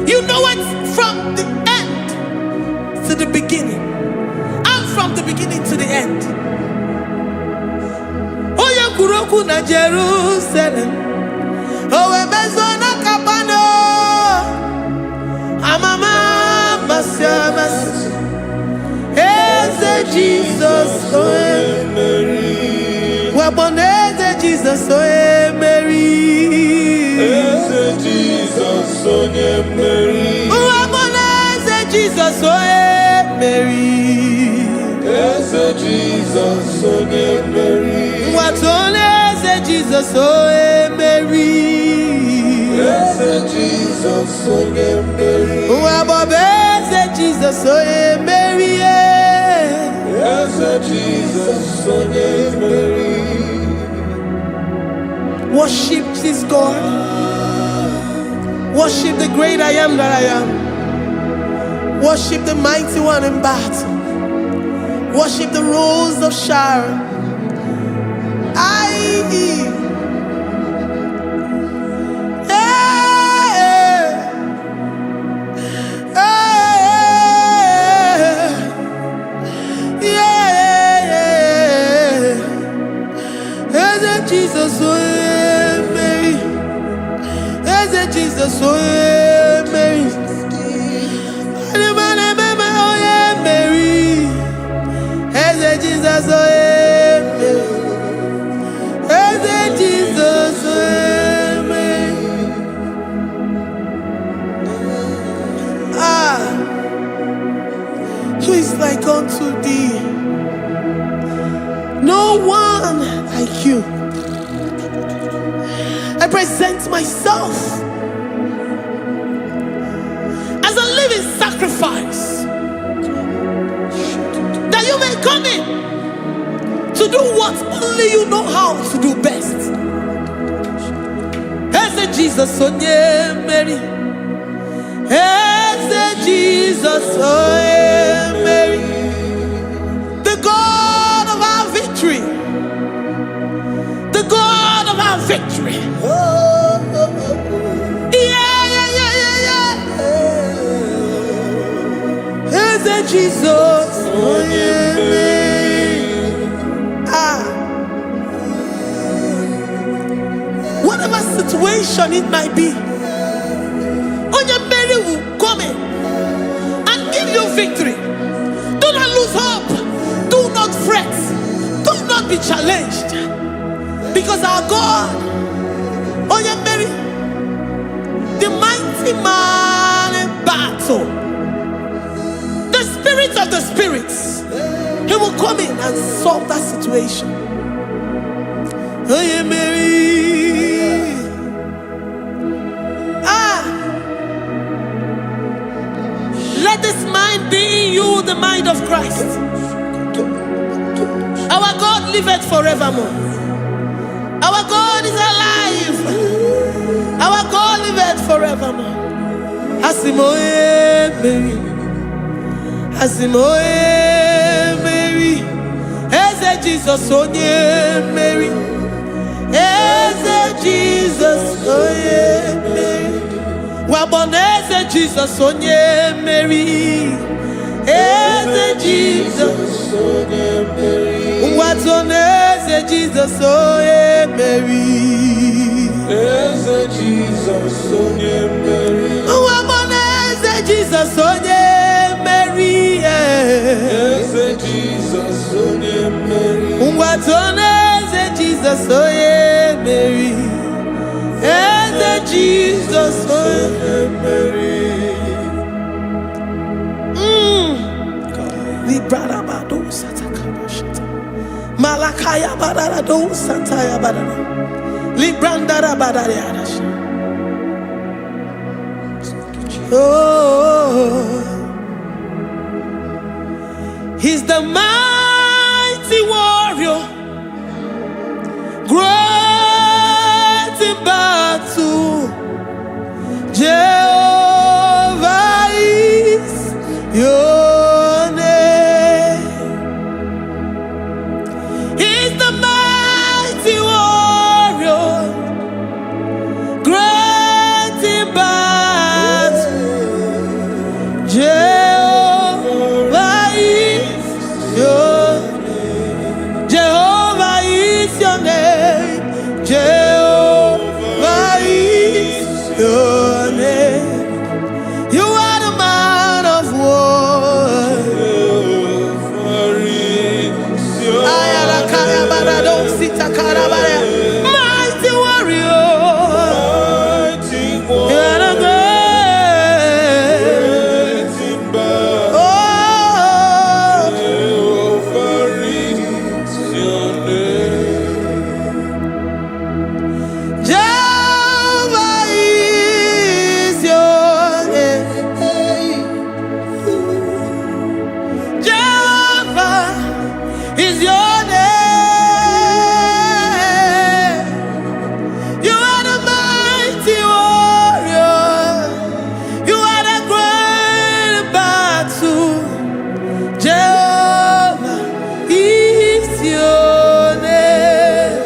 You know it from the end to the beginning, and from the beginning to the end. Kuroku na Jerusalem, oh ebezona kapano, amama masiamas, eze Jesus, oh Mary, waboneze Jesus, oh Mary, eze Jesus, oh Mary, waboneze Jesus, oh Mary, eze Jesus, oh Mary. What's on Jesus, oh Mary? Yes, Jesus, oh Mary. Wabobeze Jesus, oh Mary. Yes, Jesus, oh Mary. Worship this God. Worship the great I am that I am. Worship the mighty one in battle. Worship the rose of Sharon. Jesus, oh Mary, as a Jesus, oh Mary, oh Mary, as a Jesus, oh Mary, as a Jesus, oh Mary. Who is like unto thee? No one like you. I present myself as a living sacrifice, that you may come in to do what only you know how to do best. As a Jesus, oh yeah, Mary. As a Jesus, oh yeah, Mary. The God of our victory. The God of our victory. Jesus, oh yeah, situation it might be, Onye Mary will come in and give you victory. Do not lose hope. Do not fret. Do not be challenged. Because our God, Onye Mary, the mighty man in battle, the spirit of the spirits, he will come in and solve that situation. Onye Mary. Let this mind be in you, the mind of Christ. Our God liveth forevermore. Our God is alive. Our God liveth forevermore. Asimoye Mary. Asimoye Mary. Eze Jesus onye Mary. Eze Jesus onye Mary. Waboneze Jesus onye Mary. Eze Jesus onye Mary. Watoneze Jesus onye Mary. Eze Jesus onye Mary. Waboneze Jesus onye Mary. Eze Jesus onye Mary. Watoneze Jesus onye Mary. Eze Jesus onye Mary. Librarabado satakabashita. Malakaya bararado sataya barara. Librandara barariadash. Oh, he's the mighty warrior, great in battle. Jehovah is your name. He's the mighty warrior, great in battle. Jehovah is your name. Jehovah is your name. Jehovah is your name. You are the man of war. Ayarakaya barado sitakarabaya. Mighty warrior. You are the great. Oh, Jehovah is your name. Jehovah is your name. You are the mighty warrior. You are the great battle. Jehovah is your name.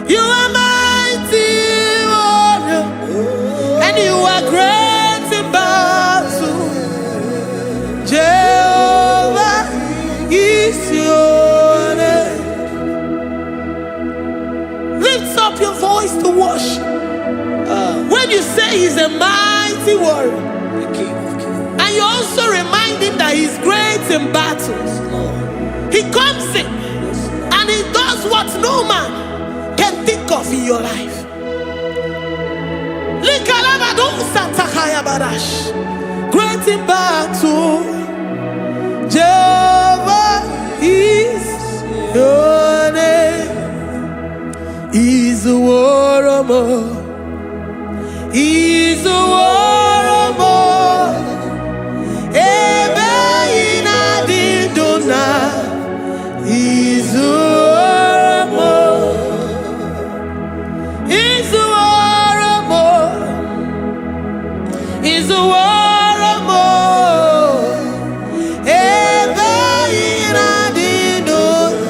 You are mighty warrior, and you are great in battle. Jehovah is your name. Lift up your voice to worship. When you say he's a mighty warrior, and you also remind him that he's great in battles, he comes in and he does what no man can think of in your life. Great in battle, Jehovah is your name. He's a warrior. He's a warrior. Ebe ina didona. He's a warrior. He's a warrior. He's a warrior. Ebe ina didona.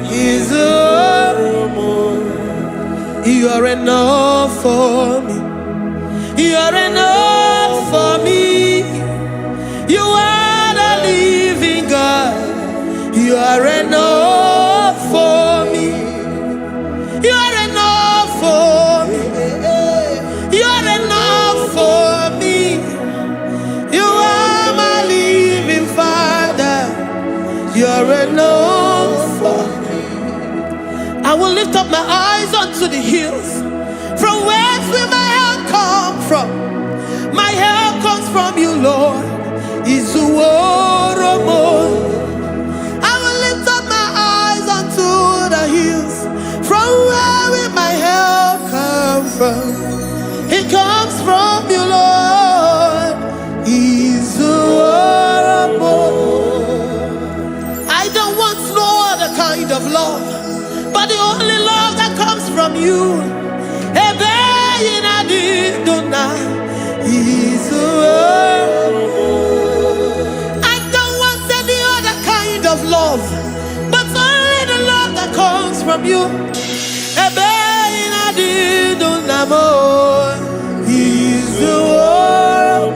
He's a warrior. You are enough for me. You are enough for me. You are the living God. You are enough for me. You are enough. are enough for me. I will lift up my eyes unto the hills. From whence will my help come from? My help comes from you, Lord. Is the word of God. I will lift up my eyes unto the hills. From where will my help come from? It comes from you, Lord. Is the word of God. I don't want no other kind of love, but the only love that comes from you. Is the word. I don't want any other kind of love, but only the love that comes from you. Is the word.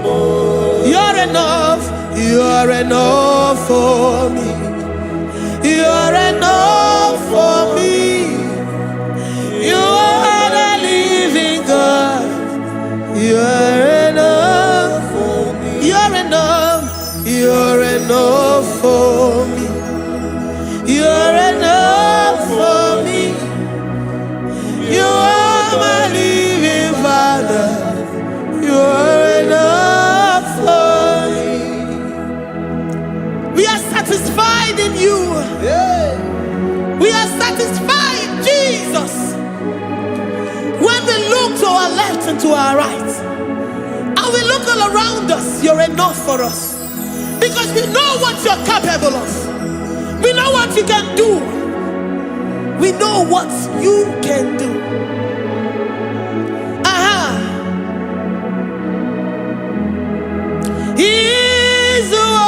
You're enough. You're enough for me. You're enough for me. You are the living God. You're enough for me. You're enough. You're enough for me. You're enough for me. You are my living Father. You're enough for me. We are satisfied in you. We are satisfied, Jesus. When we look to our left and to our right, and we look all around us, you're enough for us. Because we know what you're capable of. We know what you can do. We know what you can do. He's the war.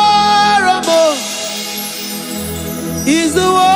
He's the war.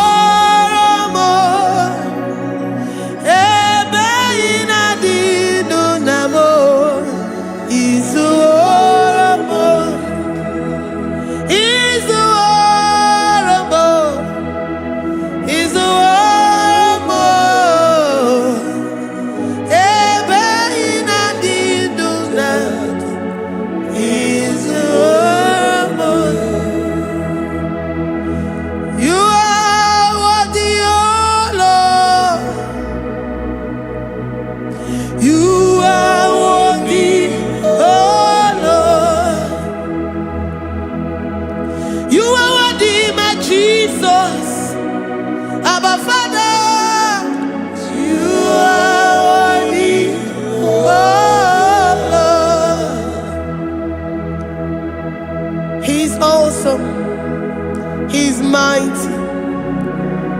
He's mighty.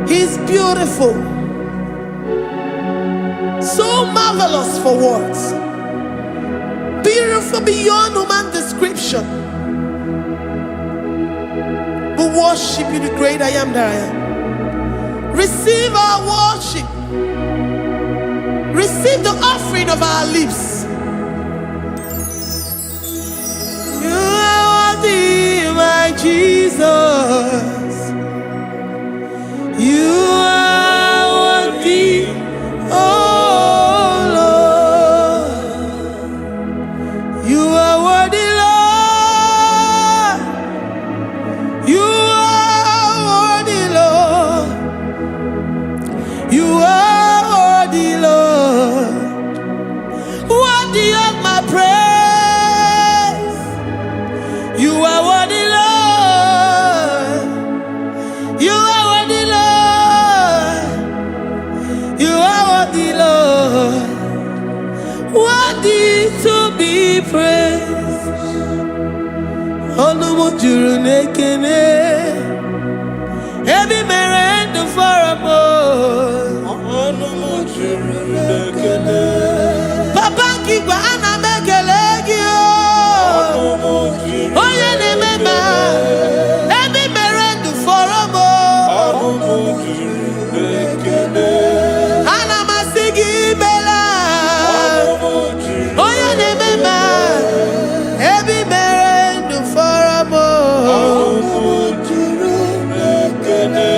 He's beautiful. So marvelous for words. Beautiful beyond human description. We worship you, the great I am that I am. Receive our worship. Receive the offering of our lips. You are worthy, my Jesus. You are worthy, oh Lord. You are worthy, Lord. You are worthy, Lord. You are worthy, Lord. Worthy of my praise. You are worthy, Lord. You are worthy, Lord. You are worthy, Lord. Worthy to be praised. Onumujuru nekene. Every merend for a more. Onumujuru nekene. Papa kigwa ana mekelegio. Oye ne mema. Every merend for a more. Onumujuru nekene. Ana masigi bela. Oye ne mema. Every merend for a more. Onumujuru nekene.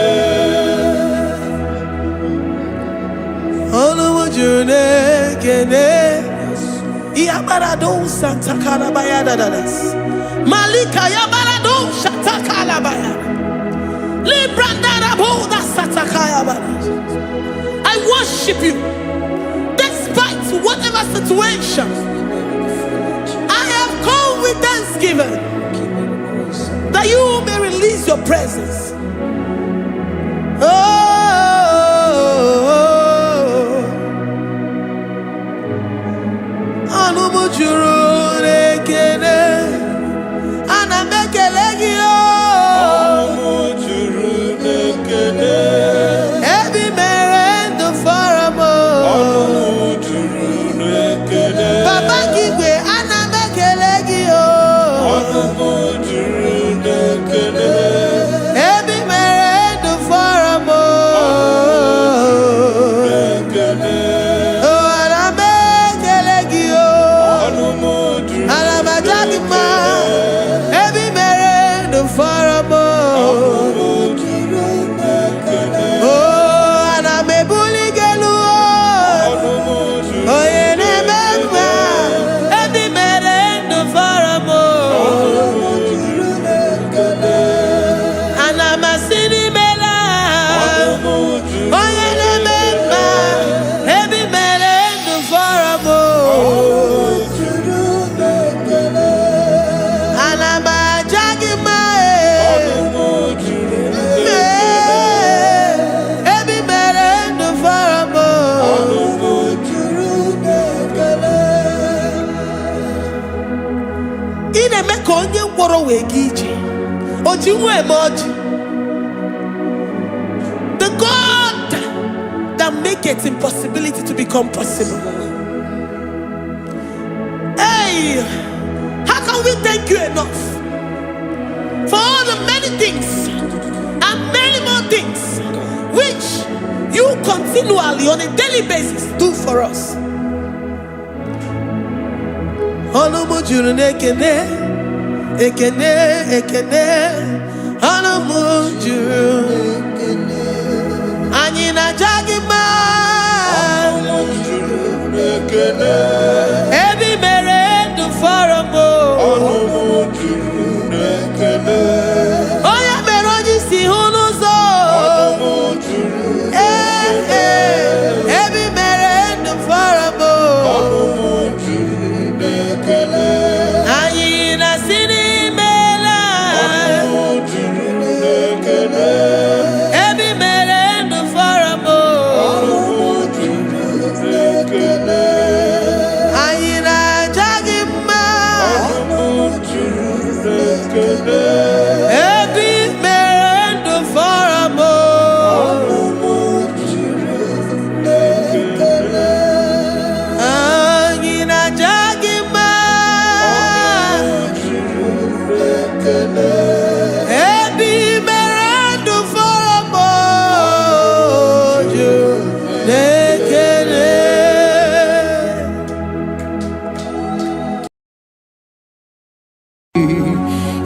Onumujunekene. Iabarado Santa Calabayadadas. Malika Yabarado Shata Calabaya. I worship you despite whatever situation. I have come with thanksgiving that you may release your presence. The God that maketh impossibility to become possible. Hey, how can we thank you enough for all the many things and many more things which you continually on a daily basis do for us? Ekene, ekene, anamujuru. Anyina jagima. Ebi mere du faramo. Oya meroji si hunuzo. Ebi mere du faramo. Anyina sini.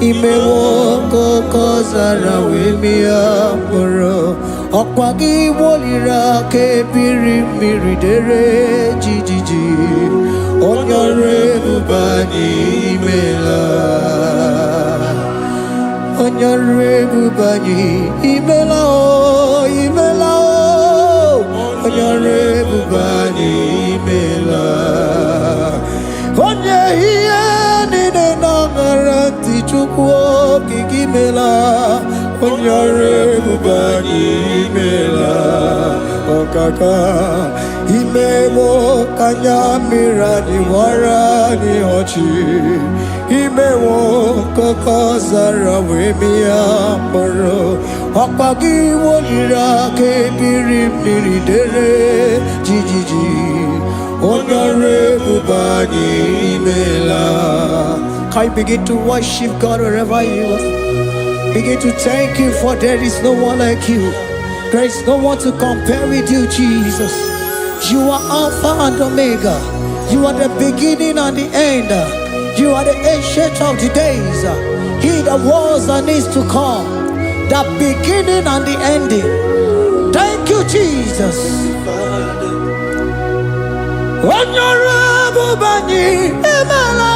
Imewoko kozara wemia poro Okwagi wolira ke biri miridere jijiji Onyore bubani imela Onyore bubani imela o imela o Onyore bubani imela Onye hiye nine nangaranti chukwo kikimela Onyore bubani imela Okaka Imewo kanyamira ni wara ni hochi Imewo koko zara wemia poro Okpagi wolira ke biri miri dere jijiji Onyore bubani imela. Can you begin to worship God wherever you are? Begin to thank Him, for there is no one like you. There is no one to compare with you, Jesus. You are Alpha and Omega. You are the beginning and the end. You are the ancient of the days. He that was and is to come. The beginning and the ending. Thank you, Jesus. Onyore bani emala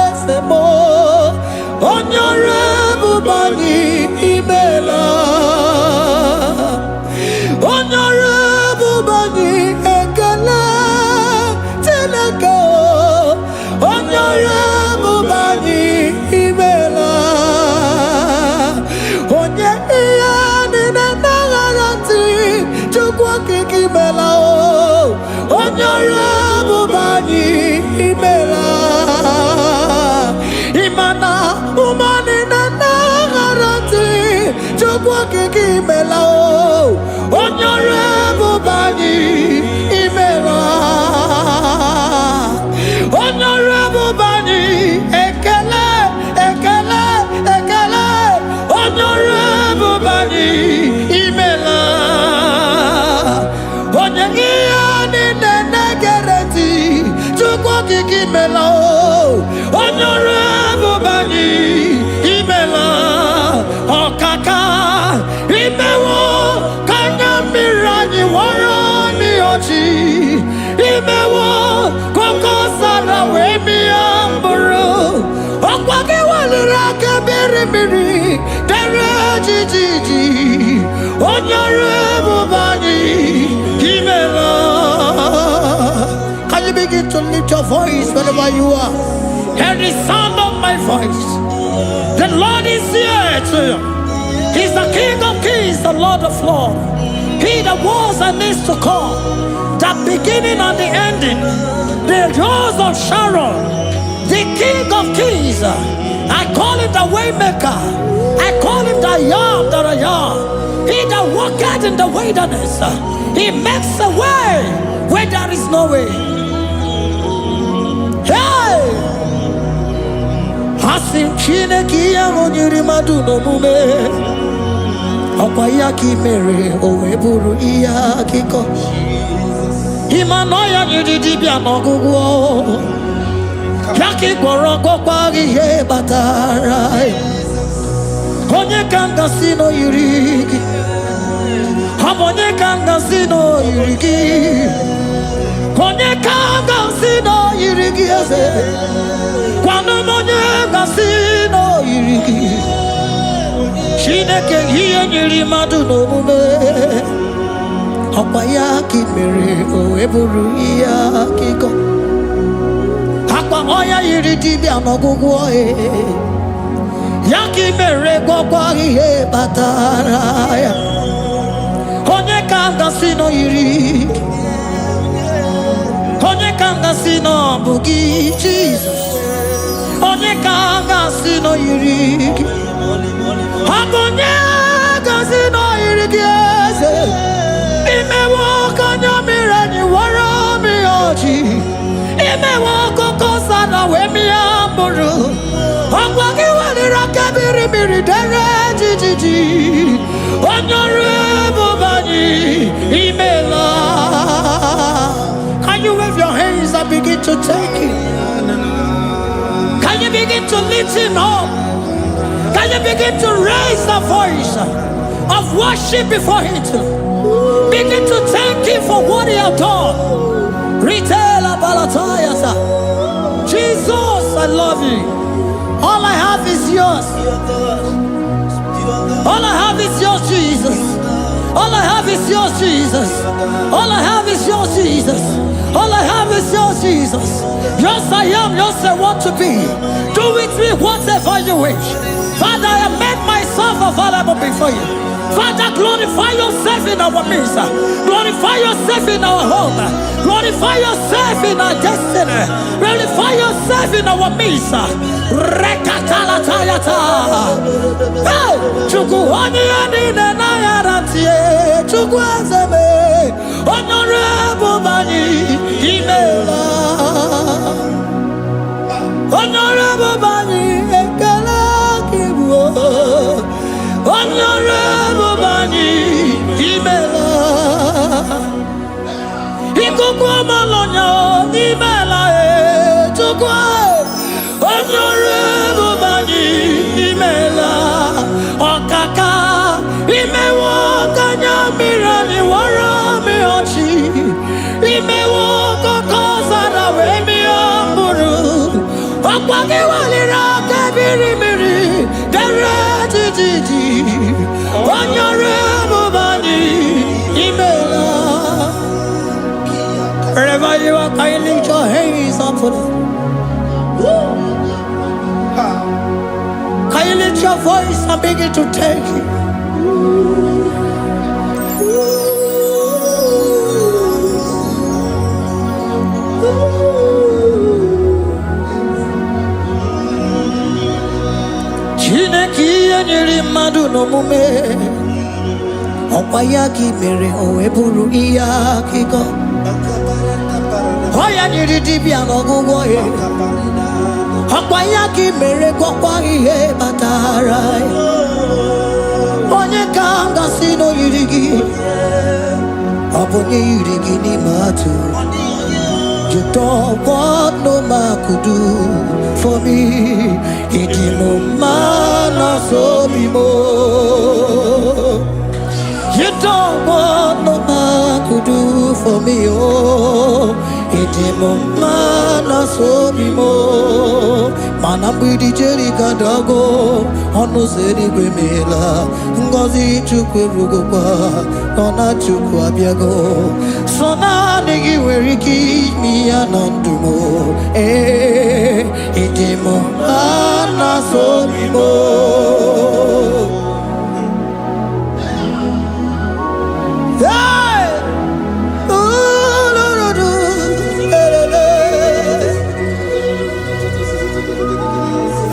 esemo. Onyore bani imela. kiki imela o. Onyore bubani imela. Onyore bubani ekele ekele ekele. Onyore bubani imela. Onyengiya ni nenegereti chukwu kiki imela o. Onyore bubani imela. Okaka imewo kanya mirani warani ochi. Imewo koko sara we mi amburu. Okwake walira kebiri miri dere jijiji. Onyore bubani imela. Can you begin to lift your voice wherever you are? Hear the sound of my voice. The Lord is here to you. He's the King of Kings, the Lord of Lords. He that was and is to come, the beginning and the ending, the rose of Sharon, the King of Kings. I call him the Waymaker. I call him the Yam that I am. He that walketh in the wilderness, he makes a way where there is no way. Hey! Asim Chineke ya onyiri madu no mume. Okwa ya ki mere owe buru iya kiko. Imano ya nyiri dibia no gugu. Ya ki gworo gwakwa ihe batara. Onye kanga sino yiri. Onye kanga sino yiri. Onye kanga sino yiri eze. Kwano monye gasino yiriki. Chineke hiye nyiri madu no mume. Okwa ya ki mere o eburu iya kiko. Akwa oya yiri dibia no gugu oe. Ya ki mere gwakwa ihe batara ya. Onye kanga sino yiri. Onye kanga sino bugi Jesus. Onye kanga sino yiri. Onye kanga sino yiri eze. Imewo kanya mirani wara mi oji. Imewo koko sana we mi amburu. Okwa ki walira kebiri miri dere jijiji. Onyore bubani imela. Can you wave your hands and begin to take it? Can you begin to lift him up? Can you begin to raise the voice of worship before him? Begin to thank him for what he has done. Retailer Balatayasa. Jesus, I love you. All I have is yours. All I have is yours, Jesus. All I have is yours, Jesus. All I have is yours, Jesus. All I have is yours, Jesus. Yours I am, yours I want to be. Do with me whatever you wish. Father, I have made myself available before you. Father, glorify yourself in our midst. Glorify yourself in our home. Glorify yourself in our destiny. Glorify yourself in our midst. Rekatalatayata. Hey! Chukwani anine na yarantie. Chukwazeme. Honorable Bani Imela. Honorable Bani Ekala Kibu. Honorable Bani Imela. Ikukwa malonya Imela e chukwa. Honorable Bani Imela. Okaka Imewo kanya mirani wara mi ochi. Imewo koko sara we mi amburu. Okwa ki walira kebiri miri dere jijiji. Honorable Bani Imela. Wherever you are, can you lift your hands up for them? Can you lift your voice and begin to take it? Chineke nyiri mmadụ n'omume. Okwayaki mere oeburu iyakiko. Oya nyiridibia nogugo ye. Okwayaki mere kwakwa ihe batara. Onye kanga sino yirigi. Obonye yirigi ni matu. You don't want no man could do for me. He did no man so be more. You don't want no man could do for me. Oh, he did no man so be more. Man, I'm with the Jerry Gadago. On no city Grimela. Ngozi Chukwerugopa. Nona Chukwabiago. So now nigga where he keep me anondumo. Eh, idimo ana so bimo. Hey, oh no no no,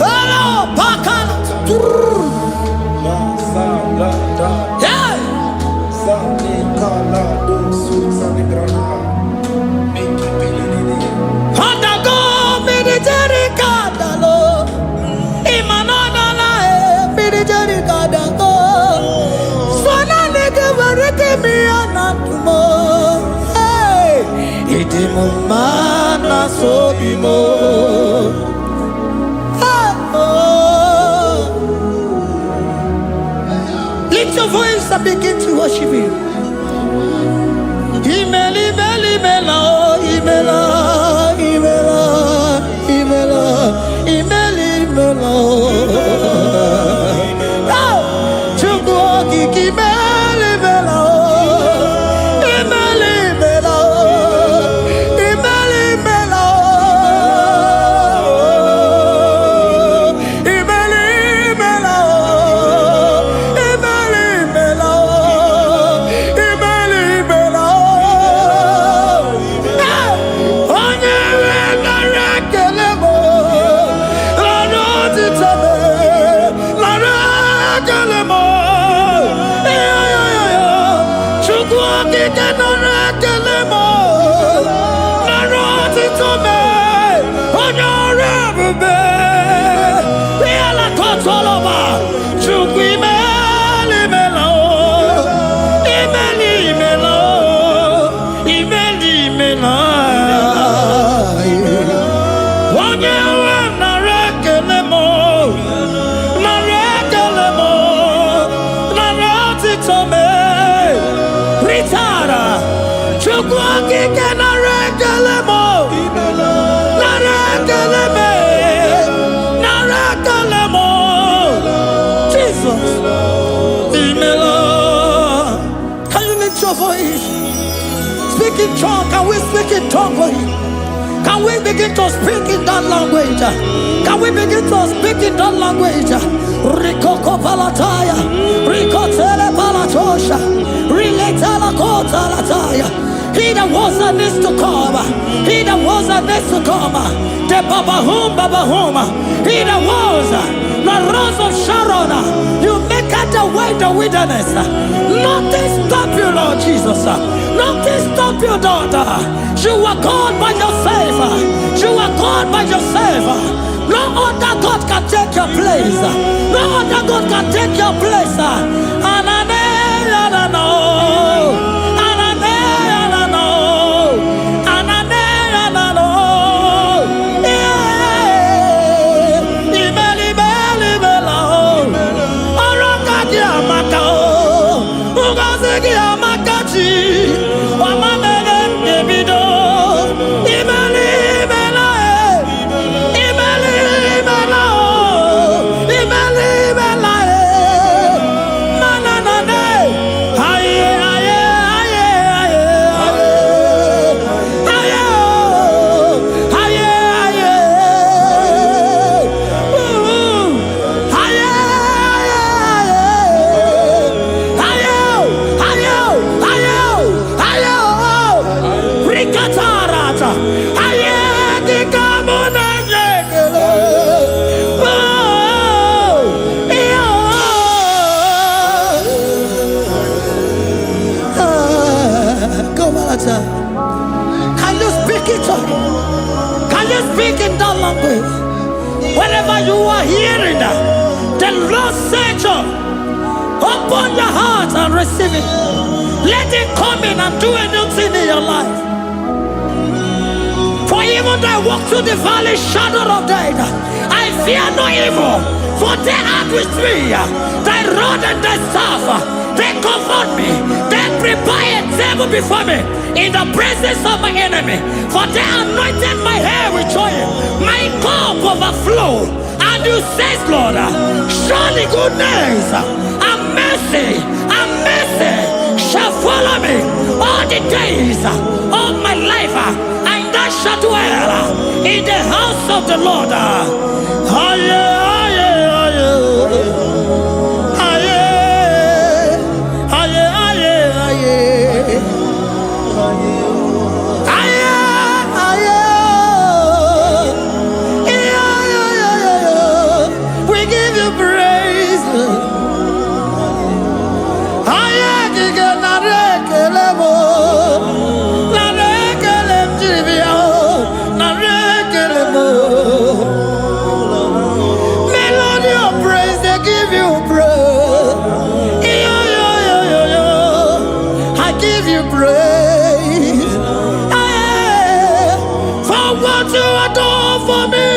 hello, pakan. Yeah. Handago military kadalo, imanana military kadago. Sona nige varete mi anatumo. Hey, idimo mana sobimo. Lift your voice and begin to worship Him. Imela, imela, imela, imela, imela, imela, imela. Chukwu okike imela, imela, imela, imela, imela, imela, imela, imela, imela, imela, imela, imela. Can you lift your voice? Speak in tongue. Can we speak in tongue for Him? Can we begin to speak in that language? Can we begin to speak in that language? Rikoko palataya, rikotele palatosha, riletala kota lataya. He that was and is to come. He that was and is to come. The Babahum, Babahum. He that was the rose of Sharon. You make it the way the wilderness. Nothing stop you, Lord Jesus. Nothing stop you, daughter. You are God by yourself. You are God by yourself. No other God can take your place. No other God can take your place. wherever you are hearing the Lord said, open your heart and receive it. Let it come in and do anything in your life. For even though I walk through the valley shadow of death, I fear no evil, for they are with me. Thy rod and thy staff, they comfort me. They prepare a table before me in the presence of my enemy. For they anointed my hair with oil, my cup overflow. And you say, Lord, surely goodness and mercy shall follow me all the days of my life. And I shall dwell in the house of the Lord. We give you praise. Melody of praise, they give you praise. I give you praise. For what you have done for me,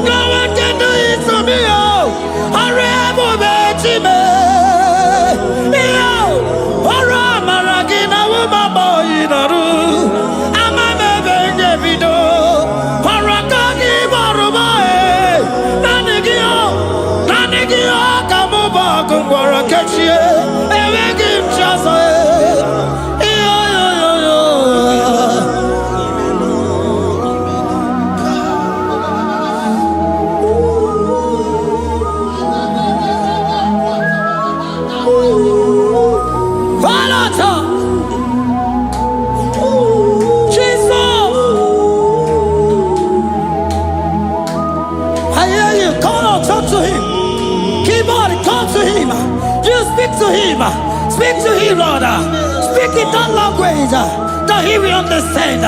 no one can do it for me. Speak to him, Lord. Speak in that language that he will understand.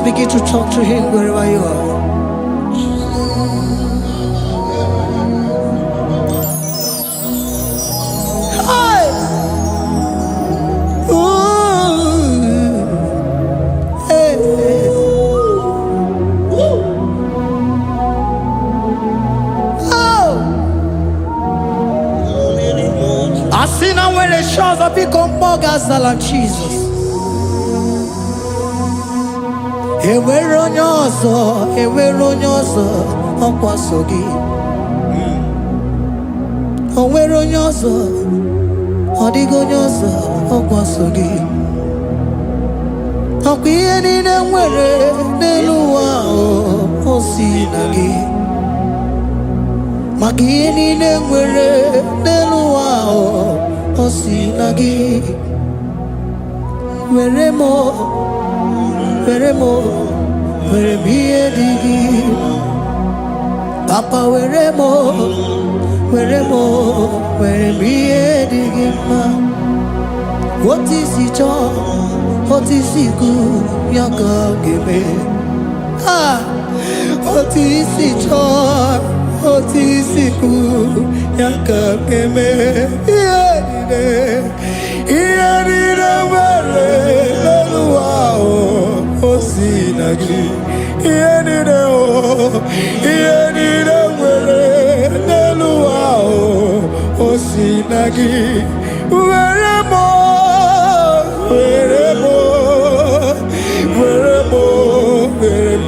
Begin to talk to him wherever you are. Hey! Ooh. Hey. Oh! I see now where the shores have become more than Jesus. Enwere onye ọzọ ọkwa so gị. O nwere onye ọzọ, ọ dịghị onye ọzọ ọkwa so gị. Ọkwa ihe niile nwere n'elu ụwa o si na gị. Maka ihe niile nwere n'elu ụwa o si na gị. Were m ihe dị gị. Papa were m ihe dị gị mma. Otu isi chọọ, otu isi kwu ya ka ọ ga-eme. Otu isi chọọ, otu isi kwu ya ka ọ ga-eme. Ihe niile nwere n'elu ụwa o si na gị. Ihe niile nwere n'elu ụwa o si na gị. Were m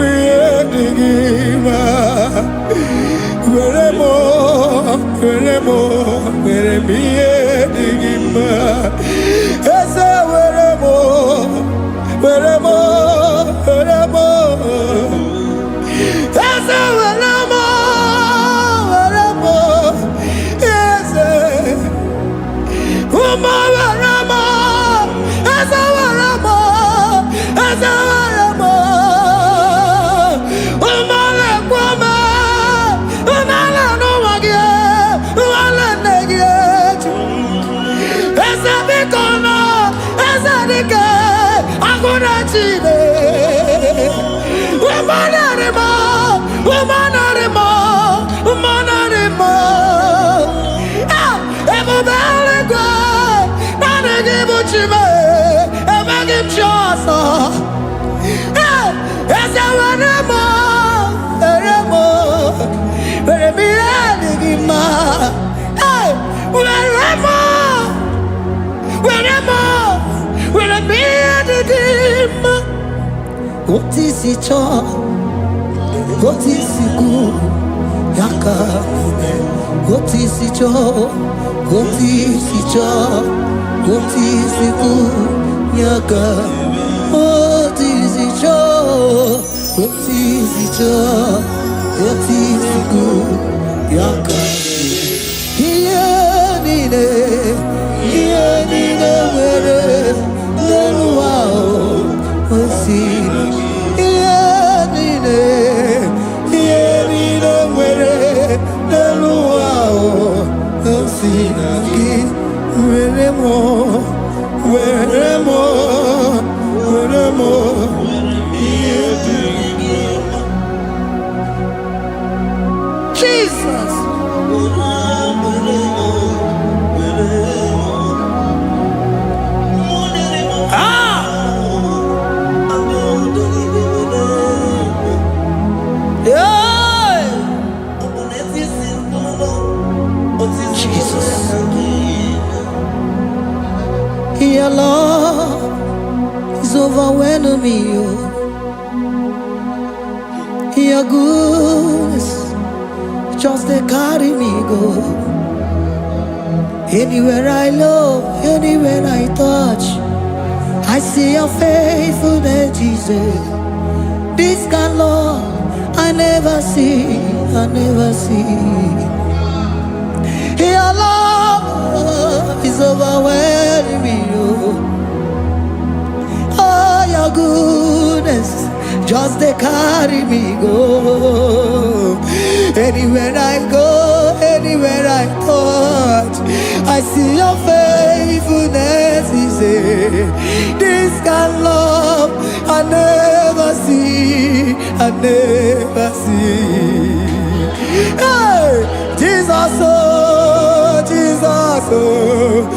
ihe dị gị mma. Were m ihe dị gị mma. Eze were m wala negetu. Esa bikono, esa dike, akuna chide. Umanarimo, umanarimo, umanarimo. Ebubele gwe, nanegi buchime, ebegi mchoso. Esa wanemo, eremo, eremi enigima. Weremo, weremo, weremi enigima. What is it all? What is it good? Yaka, what is it all? What is it all? What is it good? Yaka, what is it all? What is it all? What is it good? Yaka, here nine, where no wow, what's it? Jesus. Your love is overwhelming me. Your goodness just they carry me go. Anywhere I look, anywhere I touch, I see your faithfulness, Jesus. This kind of love I never see, I never see. Your love is overwhelming me. Oh, your goodness just they carry me go. Anywhere I go, anywhere I touch, I see your faithfulness. This kind of love I never see, I never see. Hey, Jesus, oh, Jesus, oh,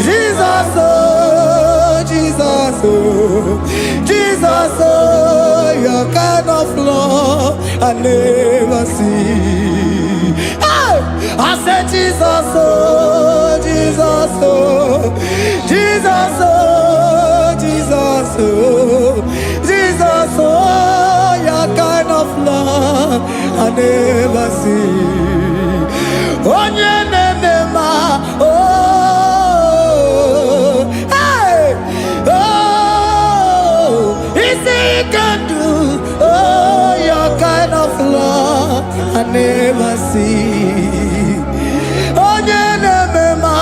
Jesus, oh, Jesus, oh, Jesus, oh, your kind of love I never see. Hey, I said Jesus, oh, Jesus, oh, Jesus, oh, Jesus, oh, Jesus, oh, your kind of love I never see. Onye nenema, oh, hey, oh, easy you can do, oh, your kind of love I never see. Onye nenema,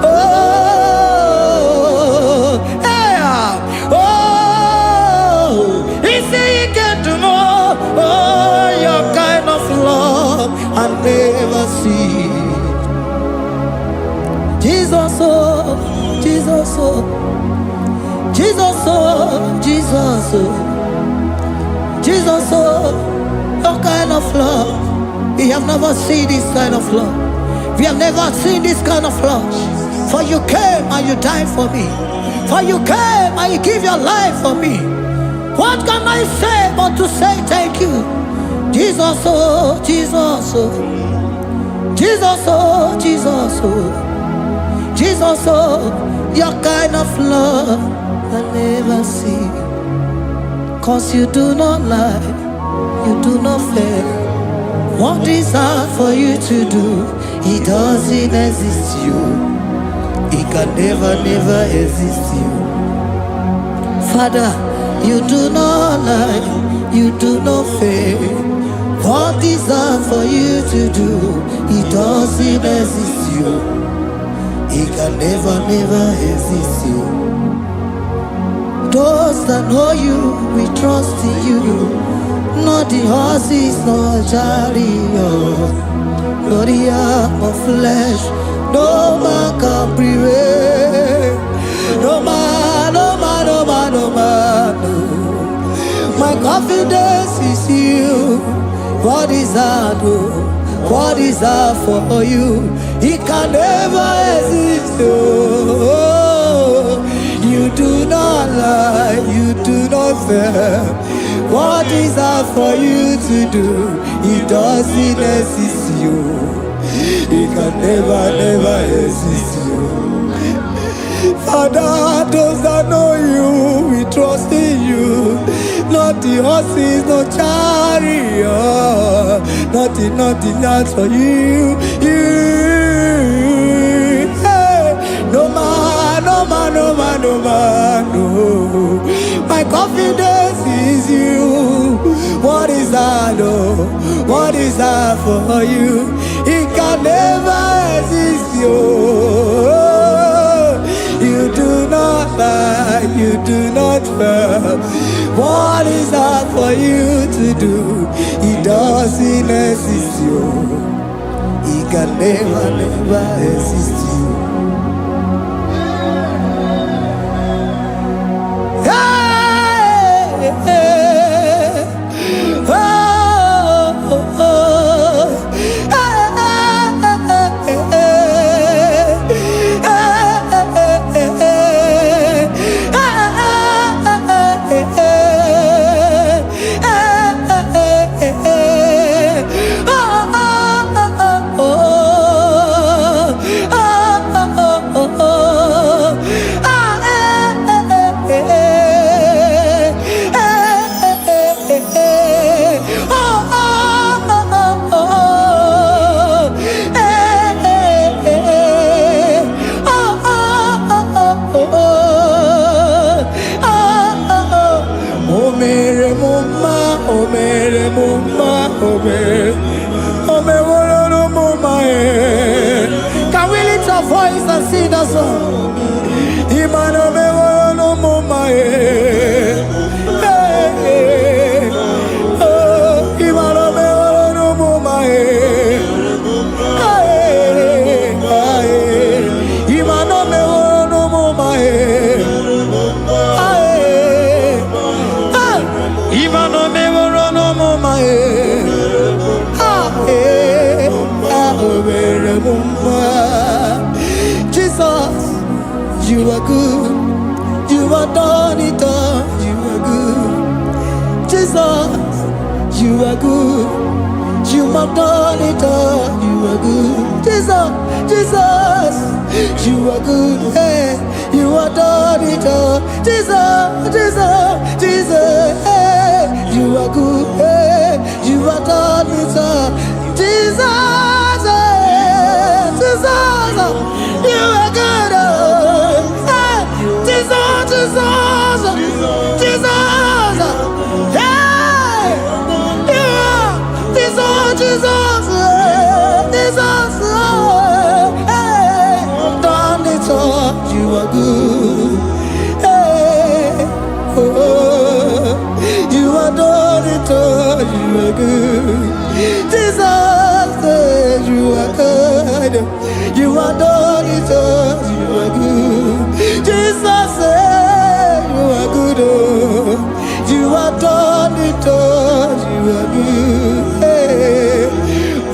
oh, hey, oh, easy you can do more, oh, your kind of love I never see. Jesus, oh, Jesus, oh, Jesus, oh, Jesus, oh, Jesus, oh, your kind of love. We have never seen this kind of love. We have never seen this kind of love. For you came and you died for me. For you came and you give your life for me. What can I say but to say thank you? Jesus, oh, Jesus, oh, Jesus, oh, Jesus, oh, Jesus, oh, your kind of love I never see. 'Cause you do not lie, you do not fail. What is hard for you to do, it doesn't exist you. It can never, never exist you. Father, you do not lie, you do not fail. What is hard for you to do, it doesn't exist you. It can never, never exist you. Those that know you, we trust in you. Not the horses, nor chariot, no the arm of flesh, no man can prevail. No man, no man, no man, no man, no. My confidence is you. What is that? What is that for you? It can never exist. Oh, you do not lie, you do not fail. What is that for you to do? It doesn't exist you. It can never exist you. Father, those that know you, we trust in you. Not the horses, no chariot, nothing else for you. Hey, no man, no man, no man, no man, no. My confidence is you. What is that? Oh, what is that for you? It can never exist you. You do not lie, you do not fail. What is that for you to do? It doesn't exist you. It can never exist you. Hey, hey, oh, oh, oh. Can we lift our voice and sing that song? Imano me no mama hey, oh, Imano me no mama hey, Imano me no mama hey, Imano me no mama Jesus, you are good. You are done it all. You are good. Jesus, you are good. You have done it all. You are good. Jesus, you are good. Hey, you are done it all. Jesus, hey, you are good. Hey, you are done it all. Jesus. You are good, hey, Jesus, hey, hey, done it all, you are good, hey, oh, you are done it all, you are good, Jesus, you are good. You are done it all, you are good. Jesus, you are good, oh. You are done it all, you are good. Hey.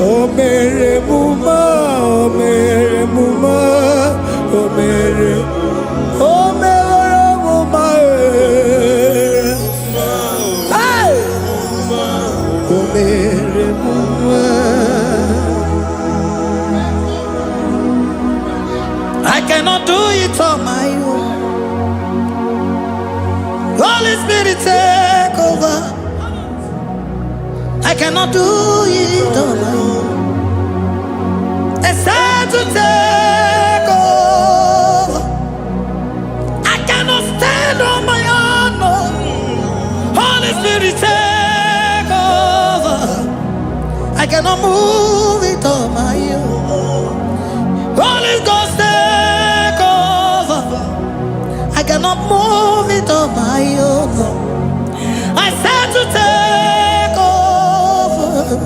Oh, Mary Muma, oh, Mary Muma, oh, Mary, oh, Mary Muma, hey. Oh, Mary Muma. I cannot do it on my own. Holy Spirit, take over. I cannot do it on my own. It's time to take over. I cannot stand on my own. No. Holy Spirit, take over. I cannot move it on my own. Holy Ghost, take over. I cannot move it on my own. I said to take over.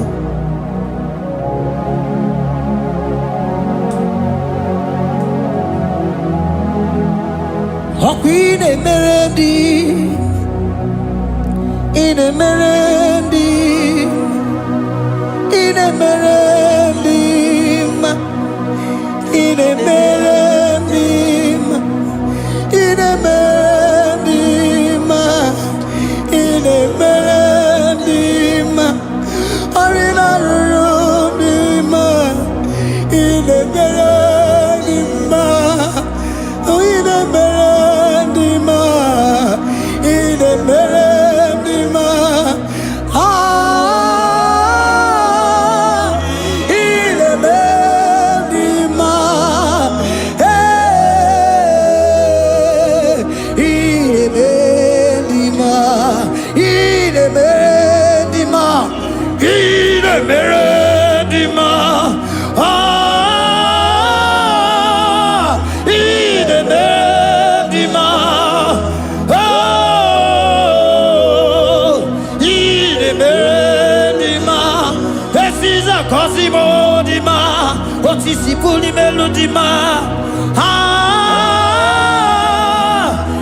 Otisipuli melodima.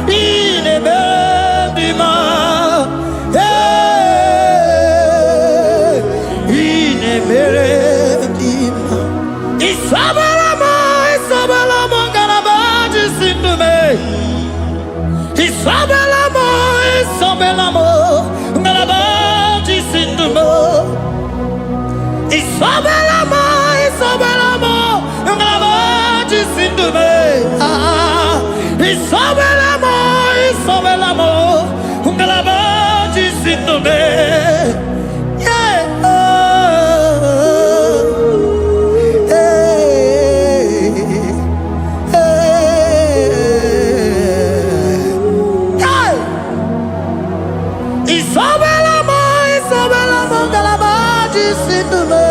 Ine bendima. Ine bendima. Isabelamo, Isabelamo, garabaji sindume. Isabelamo, Isabelamo, garabaji sindume. Isabelamo, Isabelamo, garabaji sindume. Isabelamo, Isabelamo, garabaji sindume.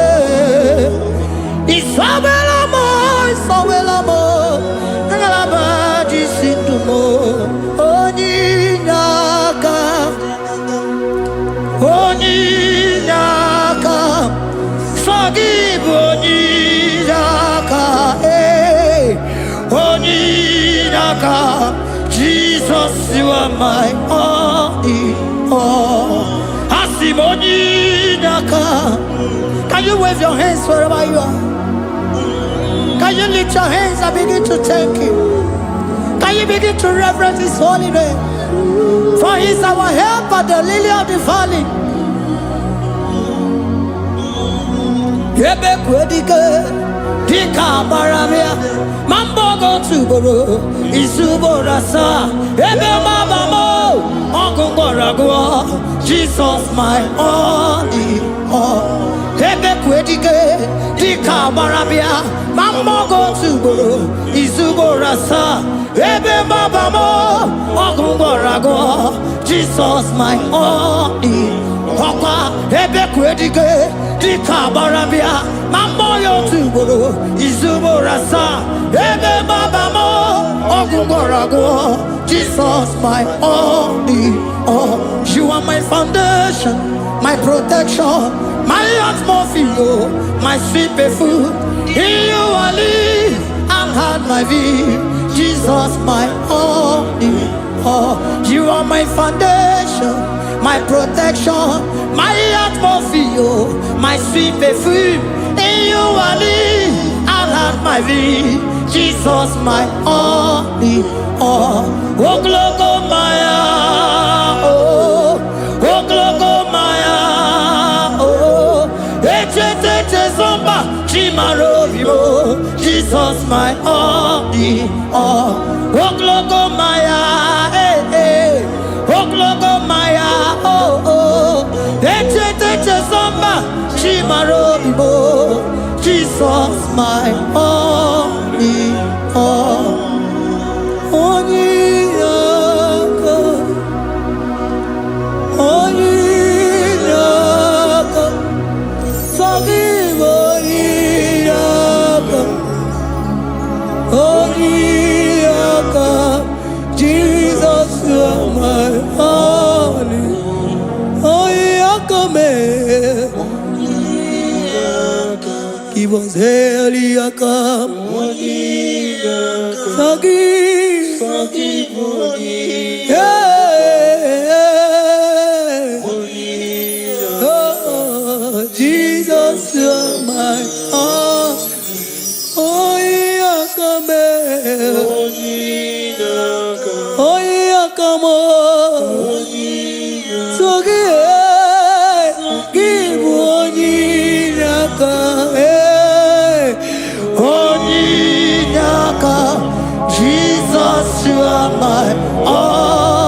Isabelamo, Isabelamo, garabaji sindumo. Onyinaka, Onyinaka, forgive Onyinaka, Onyinaka. Jesus, you are my only all. Asim Onyinaka. Can you wave your hands wherever you are? Can you lift your hands and begin to thank Him? Can you begin to reverence His holy name? For He is our help at the lily of the valley. Ebe kwedike, dika baramia, mambo go tuboro, isuborasa, ebe mabamo, ogungorago, Jesus my only all. Ebe kwedike, dika baramia, mambo go tuboro, isuborasa, ebe mabamo, ogungorago, Jesus my only all. Ebe kwedike, dika baramia, mambo yo tuboro, isuborasa, ebe mabamo, ogungorago, Jesus my only all. You are my foundation, my protection, my atmosphere, my sweet perfume. In you I live and had my vie. Jesus my only all. You are my foundation, my protection, my atmosphere, my sweet perfume. In you I live and had my vie. Jesus my only all. Oh glogo maya, oh glogo maya, oh ete zomba chimaro vivo. Jesus my only all. Oh glogo maya, oh glogo maya, oh ete zomba chimaro vivo. Jesus my only all. Onyinaka, Onyinaka, forgive Onyinaka, Onyinaka, Jesus you are my only, Onyinaka me, give us Eliaka, Onyinaka, forgive. Oh, Jesus, you're my all. Oh, yeah, come here. Oh, yeah, come on. So give Onyinaka. Onyinaka. Jesus, you are my all.